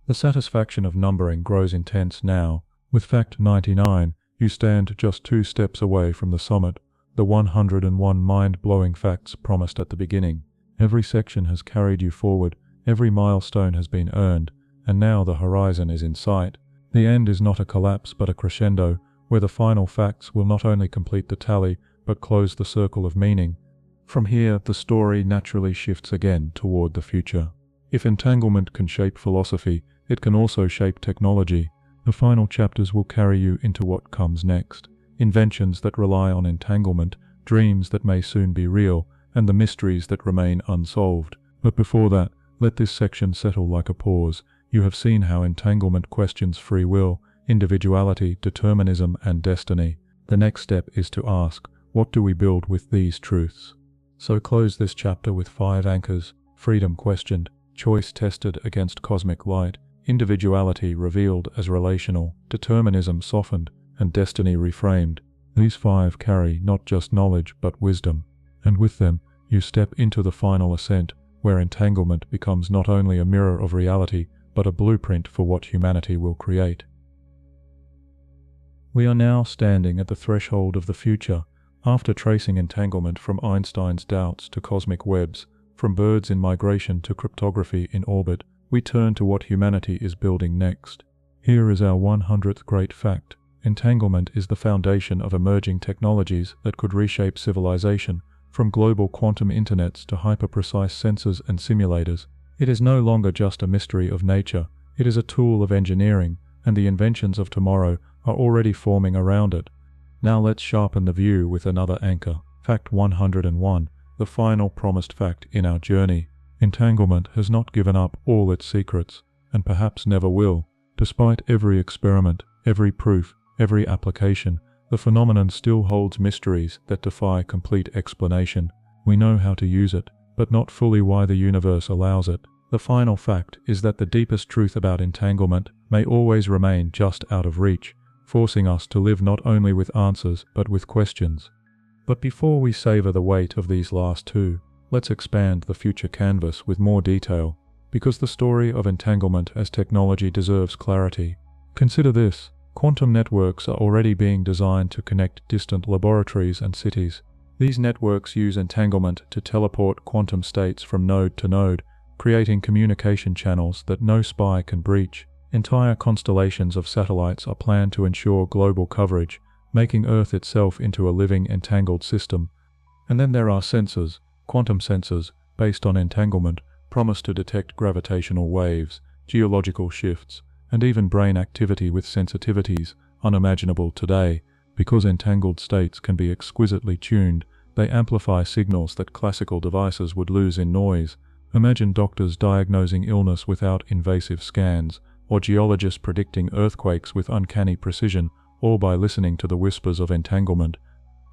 The satisfaction of numbering grows intense now. With fact 99, you stand just 2 steps away from the summit, the 101 mind-blowing facts promised at the beginning. Every section has carried you forward, every milestone has been earned, and now the horizon is in sight. The end is not a collapse but a crescendo, where the final facts will not only complete the tally, but close the circle of meaning. From here, the story naturally shifts again toward the future. If entanglement can shape philosophy, it can also shape technology. The final chapters will carry you into what comes next. Inventions that rely on entanglement, dreams that may soon be real, and the mysteries that remain unsolved. But before that, let this section settle like a pause. You have seen how entanglement questions free will, individuality, determinism, and destiny. The next step is to ask, what do we build with these truths? So close this chapter with 5 anchors: freedom questioned, choice tested against cosmic light, individuality revealed as relational, determinism softened, and destiny reframed. These 5 carry not just knowledge but wisdom, and with them you step into the final ascent, where entanglement becomes not only a mirror of reality, but a blueprint for what humanity will create. We are now standing at the threshold of the future. After tracing entanglement from Einstein's doubts to cosmic webs, from birds in migration to cryptography in orbit, we turn to what humanity is building next. Here is our 100th great fact. Entanglement is the foundation of emerging technologies that could reshape civilization, from global quantum internets to hyper-precise sensors and simulators. It is no longer just a mystery of nature, it is a tool of engineering, and the inventions of tomorrow are already forming around it. Now let's sharpen the view with another anchor. Fact 101, the final promised fact in our journey. Entanglement has not given up all its secrets, and perhaps never will. Despite every experiment, every proof, every application, the phenomenon still holds mysteries that defy complete explanation. We know how to use it, but not fully why the universe allows it. The final fact is that the deepest truth about entanglement may always remain just out of reach, forcing us to live not only with answers but with questions. But before we savor the weight of these last 2, let's expand the future canvas with more detail, because the story of entanglement as technology deserves clarity. Consider this: Quantum networks are already being designed to connect distant laboratories and cities. These networks use entanglement to teleport quantum states from node to node, creating communication channels that no spy can breach. Entire constellations of satellites are planned to ensure global coverage, making Earth itself into a living entangled system. And then there are sensors, quantum sensors, based on entanglement, promise to detect gravitational waves, geological shifts, and even brain activity with sensitivities unimaginable today. Because entangled states can be exquisitely tuned, they amplify signals that classical devices would lose in noise. Imagine doctors diagnosing illness without invasive scans, or geologists predicting earthquakes with uncanny precision, all by listening to the whispers of entanglement.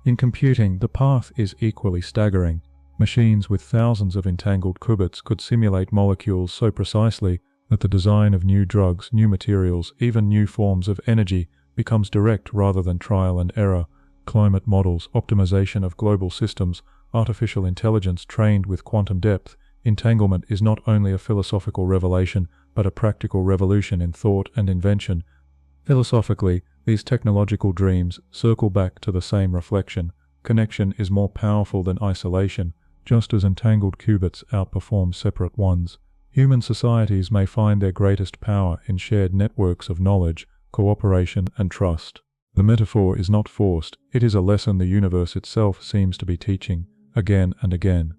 In computing, the path is equally staggering. Machines with thousands of entangled qubits could simulate molecules so precisely that the design of new drugs, new materials, even new forms of energy becomes direct rather than trial and error. Climate models, optimization of global systems, artificial intelligence trained with quantum depth. Entanglement is not only a philosophical revelation, but a practical revolution in thought and invention. Philosophically, these technological dreams circle back to the same reflection. Connection is more powerful than isolation, just as entangled qubits outperform separate ones. Human societies may find their greatest power in shared networks of knowledge, cooperation, and trust. The metaphor is not forced, it is a lesson the universe itself seems to be teaching, again and again.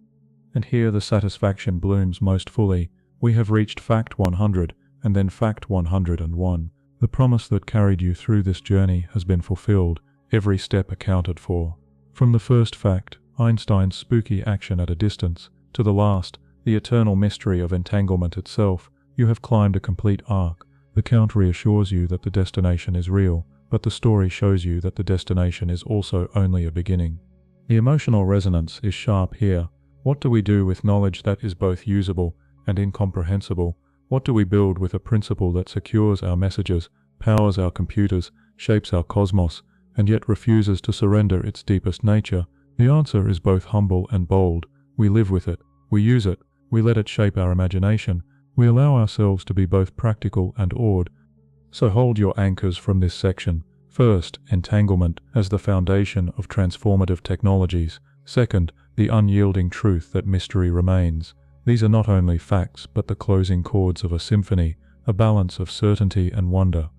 And here the satisfaction blooms most fully. We have reached fact 100, and then fact 101. The promise that carried you through this journey has been fulfilled, every step accounted for. From the first fact, Einstein's spooky action at a distance, to the last, the eternal mystery of entanglement itself, you have climbed a complete arc. The count reassures you that the destination is real, but the story shows you that the destination is also only a beginning. The emotional resonance is sharp here. What do we do with knowledge that is both usable and incomprehensible? What do we build with a principle that secures our messages, powers our computers, shapes our cosmos, and yet refuses to surrender its deepest nature? The answer is both humble and bold. We live with it, we use it, we let it shape our imagination, we allow ourselves to be both practical and awed. So hold your anchors from this section. First, entanglement as the foundation of transformative technologies. Second, the unyielding truth that mystery remains. These are not only facts, but the closing chords of a symphony, a balance of certainty and wonder.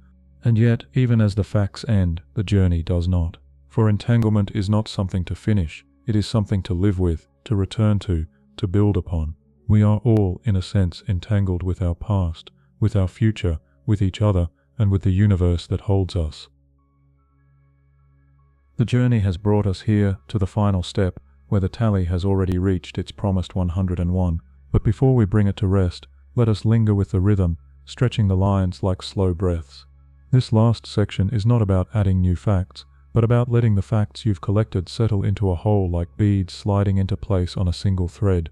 And yet, even as the facts end, the journey does not. For entanglement is not something to finish, it is something to live with, to return to build upon. We are all, in a sense, entangled with our past, with our future, with each other, and with the universe that holds us. The journey has brought us here, to the final step, where the tally has already reached its promised 101. But before we bring it to rest, let us linger with the rhythm, stretching the lines like slow breaths. This last section is not about adding new facts, but about letting the facts you've collected settle into a whole like beads sliding into place on a single thread.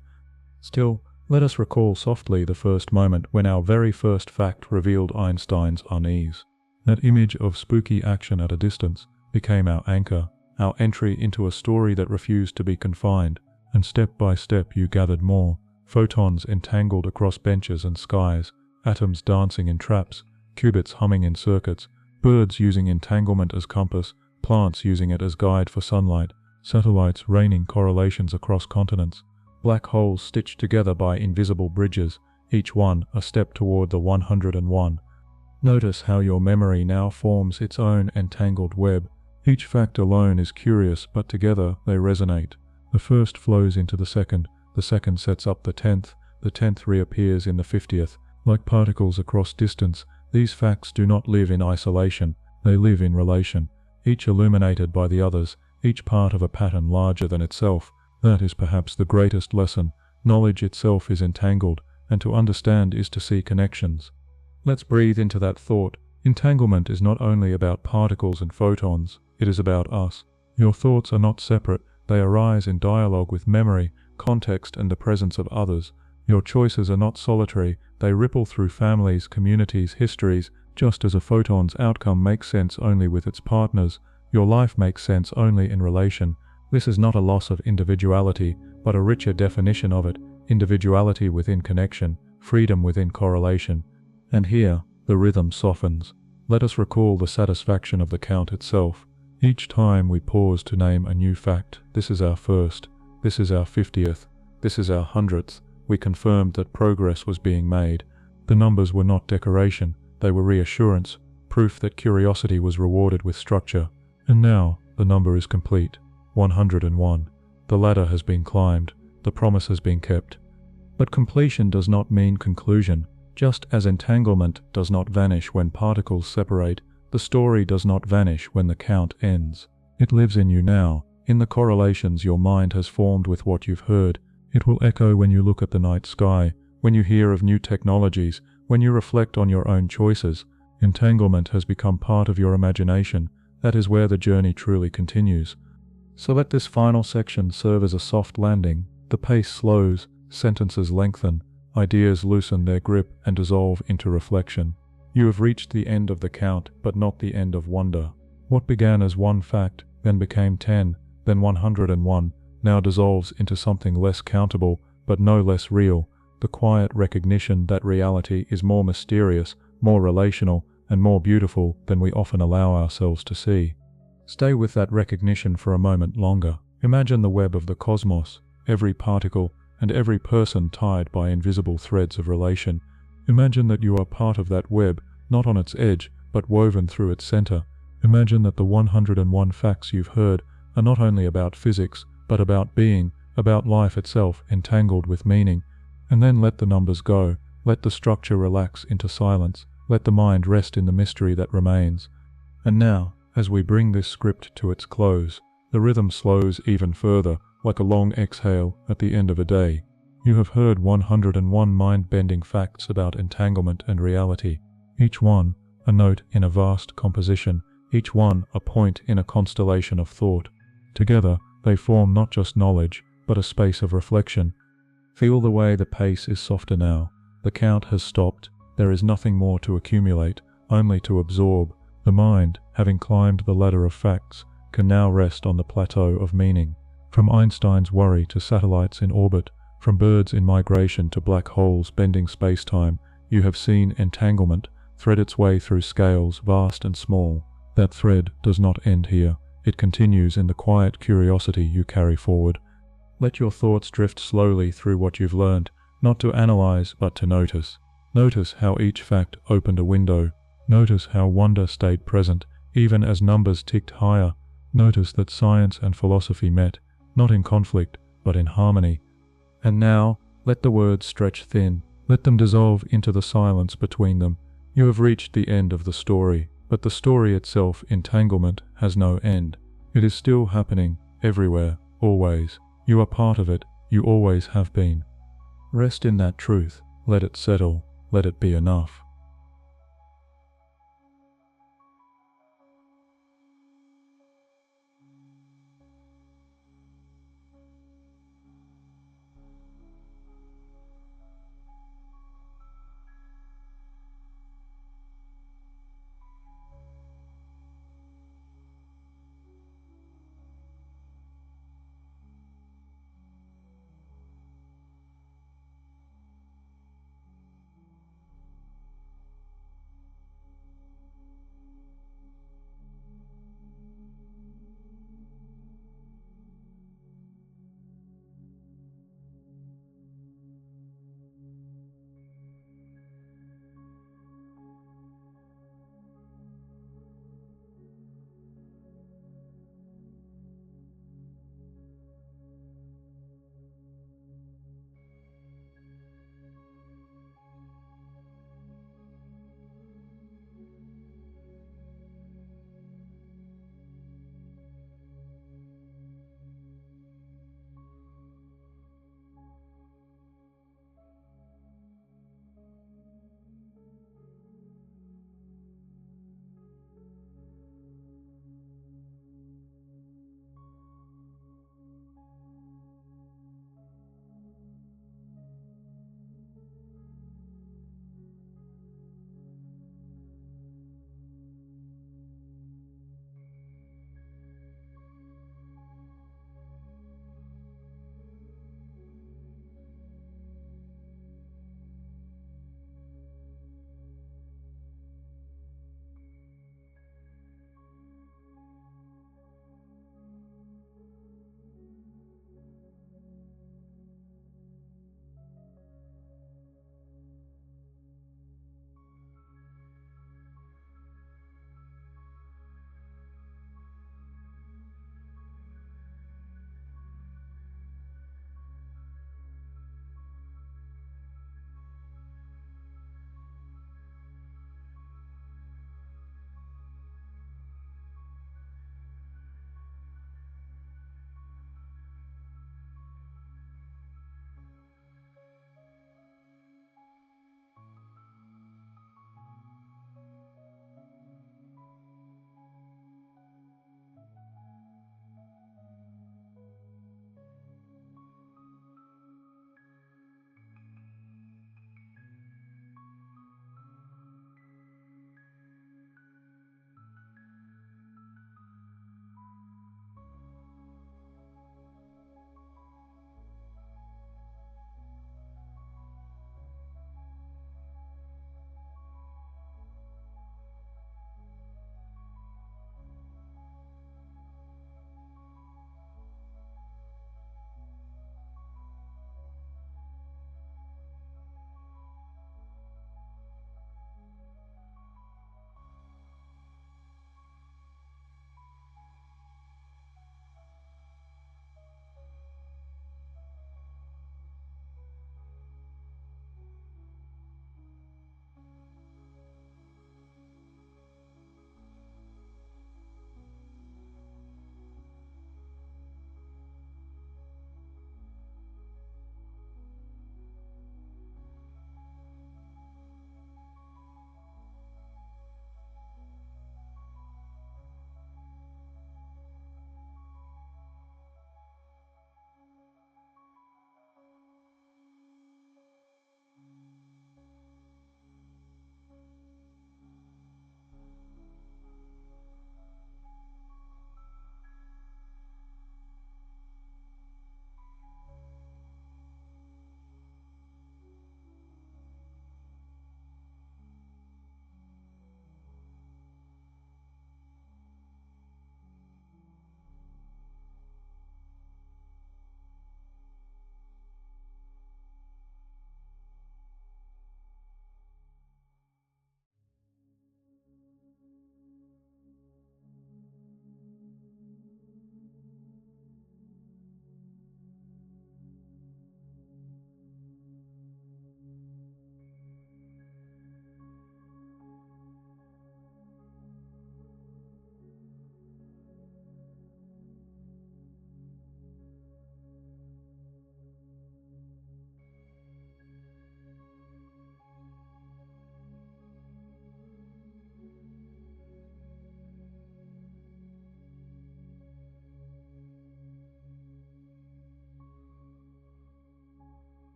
Still, let us recall softly the first moment when our very first fact revealed Einstein's unease. That image of spooky action at a distance became our anchor, our entry into a story that refused to be confined, and step by step you gathered more. Photons entangled across benches and skies, atoms dancing in traps, qubits humming in circuits, birds using entanglement as compass, plants using it as guide for sunlight, satellites raining correlations across continents, black holes stitched together by invisible bridges, each one a step toward the 101. Notice how your memory now forms its own entangled web. Each fact alone is curious, but together they resonate. The first flows into the second sets up the 10th reappears in the 50th. Like particles across distance, these facts do not live in isolation, they live in relation, each illuminated by the others, each part of a pattern larger than itself. That is perhaps the greatest lesson. Knowledge itself is entangled, and to understand is to see connections. Let's breathe into that thought. Entanglement is not only about particles and photons, it is about us. Your thoughts are not separate, they arise in dialogue with memory, context, and the presence of others. Your choices are not solitary, they ripple through families, communities, histories. Just as a photon's outcome makes sense only with its partners, your life makes sense only in relation. This is not a loss of individuality, but a richer definition of it, individuality within connection, freedom within correlation. And here, the rhythm softens. Let us recall the satisfaction of the count itself. Each time we pause to name a new fact, this is our first, this is our 50th, this is our 100th, we confirmed that progress was being made. The numbers were not decoration, they were reassurance, proof that curiosity was rewarded with structure. And now, the number is complete. 101. The ladder has been climbed, the promise has been kept. But completion does not mean conclusion. Just as entanglement does not vanish when particles separate, the story does not vanish when the count ends. It lives in you now, in the correlations your mind has formed with what you've heard. It will echo when you look at the night sky, when you hear of new technologies, when you reflect on your own choices. Entanglement has become part of your imagination. That is where the journey truly continues. So let this final section serve as a soft landing. The pace slows, sentences lengthen, ideas loosen their grip and dissolve into reflection. You have reached the end of the count, but not the end of wonder. What began as one fact, then became 10, then 101, now dissolves into something less countable, but no less real, the quiet recognition that reality is more mysterious, more relational, and more beautiful than we often allow ourselves to see. Stay with that recognition for a moment longer. Imagine the web of the cosmos, every particle and every person tied by invisible threads of relation. Imagine that you are part of that web, not on its edge, but woven through its center. Imagine that the 101 facts you've heard are not only about physics, but about being, about life itself entangled with meaning. And then let the numbers go, let the structure relax into silence, let the mind rest in the mystery that remains. And now, as we bring this script to its close, the rhythm slows even further, like a long exhale at the end of a day. You have heard 101 mind-bending facts about entanglement and reality, each one a note in a vast composition, each one a point in a constellation of thought. Together, they form not just knowledge, but a space of reflection. Feel the way the pace is softer now. The count has stopped. There is nothing more to accumulate, only to absorb. The mind, having climbed the ladder of facts, can now rest on the plateau of meaning. From Einstein's worry to satellites in orbit, from birds in migration to black holes bending space-time, you have seen entanglement thread its way through scales vast and small. That thread does not end here. It continues in the quiet curiosity you carry forward. Let your thoughts drift slowly through what you've learned, not to analyze but to notice. Notice how each fact opened a window. Notice how wonder stayed present, even as numbers ticked higher. Notice that science and philosophy met, not in conflict, but in harmony. And now, let the words stretch thin. Let them dissolve into the silence between them. You have reached the end of the story, but the story itself, entanglement, has no end. It is still happening, everywhere, always. You are part of it, you always have been. Rest in that truth, let it settle, let it be enough.